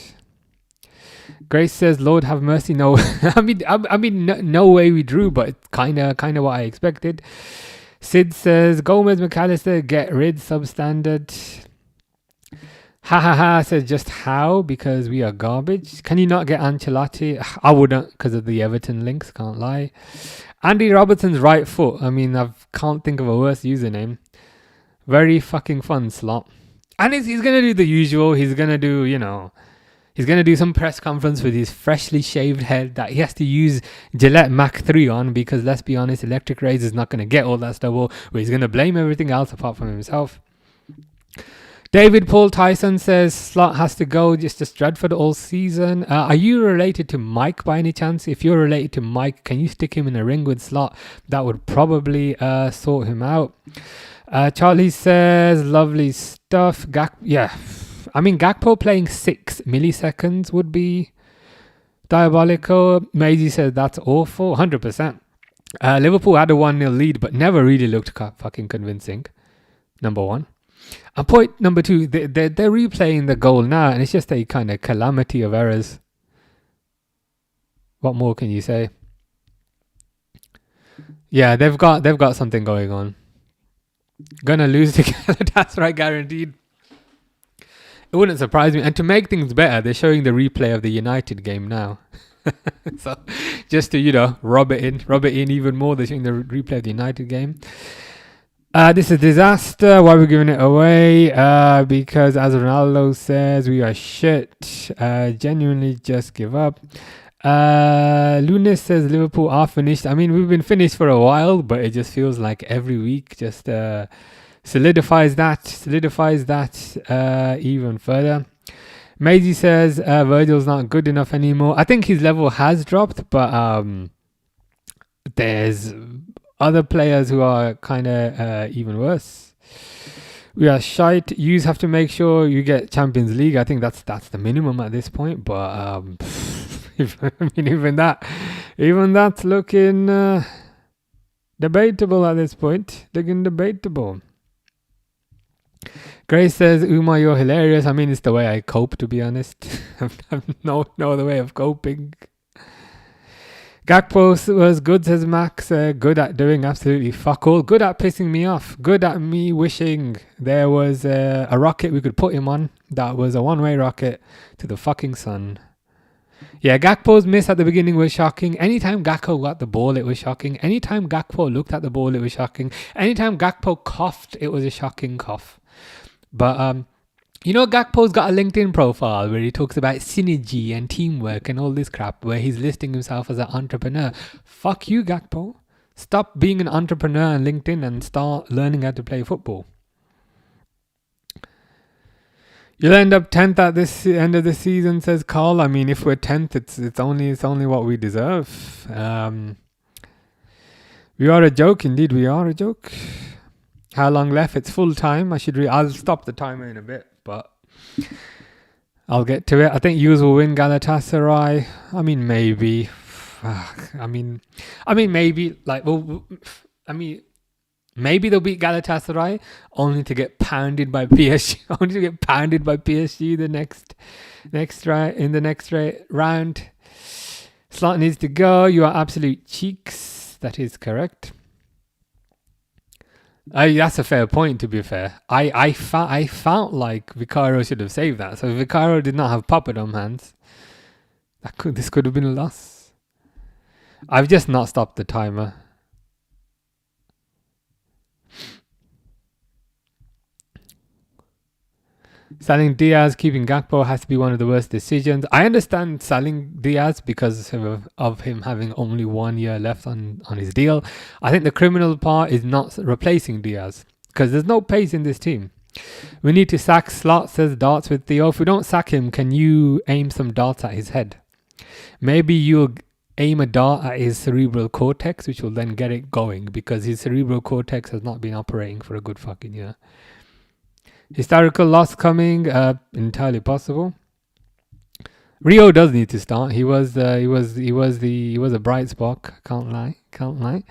Grace says, Lord have mercy. No, I mean, no way we drew, but kind of what I expected. Sid says, Gomez, McAllister, get rid, substandard. Ha, says, just how? Because we are garbage. Can you not get Ancelotti? I wouldn't, because of the Everton links, can't lie. Andy Robertson's right foot. I mean, I can't think of a worse username. Very fucking fun slot. And he's going to do the usual. He's going to do, he's going to do some press conference with his freshly shaved head that he has to use Gillette Mach 3 on, because let's be honest, electric razor is not going to get all that stubble, but he's going to blame everything else apart from himself. David Paul Tyson says, Slot has to go, just Stratford all season. Are you related to Mike by any chance? If you're related to Mike, can you stick him in a ring with Slot? That would probably sort him out. Charlie says, lovely stuff. Gakpo playing 6 milliseconds would be diabolical. Maisie says that's awful. 100%. Liverpool had a 1-0 lead, but never really looked fucking convincing. Number one. And point number two, they're replaying the goal now, and it's just a kind of calamity of errors. What more can you say? Yeah, they've got something going on. Gonna lose together, that's right, guaranteed. It wouldn't surprise me. And to make things better, they're showing the replay of the United game now. So just to, rub it in even more, they're showing the replay of the United game. This is a disaster. Why are we giving it away? Because as Ronaldo says, we are shit. Genuinely just give up. Lunis says Liverpool are finished. I mean, we've been finished for a while, but it just feels like every week just solidifies that even further. Maisie says Virgil's not good enough anymore. I think his level has dropped, but there's other players who are kind of even worse. We are shite. You have to make sure you get Champions League. I think that's the minimum at this point. But even that's looking debatable at this point. Looking debatable. Grace says, Uma, you're hilarious. I mean, it's the way I cope, to be honest. I've no other way of coping. Gakpo was good, says Max. Good at doing absolutely fuck all. Good at pissing me off. Good at me wishing there was a rocket we could put him on. That was a one-way rocket to the fucking sun. Yeah, Gakpo's miss at the beginning was shocking. Anytime Gakpo got the ball, it was shocking. Anytime Gakpo looked at the ball, it was shocking. Anytime Gakpo coughed, it was a shocking cough. But, Gakpo's got a LinkedIn profile where he talks about synergy and teamwork and all this crap, where he's listing himself as an entrepreneur. Fuck you, Gakpo. Stop being an entrepreneur on LinkedIn and start learning how to play football. You'll end up 10th at this end of the season, says Carl. I mean, if we're 10th, it's only what we deserve. We are a joke, indeed. We are a joke. How long left? It's full time. I'll stop the timer in a bit, but I'll get to it. I think Yous will win Galatasaray. I mean, maybe. Maybe they'll beat Galatasaray only to get pounded by PSG. Only to get pounded by PSG the next round. Slot needs to go. You are absolute cheeks. That is correct. That's a fair point, to be fair. I felt like Vicario should have saved that. So if Vicario did not have Papadom hands, this could have been a loss. I've just not stopped the timer. Selling Diaz, keeping Gakpo has to be one of the worst decisions. I understand selling Diaz because of him having only 1 year left on his deal. I think the criminal part is not replacing Diaz because there's no pace in this team. We need to sack Slot, says Darts with Theo. If we don't sack him, can you aim some darts at his head? Maybe you'll aim a dart at his cerebral cortex, which will then get it going because his cerebral cortex has not been operating for a good fucking year. Historical loss coming, entirely possible. Rio does need to start. He was a bright spark. Can't lie.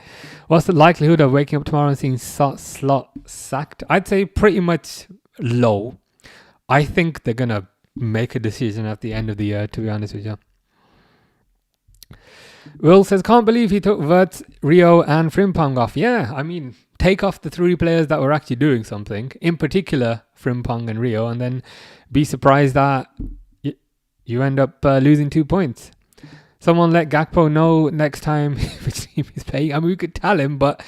What's the likelihood of waking up tomorrow and seeing Slot sacked? I'd say pretty much low. I think they're gonna make a decision at the end of the year, to be honest with you. Will says, can't believe he took Wirtz, Rio and Frimpong off. Yeah, I mean, take off the 3 players that were actually doing something, in particular Frimpong and Rio, and then be surprised that you end up losing 2 points. Someone let Gakpo know next time which team he's playing. I mean, we could tell him, but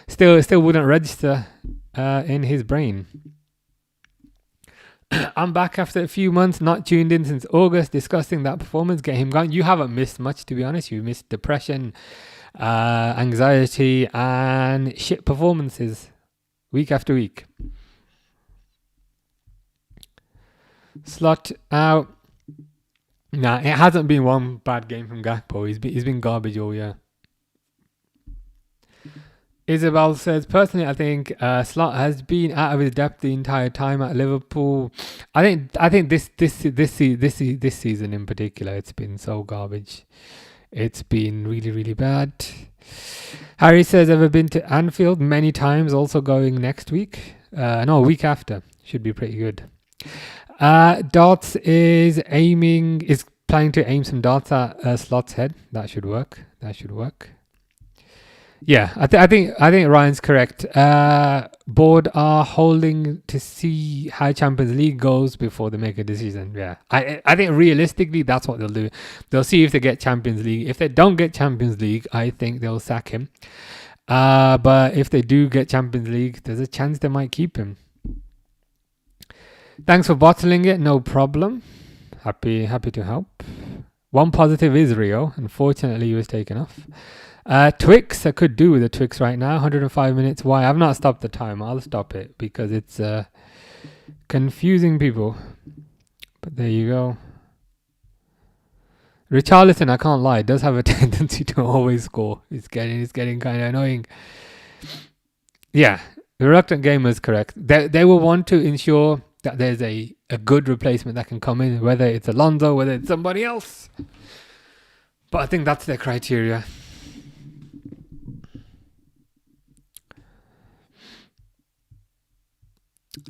still wouldn't register in his brain. I'm back after a few months, not tuned in since August, discussing that performance, get him going. You haven't missed much, to be honest. You missed depression, anxiety, and shit performances week after week. Slot out. Nah, it hasn't been one bad game from Gakpo. He's been garbage all year. Isabel says, personally, I think Slot has been out of his depth the entire time at Liverpool. I think this season in particular, it's been so garbage. It's been really, really bad. Harry says, ever been to Anfield? Many times. Also going next week. Week after. Should be pretty good. Darts is planning to aim some darts at Slot's head. That should work. Yeah, I think Ryan's correct. Board are holding to see how Champions League goes before they make a decision. Yeah, I think realistically that's what they'll do. They'll see if they get Champions League. If they don't get Champions League, I think they'll sack him. But if they do get Champions League, there's a chance they might keep him. Thanks for bottling it. No problem. Happy to help. One positive is Rio. Unfortunately, he was taken off. Twix, I could do with a Twix right now. 105 minutes. Why? I've not stopped the time. I'll stop it because it's confusing people. But there you go. Richarlison, I can't lie, does have a tendency to always score. It's getting kind of annoying. Yeah, the reluctant gamer is correct. They will want to ensure that there's a good replacement that can come in, whether it's Alonso, whether it's somebody else. But I think that's their criteria.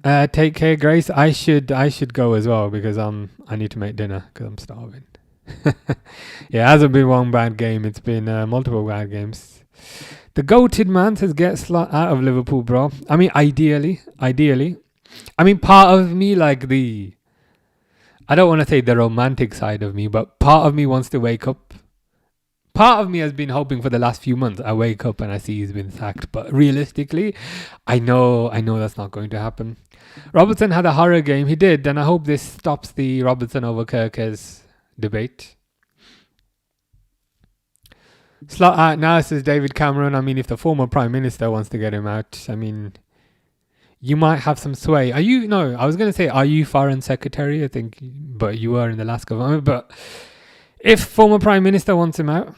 Take care, Grace. I should go as well because I need to make dinner because I'm starving. Yeah, it hasn't been one bad game. It's been multiple bad games. The goated man says get Slot out of Liverpool, bro. I mean, ideally. I mean, part of me, like I don't want to say the romantic side of me, but part of me wants to wake up. Part of me has been hoping for the last few months. I wake up and I see he's been sacked. But realistically, I know that's not going to happen. Robertson had a horror game. He did. And I hope this stops the Robertson over Kirkes debate. Slot out now, says David Cameron. I mean, if the former Prime Minister wants to get him out, I mean, you might have some sway. I was going to say, are you Foreign Secretary? I think, but you were in the last government. But if former Prime Minister wants him out,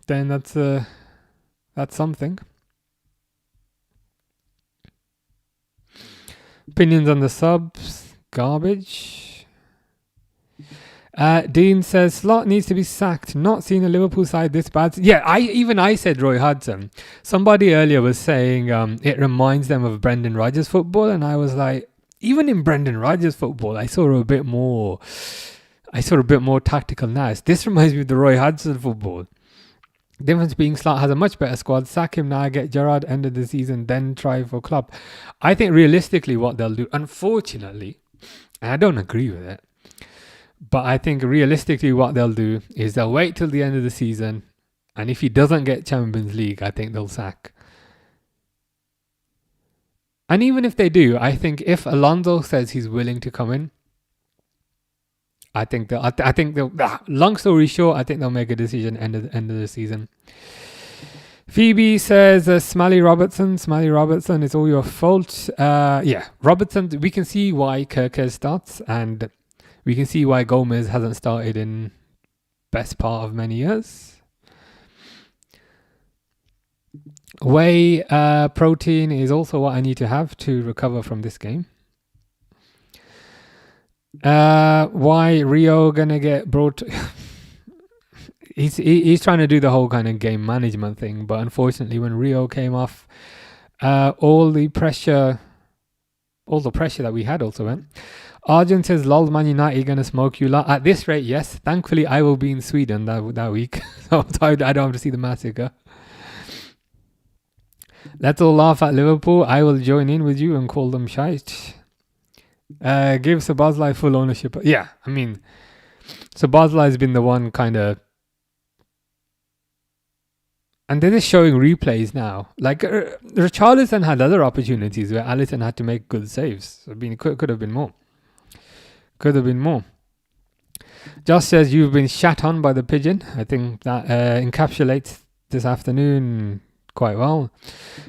then that's something. Opinions on the subs, garbage. Dean says Slot needs to be sacked. Not seen the Liverpool side this bad. Yeah, I said Roy Hodgson. Somebody earlier was saying it reminds them of Brendan Rodgers football, and I was like, even in Brendan Rodgers football, I saw a bit more tactical nous. This reminds me of the Roy Hodgson football. Difference being Slot has a much better squad. Sack him now, get Gerrard end of the season, then try for Klopp. I think realistically what they'll do, unfortunately, and I don't agree with it, but I think realistically what they'll do is they'll wait till the end of the season, and if he doesn't get Champions League, I think they'll sack. And even if they do, I think if Alonso says he's willing to come in, I think they'll. Long story short, I think they'll make a decision end of the season. Phoebe says, Smiley Robertson, it's all your fault. Yeah, Robertson, we can see why Kirkes starts, and we can see why Gomez hasn't started in best part of many years. Whey protein is also what I need to have to recover from this game. Why Rio gonna get brought? He's trying to do the whole kind of game management thing, but unfortunately, when Rio came off, all the pressure that we had also went. Arjun says, "Lol, Man United gonna smoke you lot." At this rate, yes. Thankfully, I will be in Sweden that week, so I don't have to see the massacre. Let's all laugh at Liverpool. I will join in with you and call them shite. Give Szoboszlai full ownership. Yeah, I mean, Szoboszlai has been the one kind of, and they're just showing replays now. Like Richarlison had other opportunities where Alisson had to make good saves. I mean, it could have been more. Josh says you've been shat on by the pigeon. I think that encapsulates this afternoon quite well.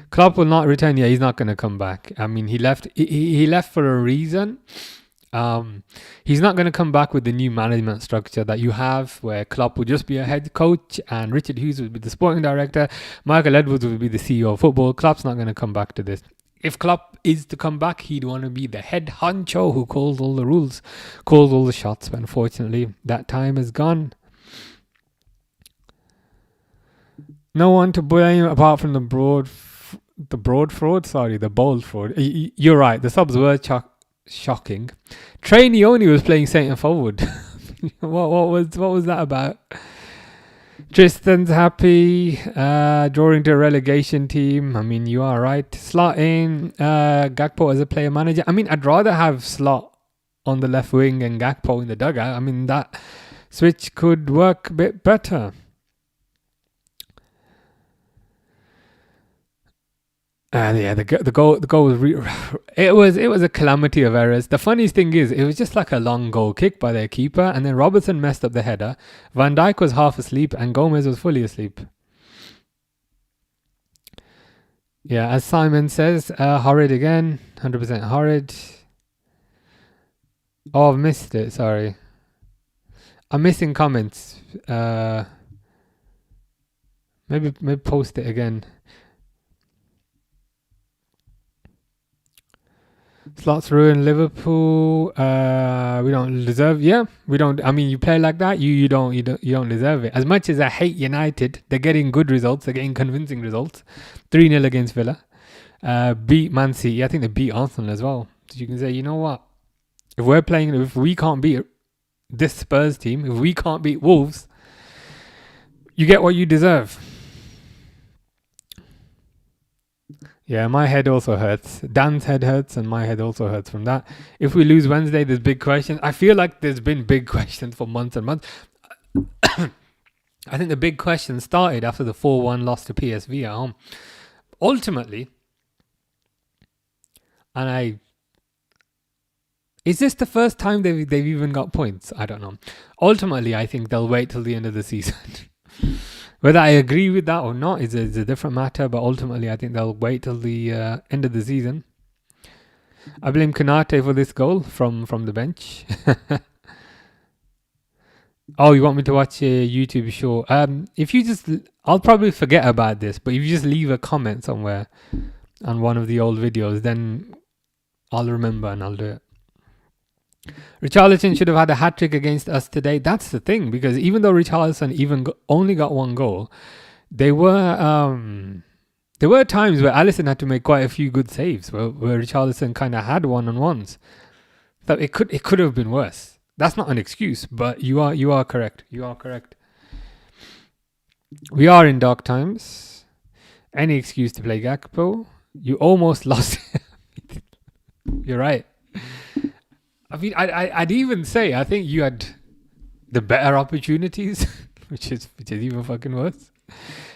Klopp will not return. Yeah, he's not going to come back. I mean, he left for a reason. He's not going to come back with the new management structure that you have, where Klopp will just be a head coach and Richard Hughes will be the sporting director. Michael Edwards will be the CEO of football. Klopp's not going to come back to this. If Klopp is to come back, he'd want to be the head honcho who calls all the rules, calls all the shots. But unfortunately, that time is gone. No one to blame apart from the bold fraud. You're right. The subs were shocking. Trainioni was playing centre forward. what was that about? Tristan's happy. Drawing to a relegation team. I mean, you are right. Slot in Gakpo as a player manager. I mean, I'd rather have Slot on the left wing and Gakpo in the dugout. I mean, that switch could work a bit better. And yeah, the goal was it was a calamity of errors. The funniest thing is, it was just like a long goal kick by their keeper, and then Robertson messed up the header. Van Dijk was half asleep, and Gomez was fully asleep. Yeah, as Simon says, horrid again, 100% horrid. Oh, I've missed it. Sorry, I'm missing comments. Maybe post it again. Slots ruin Liverpool. We don't deserve. Yeah, we don't. I mean, you play like that, you don't deserve it. As much as I hate United, they're getting good results. They're getting convincing results. 3-0 against Villa. Beat Man City. I think they beat Arsenal as well. So you can say, you know what? If we can't beat this Spurs team, if we can't beat Wolves, you get what you deserve. Yeah, my head also hurts. Dan's head hurts, and my head also hurts from that. If we lose Wednesday, there's big questions. I feel like there's been big questions for months and months. I think the big question started after the 4-1 loss to PSV at home. Ultimately, is this the first time they've even got points? I don't know. Ultimately, I think they'll wait till the end of the season. Whether I agree with that or not is a different matter, but ultimately I think they'll wait till the end of the season. I blame Konate for this goal from the bench. Oh, you want me to watch a YouTube show? I'll probably forget about this, but if you just leave a comment somewhere on one of the old videos, then I'll remember and I'll do it. Richarlison should have had a hat-trick against us today. That's the thing, because even though Richarlison only got one goal, there were times where Alisson had to make quite a few good saves, where Richarlison kind of had one-on-ones. So it could have been worse. That's not an excuse, but you are correct. You are correct. We are in dark times. Any excuse to play Gakpo. You almost lost. You're right. I mean, I'd even say I think you had the better opportunities, which is even fucking worse.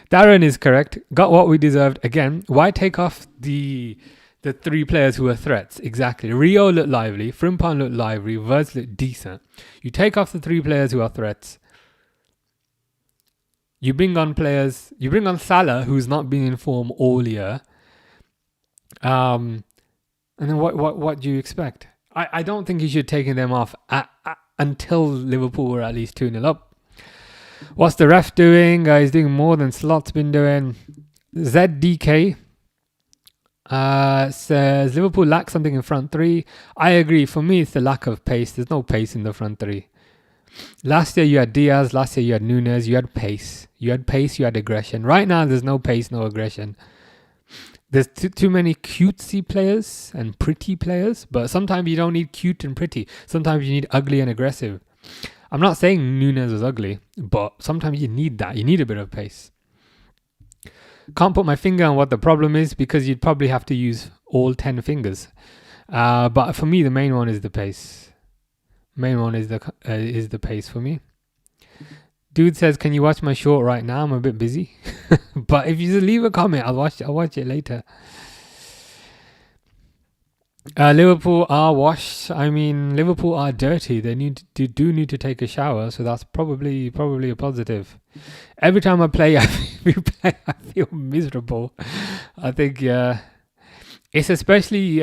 Darren is correct. Got what we deserved again. Why take off the three players who are threats? Exactly. Rio looked lively. Frimpong looked lively. Verts looked decent. You take off the three players who are threats. You bring on players. You bring on Salah, who's not been in form all year. And then what do you expect? I don't think you should have taken them off until Liverpool were at least 2-0 up. What's the ref doing? He's doing more than Slot's been doing. ZDK says Liverpool lack something in front three. I agree. For me, it's the lack of pace. There's no pace in the front three. Last year you had Diaz. Last year you had Nunes. You had pace. You had aggression. Right now there's no pace, no aggression. There's too many cutesy players and pretty players, but sometimes you don't need cute and pretty. Sometimes you need ugly and aggressive. I'm not saying Nunes was ugly, but sometimes you need that. You need a bit of pace. Can't put my finger on what the problem is because you'd probably have to use all 10 fingers. But for me, the main one is the pace. Main one is the pace for me. Dude says, "Can you watch my short right now? I'm a bit busy." But if you just leave a comment, I'll watch it later. Liverpool are washed. I mean, Liverpool are dirty. They need to take a shower, so that's probably a positive. Every time I play, I feel miserable. I think it's especially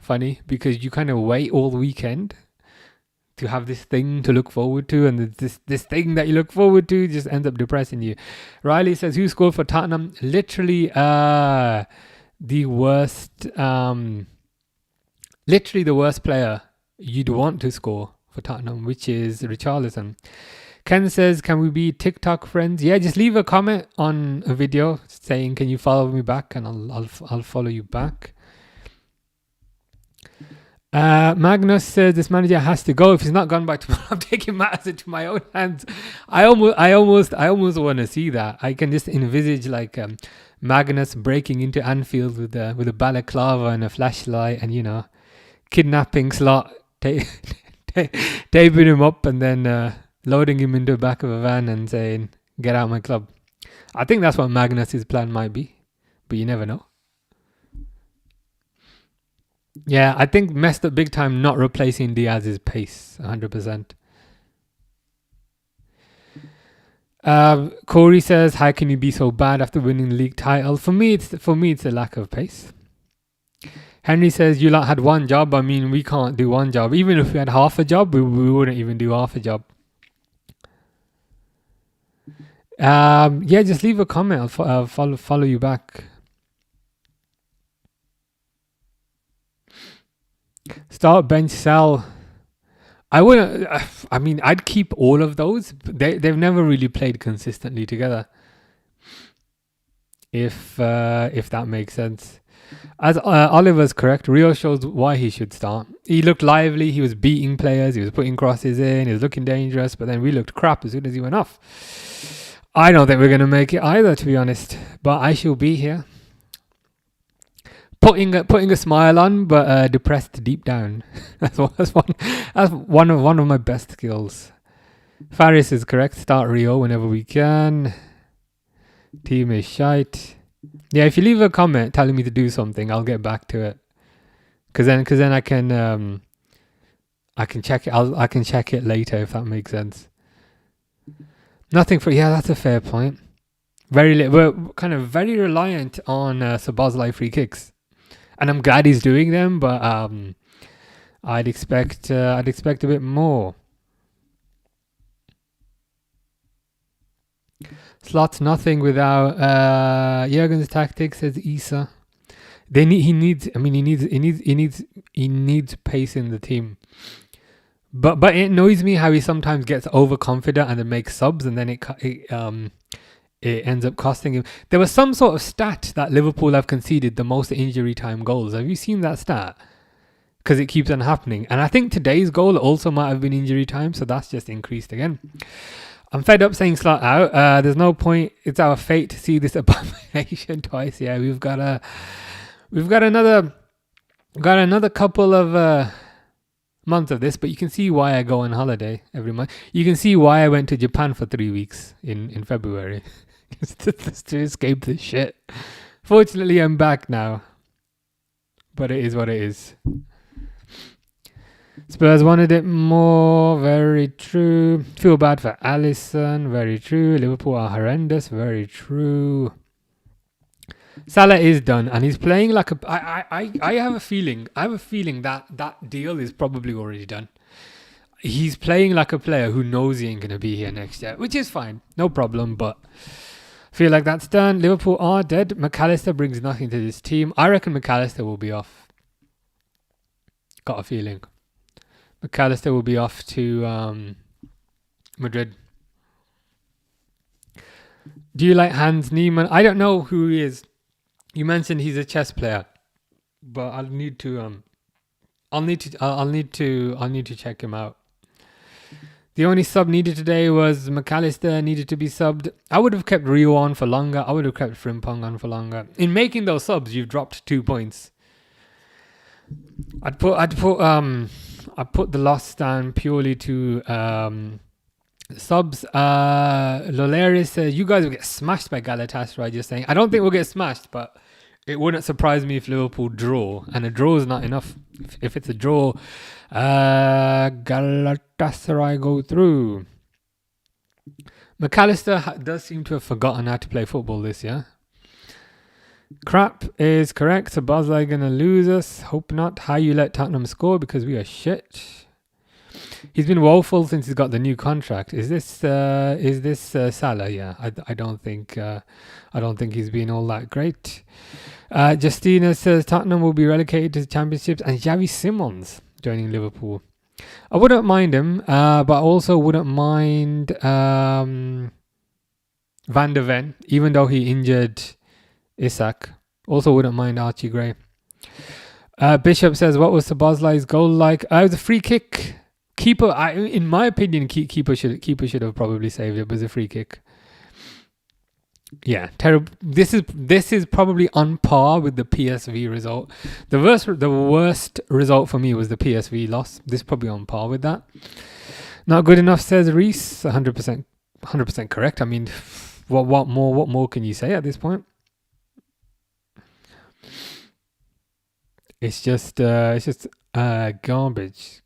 funny because you kind of wait all weekend to have this thing to look forward to, and this thing that you look forward to just ends up depressing you. Riley says, "Who scored for Tottenham?" Literally, the worst. Literally the worst player you'd want to score for Tottenham, which is Richarlison. Ken says, "Can we be TikTok friends?" Yeah, just leave a comment on a video saying, "Can you follow me back?" And I'll follow you back. Magnus says this manager has to go. If he's not gone by tomorrow, I'm taking matters into my own hands. I almost want to see that. I can just envisage like Magnus breaking into Anfield with a balaclava and a flashlight, and kidnapping Slot, taping him up, and then loading him into the back of a van and saying, "Get out of my club." I think that's what Magnus's plan might be, but you never know. Yeah, I think messed up big time not replacing Diaz's pace, 100%. Corey says, "How can you be so bad after winning the league title?" For me, it's a lack of pace. Henry says, "You lot had one job. I mean, we can't do one job. Even if we had half a job, we wouldn't even do half a job." Yeah, just leave a comment. I'll follow you back. Start, bench, sell. I wouldn't. I mean, I'd keep all of those. They've never really played consistently together. If that makes sense. As Oliver's correct, Rio shows why he should start. He looked lively. He was beating players. He was putting crosses in. He was looking dangerous. But then we looked crap as soon as he went off. I don't think we're going to make it either, to be honest. But I shall be here, putting a smile on, but depressed deep down. That's one of my best skills. Faris is correct. Start Rio whenever we can. Team is shite. Yeah, if you leave a comment telling me to do something, I'll get back to it. Cause then I can check it. I can check it later if that makes sense. Nothing for that's a fair point. We're kind of very reliant on Szoboszlai free kicks, and I'm glad he's doing them. But I'd expect a bit more. Slots nothing without Jurgen's tactics, says Isa. He needs pace in the team. But it annoys me how he sometimes gets overconfident and then makes subs, and then it ends up costing him. There was some sort of stat that Liverpool have conceded the most injury time goals. Have you seen that stat? Because it keeps on happening. And I think today's goal also might have been injury time, so that's just increased again. I'm fed up saying slot out. There's no point. It's our fate to see this abomination twice. Yeah, we've got another couple of months of this, but you can see why I go on holiday every month. You can see why I went to Japan for 3 weeks in February. Just to escape this shit. Fortunately, I'm back now. But it is what it is. Spurs wanted it more. Very true. Feel bad for Alisson. Very true. Liverpool are horrendous. Very true. Salah is done, and he's playing like a. I have a feeling. that deal is probably already done. He's playing like a player who knows he ain't gonna be here next year, which is fine, no problem. But I feel like that's done. Liverpool are dead. McAllister brings nothing to this team. I reckon McAllister will be off. Got a feeling. McAllister will be off to Madrid. Do you like Hans Niemann? I don't know who he is. You mentioned he's a chess player, but I'll need to check him out. The only sub needed today was McAllister needed to be subbed. I would have kept Rio on for longer. I would have kept Frimpong on for longer. In making those subs, you've dropped 2 points. I put the loss down purely to subs. Loleris says you guys will get smashed by Galatasaray. Just saying, I don't think we'll get smashed, but it wouldn't surprise me if Liverpool draw, and a draw is not enough. If it's a draw, Galatasaray go through. McAllister does seem to have forgotten how to play football this year. Crap is correct. So Szoboszlai gonna lose us. Hope not. How you let Tottenham score because we are shit. He's been woeful since he's got the new contract. Is this Salah? Yeah, I don't think he's been all that great. Justina says Tottenham will be relegated to the Championships and Xavi Simons joining Liverpool. I wouldn't mind him, but I also wouldn't mind Van der Ven, even though he injured Isak. Also wouldn't mind Archie Gray. Bishop says, what was Szoboszlai's goal like? It was a free kick. Keeper, in my opinion, keeper should have probably saved it. It was a free kick. Yeah, terrible. This is probably on par with the PSV result. The worst result for me was the PSV loss. This is probably on par with that. Not good enough, says Reese. 100% correct. I mean, what more can you say at this point? It's just garbage.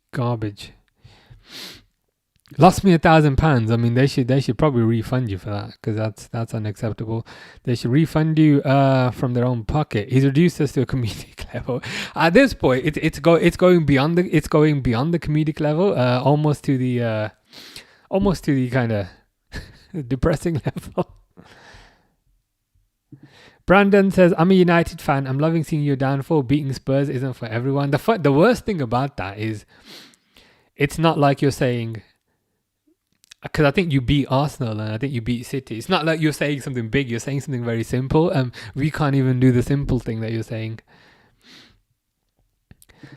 Lost me £1,000. I mean, they should probably refund you for that, because that's unacceptable. They should refund you from their own pocket. He's reduced us to a comedic level. At this point, it's going beyond the comedic level, almost to the kind of depressing level. Brandon says, I'm a United fan. I'm loving seeing your downfall. Beating Spurs isn't for everyone. The worst thing about that is, it's not like you're saying, because I think you beat Arsenal and I think you beat City. It's not like you're saying something big. You're saying something very simple. We can't even do the simple thing that you're saying.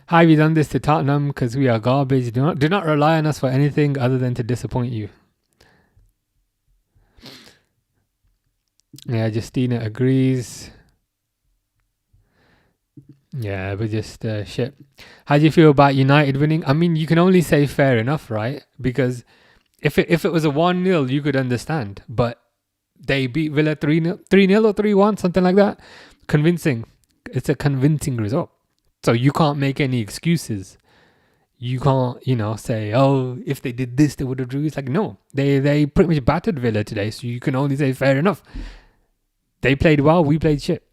How have you done this to Tottenham? Because we are garbage. Do not rely on us for anything other than to disappoint you. Yeah, Justina agrees. Yeah, but just shit. How do you feel about United winning? I mean, you can only say fair enough, right? Because if it was a 1-0, you could understand. But they beat Villa 3-0 or 3-1, something like that. Convincing. It's a convincing result. So you can't make any excuses. You can't, say, oh, if they did this, they would have drew. It's like, no. They pretty much battered Villa today. So you can only say fair enough. They played well, we played shit.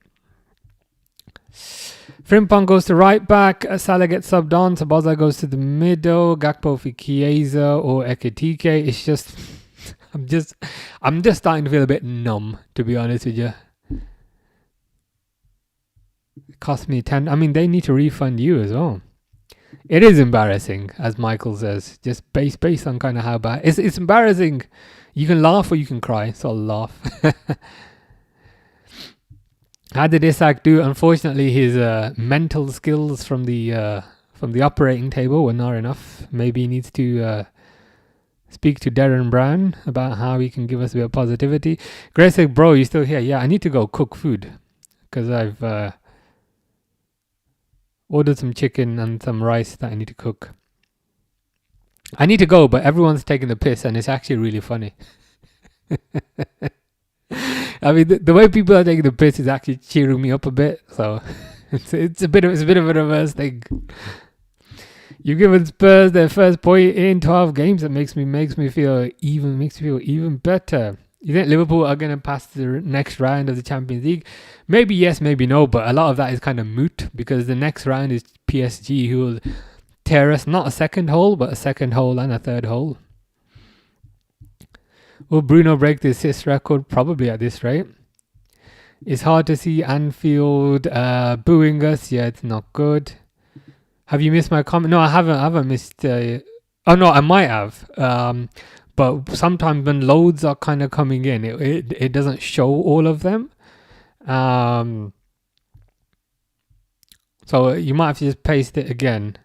Frimpong goes to right back. Salah gets subbed on. Sabaza goes to the middle. Gakpo for Chiesa or Ekitike. It's just, I'm just starting to feel a bit numb, to be honest with you. It cost me 10. I mean, they need to refund you as well. It is embarrassing, as Michael says. Just based on kind of how bad. It's embarrassing. You can laugh or you can cry. So I'll laugh. How did Isak do? Unfortunately, his mental skills from the operating table were not enough. Maybe he needs to speak to Darren Brown about how he can give us a bit of positivity. Grace said, bro, you still here? Yeah, I need to go cook food because I've ordered some chicken and some rice that I need to cook. I need to go, but everyone's taking the piss and it's actually really funny. I mean, the way people are taking the piss is actually cheering me up a bit. So it's a bit of a reverse thing. You've given Spurs their first point in 12 games. That makes me feel even better. You think Liverpool are going to pass the next round of the Champions League? Maybe yes, maybe no. But a lot of that is kind of moot because the next round is PSG, who will tear us not a second hole, but a second hole and a third hole. Will Bruno break the assist record? Probably at this rate. It's hard to see Anfield booing us. Yeah, it's not good. Have you missed my comment? No, I haven't missed. Oh no, I might have. But sometimes when loads are kind of coming in, it doesn't show all of them. So you might have to just paste it again.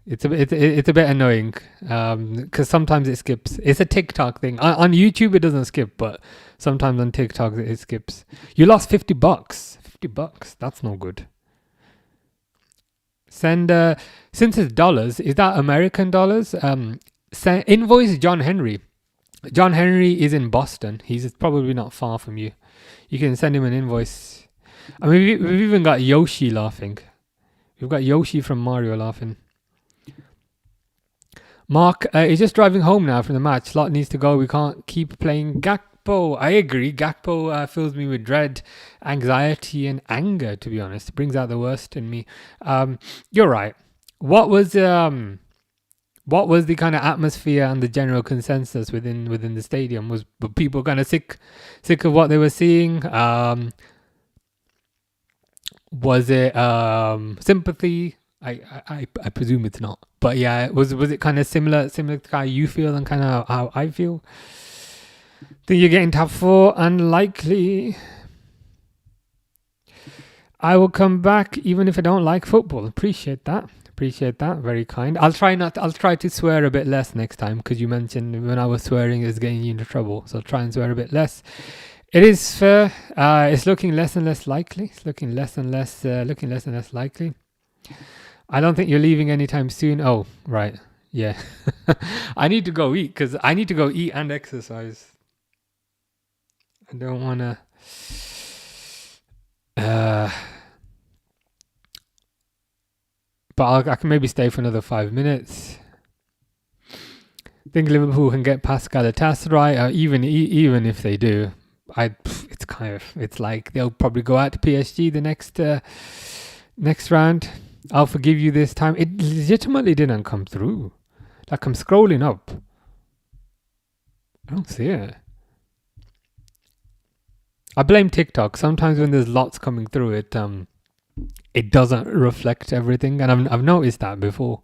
It's a bit annoying because sometimes it skips. It's a TikTok thing. On YouTube it doesn't skip, but sometimes on TikTok it skips. You lost $50. $50. That's no good. Send since it's dollars, is that American dollars? Invoice John Henry. John Henry is in Boston. He's probably not far from you. You can send him an invoice. I mean, we've even got Yoshi laughing. We've got Yoshi from Mario laughing. Mark is just driving home now from the match. Slot needs to go. We can't keep playing Gakpo. I agree. Gakpo fills me with dread, anxiety, and anger, to be honest. It brings out the worst in me. You're right. What was the kind of atmosphere and the general consensus within the stadium? Were people kind of sick of what they were seeing? Was it sympathy? I presume it's not, but yeah, was it kind of similar to how you feel and kind of how I feel? Think you're getting top 4? Unlikely. I will come back even if I don't like football. Appreciate that. Very kind. I'll try to swear a bit less next time because you mentioned when I was swearing it's getting you into trouble. So I'll try and swear a bit less. It is fair. It's looking less and less likely. Looking less and less likely. I don't think you're leaving anytime soon. Oh, right. Yeah. I need to go eat because I need to go eat and exercise. I don't want to... but I can maybe stay for another 5 minutes. Think Liverpool can get past Galatasaray, even if they do. It's like they'll probably go out to PSG the next round. I'll forgive you this time. It legitimately didn't come through. Like, I'm scrolling up, I don't see it. I blame TikTok. Sometimes when there's lots coming through, it doesn't reflect everything, and I've noticed that before.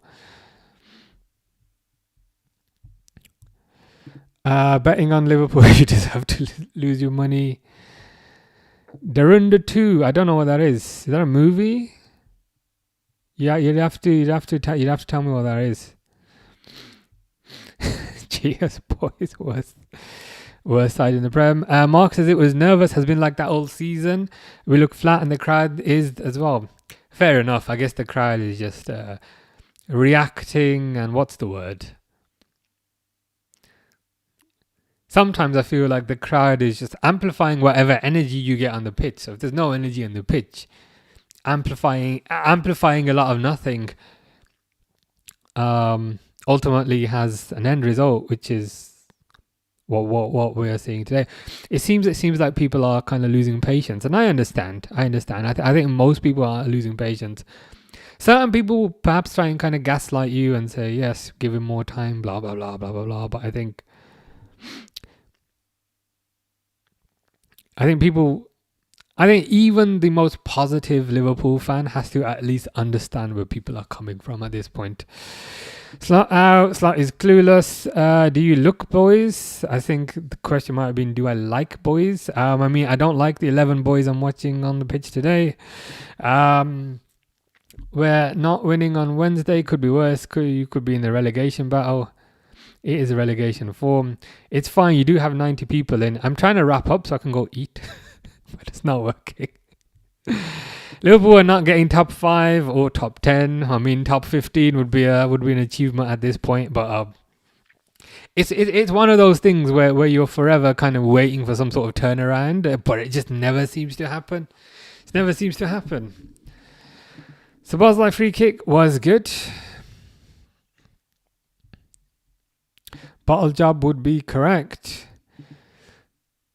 Betting on Liverpool, you just have to lose your money. They're under 2. I don't know what that is. Is that a movie? Yeah, you'd have to tell me what that is. Cheers, boys. Worst side in the Prem. Mark says it was nervous. Has been like that all season. We look flat, and the crowd is as well. Fair enough. I guess the crowd is just reacting. And what's the word? Sometimes I feel like the crowd is just amplifying whatever energy you get on the pitch. So if there's no energy on the pitch, amplifying a lot of nothing ultimately has an end result, which is what we are seeing today. It seems like people are kind of losing patience, and I understand. I think most people are losing patience. Certain people will perhaps try and kind of gaslight you and say, yes, give him more time, blah blah blah blah blah blah. But I think even the most positive Liverpool fan has to at least understand where people are coming from at this point. Slot out. Slot is clueless. Do you look boys? I think the question might have been, do I like boys? I don't like the 11 boys I'm watching on the pitch today. We're not winning on Wednesday. Could be worse. You could be in the relegation battle. It is a relegation form. It's fine. You do have 90 people in. I'm trying to wrap up so I can go eat, but it's not working. Liverpool are not getting top 5 or top 10. Top 15 would be an achievement at this point. But it's one of those things where you're forever kind of waiting for some sort of turnaround, but it just never seems to happen. It never seems to happen. So Bosley free kick was good. Bottle job would be correct.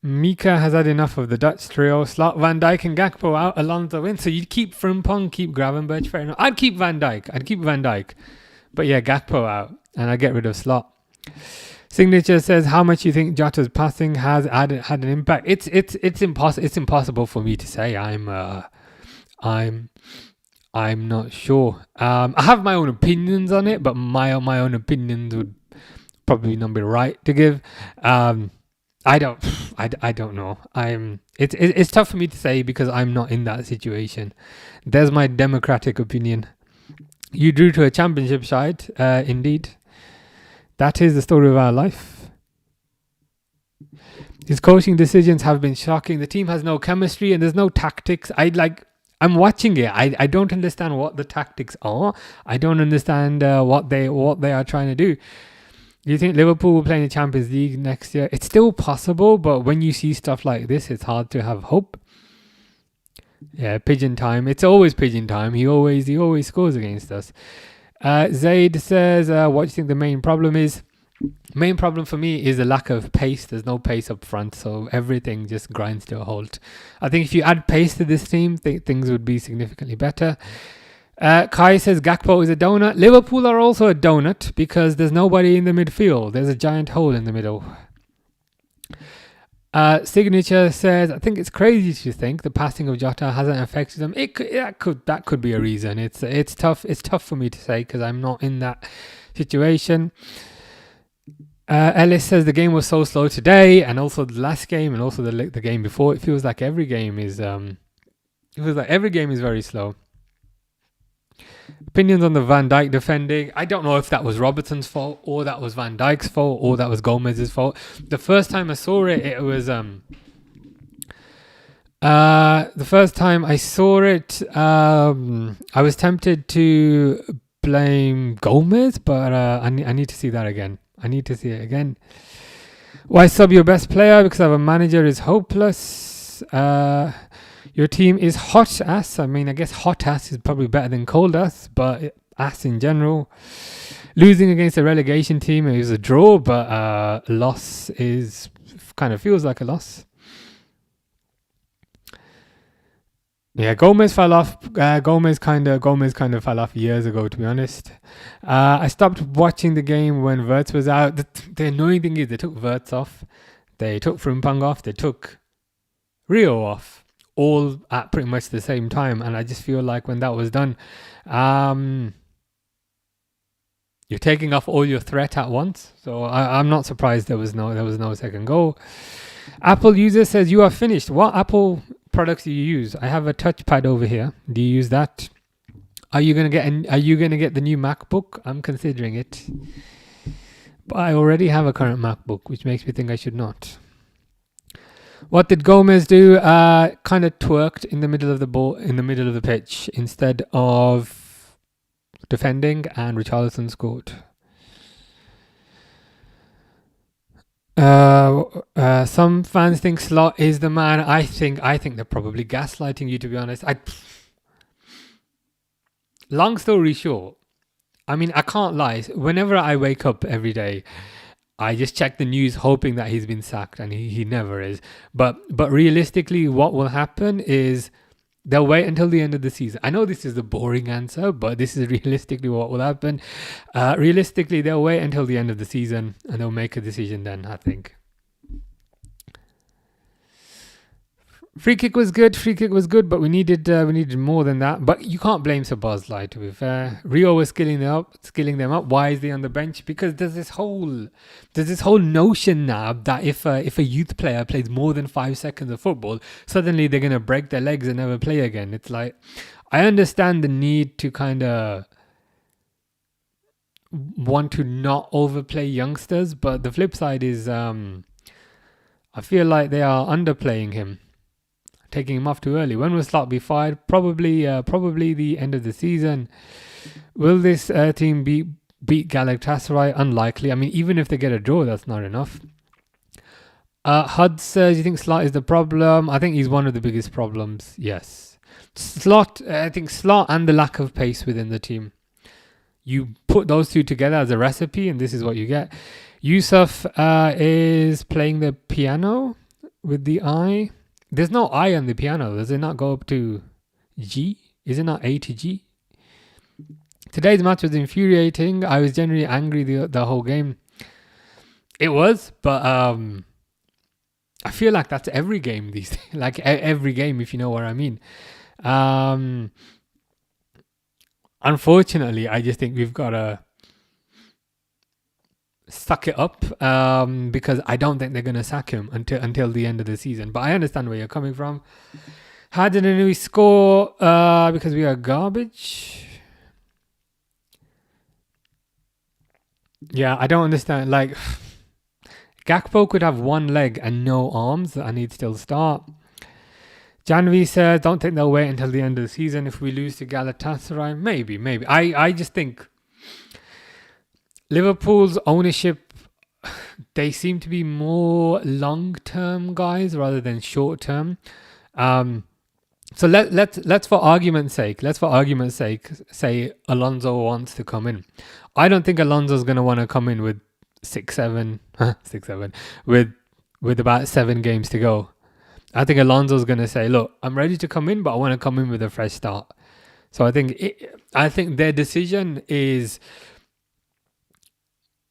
Mika has had enough of the Dutch trio. Slot, Van Dijk and Gakpo out. Alonso in. So you'd keep Frimpong, keep Gravenberch. Fair enough. I'd keep Van Dijk. But yeah, Gakpo out. And I'd get rid of Slot. Signature says, how much you think Jota's passing has had an impact? It's impossible for me to say. I'm not sure. I have my own opinions on it, but my own opinions would probably not be right to give. I don't know. It's tough for me to say because I'm not in that situation. There's my democratic opinion. You drew to a championship side, indeed. That is the story of our life. His coaching decisions have been shocking. The team has no chemistry and there's no tactics. I'm watching it. I don't understand what the tactics are. I don't understand what they are trying to do. Do you think Liverpool will play in the Champions League next year? It's still possible, but when you see stuff like this, it's hard to have hope. Yeah, pigeon time. It's always pigeon time. He always scores against us. Zaid says, what do you think the main problem is? Main problem for me is the lack of pace. There's no pace up front, so everything just grinds to a halt. I think if you add pace to this team, things would be significantly better. Kai says Gakpo is a donut. Liverpool are also a donut because there's nobody in the midfield. There's a giant hole in the middle. Signature says, I think it's crazy to think the passing of Jota hasn't affected them. That could be a reason. It's tough for me to say because I'm not in that situation. Ellis says the game was so slow today, and also the last game, and also the game before. It feels like every game is very slow. Opinions on the Van Dijk defending. I don't know if that was Robertson's fault, or that was Van Dijk's fault, or that was Gomez's fault. The first time I saw it, the first time I saw it, I was tempted to blame Gomez, but I need to see that again. I need to see it again. Why sub your best player? Because our manager is hopeless. Your team is hot ass. I guess hot ass is probably better than cold ass, but ass in general. Losing against a relegation team, it was a draw, but loss is kind of feels like a loss. Yeah, Gomez fell off. Gomez kind of fell off years ago, to be honest. I stopped watching the game when Wirtz was out. The annoying thing is they took Wirtz off, they took Frimpong off, they took Rio off, all at pretty much the same time. And I just feel like when that was done, you're taking off all your threat at once. So I'm not surprised there was no second goal. Apple user says you are finished. What Apple products do you use? I have a touchpad over here. Do you use that? Are you gonna get the new MacBook? I'm considering it, but I already have a current MacBook, which makes me think I should not. What did Gomez do? Kind of twerked in the middle of the ball, in the middle of the pitch, instead of defending, and Richarlison scored. Some fans think Slot is the man. I think they're probably gaslighting you, to be honest. Long story short, I mean, I can't lie. Whenever I wake up every day, I just check the news hoping that he's been sacked, and he never is. But realistically, what will happen is they'll wait until the end of the season. I know this is the boring answer, but this is realistically what will happen. Realistically, they'll wait until the end of the season and they'll make a decision then, I think. Free kick was good, but we needed more than that. But you can't blame Szoboszlai, to be fair. Rio was skilling them up. Why is he on the bench? Because there's this whole notion now that if a youth player plays more than 5 seconds of football, suddenly they're gonna break their legs and never play again. It's like, I understand the need to kind of want to not overplay youngsters, but the flip side is I feel like they are underplaying him, taking him off too early. When will Slot be fired? Probably the end of the season. Will this team beat Galatasaray? Unlikely. I mean, even if they get a draw, that's not enough. Hud says, you think Slot is the problem? I think he's one of the biggest problems. Yes. I think Slot and the lack of pace within the team. You put those two together as a recipe, and this is what you get. Yusuf is playing the piano with the I. There's no I on the piano. Does it not go up to G? Is it not A to G? Today's match was infuriating. I was generally angry the whole game. It was, but I feel like that's every game these days. Like every game, if you know what I mean. Unfortunately, I just think we've got to suck it up because I don't think they're going to sack him until the end of the season. But I understand where you're coming from. How didn't we score? Because we are garbage. Yeah, I don't understand. Like, Gakpo could have one leg and no arms, and he'd still start. Janvi says, don't think they'll wait until the end of the season if we lose to Galatasaray. Maybe. I just think Liverpool's ownership, they seem to be more long-term guys rather than short-term. So let's for argument's sake, say Alonso wants to come in. I don't think Alonso's going to want to come in with 6-7, with about 7 games to go. I think Alonso's going to say, look, I'm ready to come in, but I want to come in with a fresh start. So I think their decision is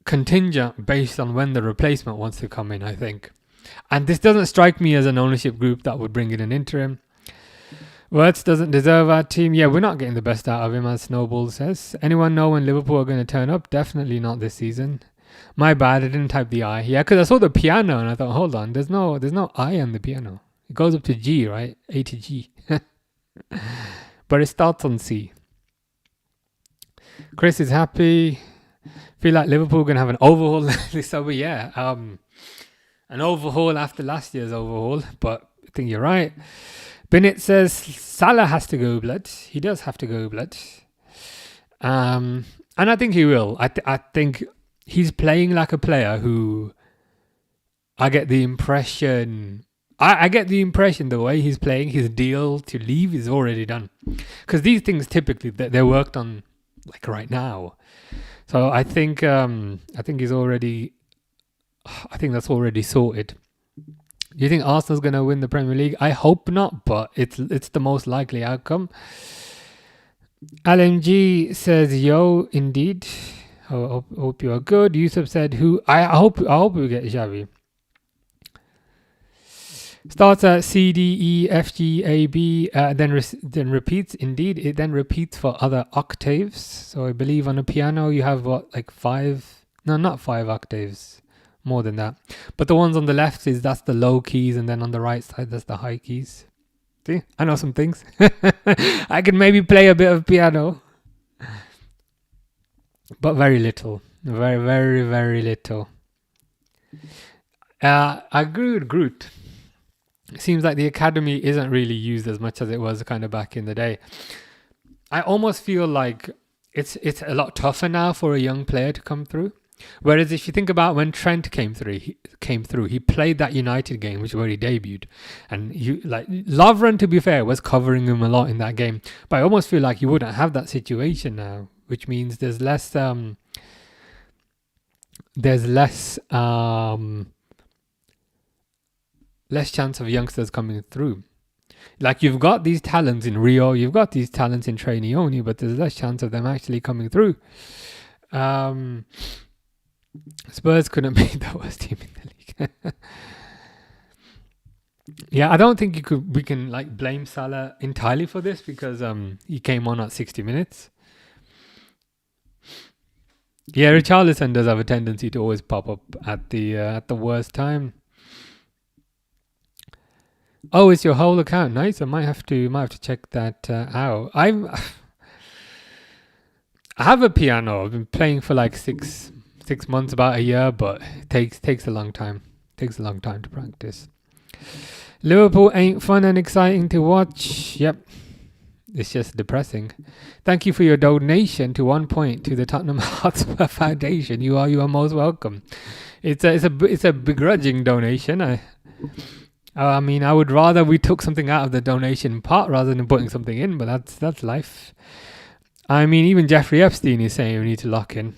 contingent based on when the replacement wants to come in, I think. And this doesn't strike me as an ownership group that would bring in an interim. Wirtz doesn't deserve our team. Yeah, we're not getting the best out of him, as Snowball says. Anyone know when Liverpool are going to turn up? Definitely not this season. My bad, I didn't type the I. Yeah, because I saw the piano and I thought, hold on, there's no I on the piano. It goes up to G, right? A to G. But it starts on C. Chris is happy. Feel like Liverpool are going to have an overhaul this summer. Yeah, an overhaul after last year's overhaul. But I think you're right. Bennett says Salah has to go, blood. He does have to go, blood. And I think he will. I think he's playing like a player who I get the impression the way he's playing, his deal to leave is already done. Because these things typically, they're worked on like right now. So I think he's already. I think that's already sorted. Do you think Arsenal's going to win the Premier League? I hope not, but it's the most likely outcome. LMG says, "Yo, indeed. Hope you are good." Yusuf said, "Who? I hope we get Xavi." Starts at C, D, E, F, G, A, B, then repeats. Indeed, it then repeats for other octaves. So I believe on a piano you have like 5? No, not 5 octaves. More than that. But the ones on the left that's the low keys, and then on the right side that's the high keys. See, I know some things. I can maybe play a bit of piano, but very little. Very, very, very little. I agree with Groot. It seems like the academy isn't really used as much as it was kind of back in the day. I almost feel like it's a lot tougher now for a young player to come through. Whereas if you think about when Trent came through, he played that United game, which is where he debuted, and Lovren, to be fair, was covering him a lot in that game. But I almost feel like you wouldn't have that situation now, which means there's less chance of youngsters coming through. Like, you've got these talents in Rio, you've got these talents in Trainioni, but there's less chance of them actually coming through. Spurs couldn't be the worst team in the league. Yeah, I don't think we can like blame Salah entirely for this, because he came on at 60 minutes. Yeah, Richarlison does have a tendency to always pop up at the worst time. Oh, it's your whole account. Nice. I might have to check that out. I have a piano. I've been playing for like 6 months, about a year, but it takes a long time. Takes a long time to practice. Liverpool ain't fun and exciting to watch. Yep. It's just depressing. Thank you for your donation to 1 point to the Tottenham Hotspur Foundation. You are most welcome. It's a begrudging donation. I mean, I would rather we took something out of the donation part rather than putting something in, but that's life. I mean, even Jeffrey Epstein is saying we need to lock in.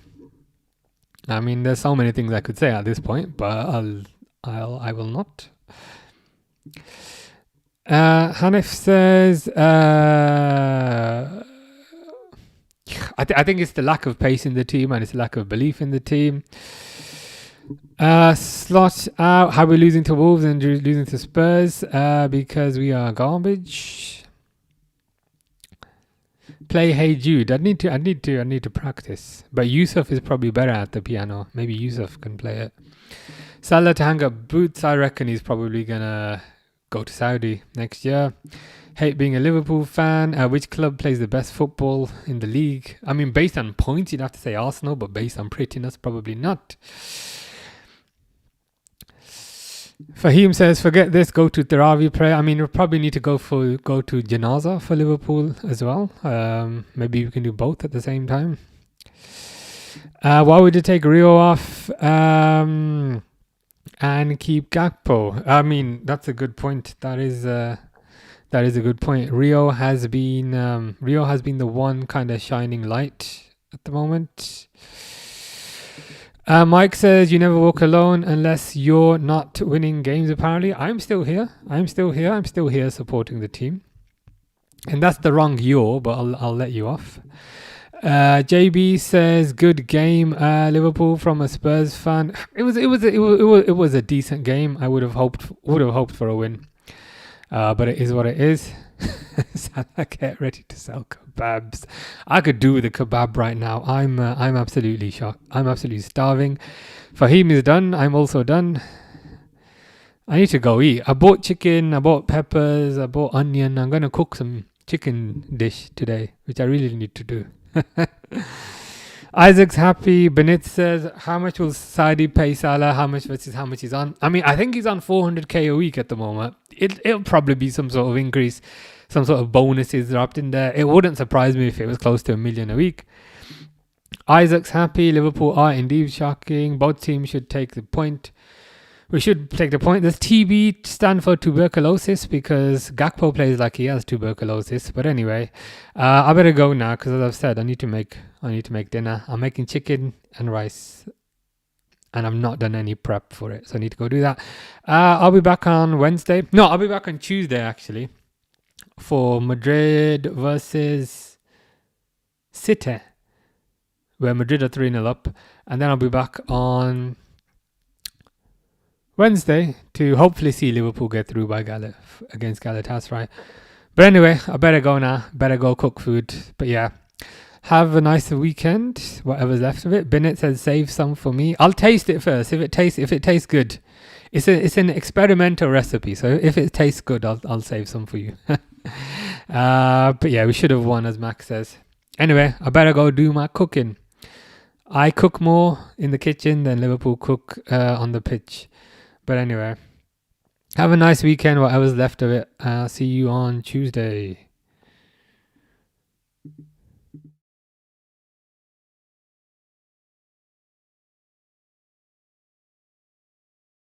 I mean, there's so many things I could say at this point, but I will not. Hanif says, I think it's the lack of pace in the team, and it's the lack of belief in the team. Slot out. How we're losing to Wolves and losing to Spurs because we are garbage. Play Hey Jude. I need to practice. But Yusuf is probably better at the piano. Maybe Yusuf can play it. Salah to hang up boots. I reckon he's probably gonna go to Saudi next year. Hate being a Liverpool fan. Which club plays the best football in the league? I mean, based on points, you'd have to say Arsenal, but based on prettiness, probably not. Fahim says, forget this, go to Tarawih prayer. I mean, we probably need to go to Janaza for Liverpool as well. Maybe we can do both at the same time. Why would you take Rio off and keep Gakpo? I mean, that's a good point. That is a good point. Rio has been the one kind of shining light at the moment. Mike says, you never walk alone unless you're not winning games, apparently. I'm still here supporting the team. And that's the wrong "you're," but I'll let you off. JB says, good game, Liverpool, from a Spurs fan. It was a decent game. I would have hoped for a win. But it is what it is. Salah, get ready to sell kebabs. I could do with a kebab right now. I'm absolutely shocked. I'm absolutely starving. Fahim is done. I'm also done. I need to go eat. I bought chicken. I bought peppers. I bought onion. I'm gonna cook some chicken dish today, which I really need to do. Isaac's happy. Benit says, how much will Saudi pay Salah? How much versus how much he's on? I mean, I think he's on 400k a week at the moment. It'll probably be some sort of increase, some sort of bonuses dropped in there. It wouldn't surprise me if it was close to $1 million a week. Isaac's happy. Liverpool are indeed shocking. Both teams should take the point. We should take the point. Does TB stand for tuberculosis? Because Gakpo plays like he has tuberculosis. But anyway, I better go now because, as I've said, I need to make dinner. I'm making chicken and rice, and I've not done any prep for it, so I need to go do that. I'll be back on Wednesday. No, I'll be back on Tuesday actually for Madrid versus City, where Madrid are 3-0 up, and then I'll be back on Wednesday to hopefully see Liverpool get through by against Galatasaray. But anyway, I better go now. Better go cook food. But yeah, have a nice weekend, whatever's left of it. Bennett says save some for me. I'll taste it first. If it tastes good, it's an experimental recipe. So if it tastes good, I'll save some for you. But yeah, we should have won, as Max says. Anyway, I better go do my cooking. I cook more in the kitchen than Liverpool cook on the pitch. But anyway, have a nice weekend, whatever's left of it. See you on Tuesday.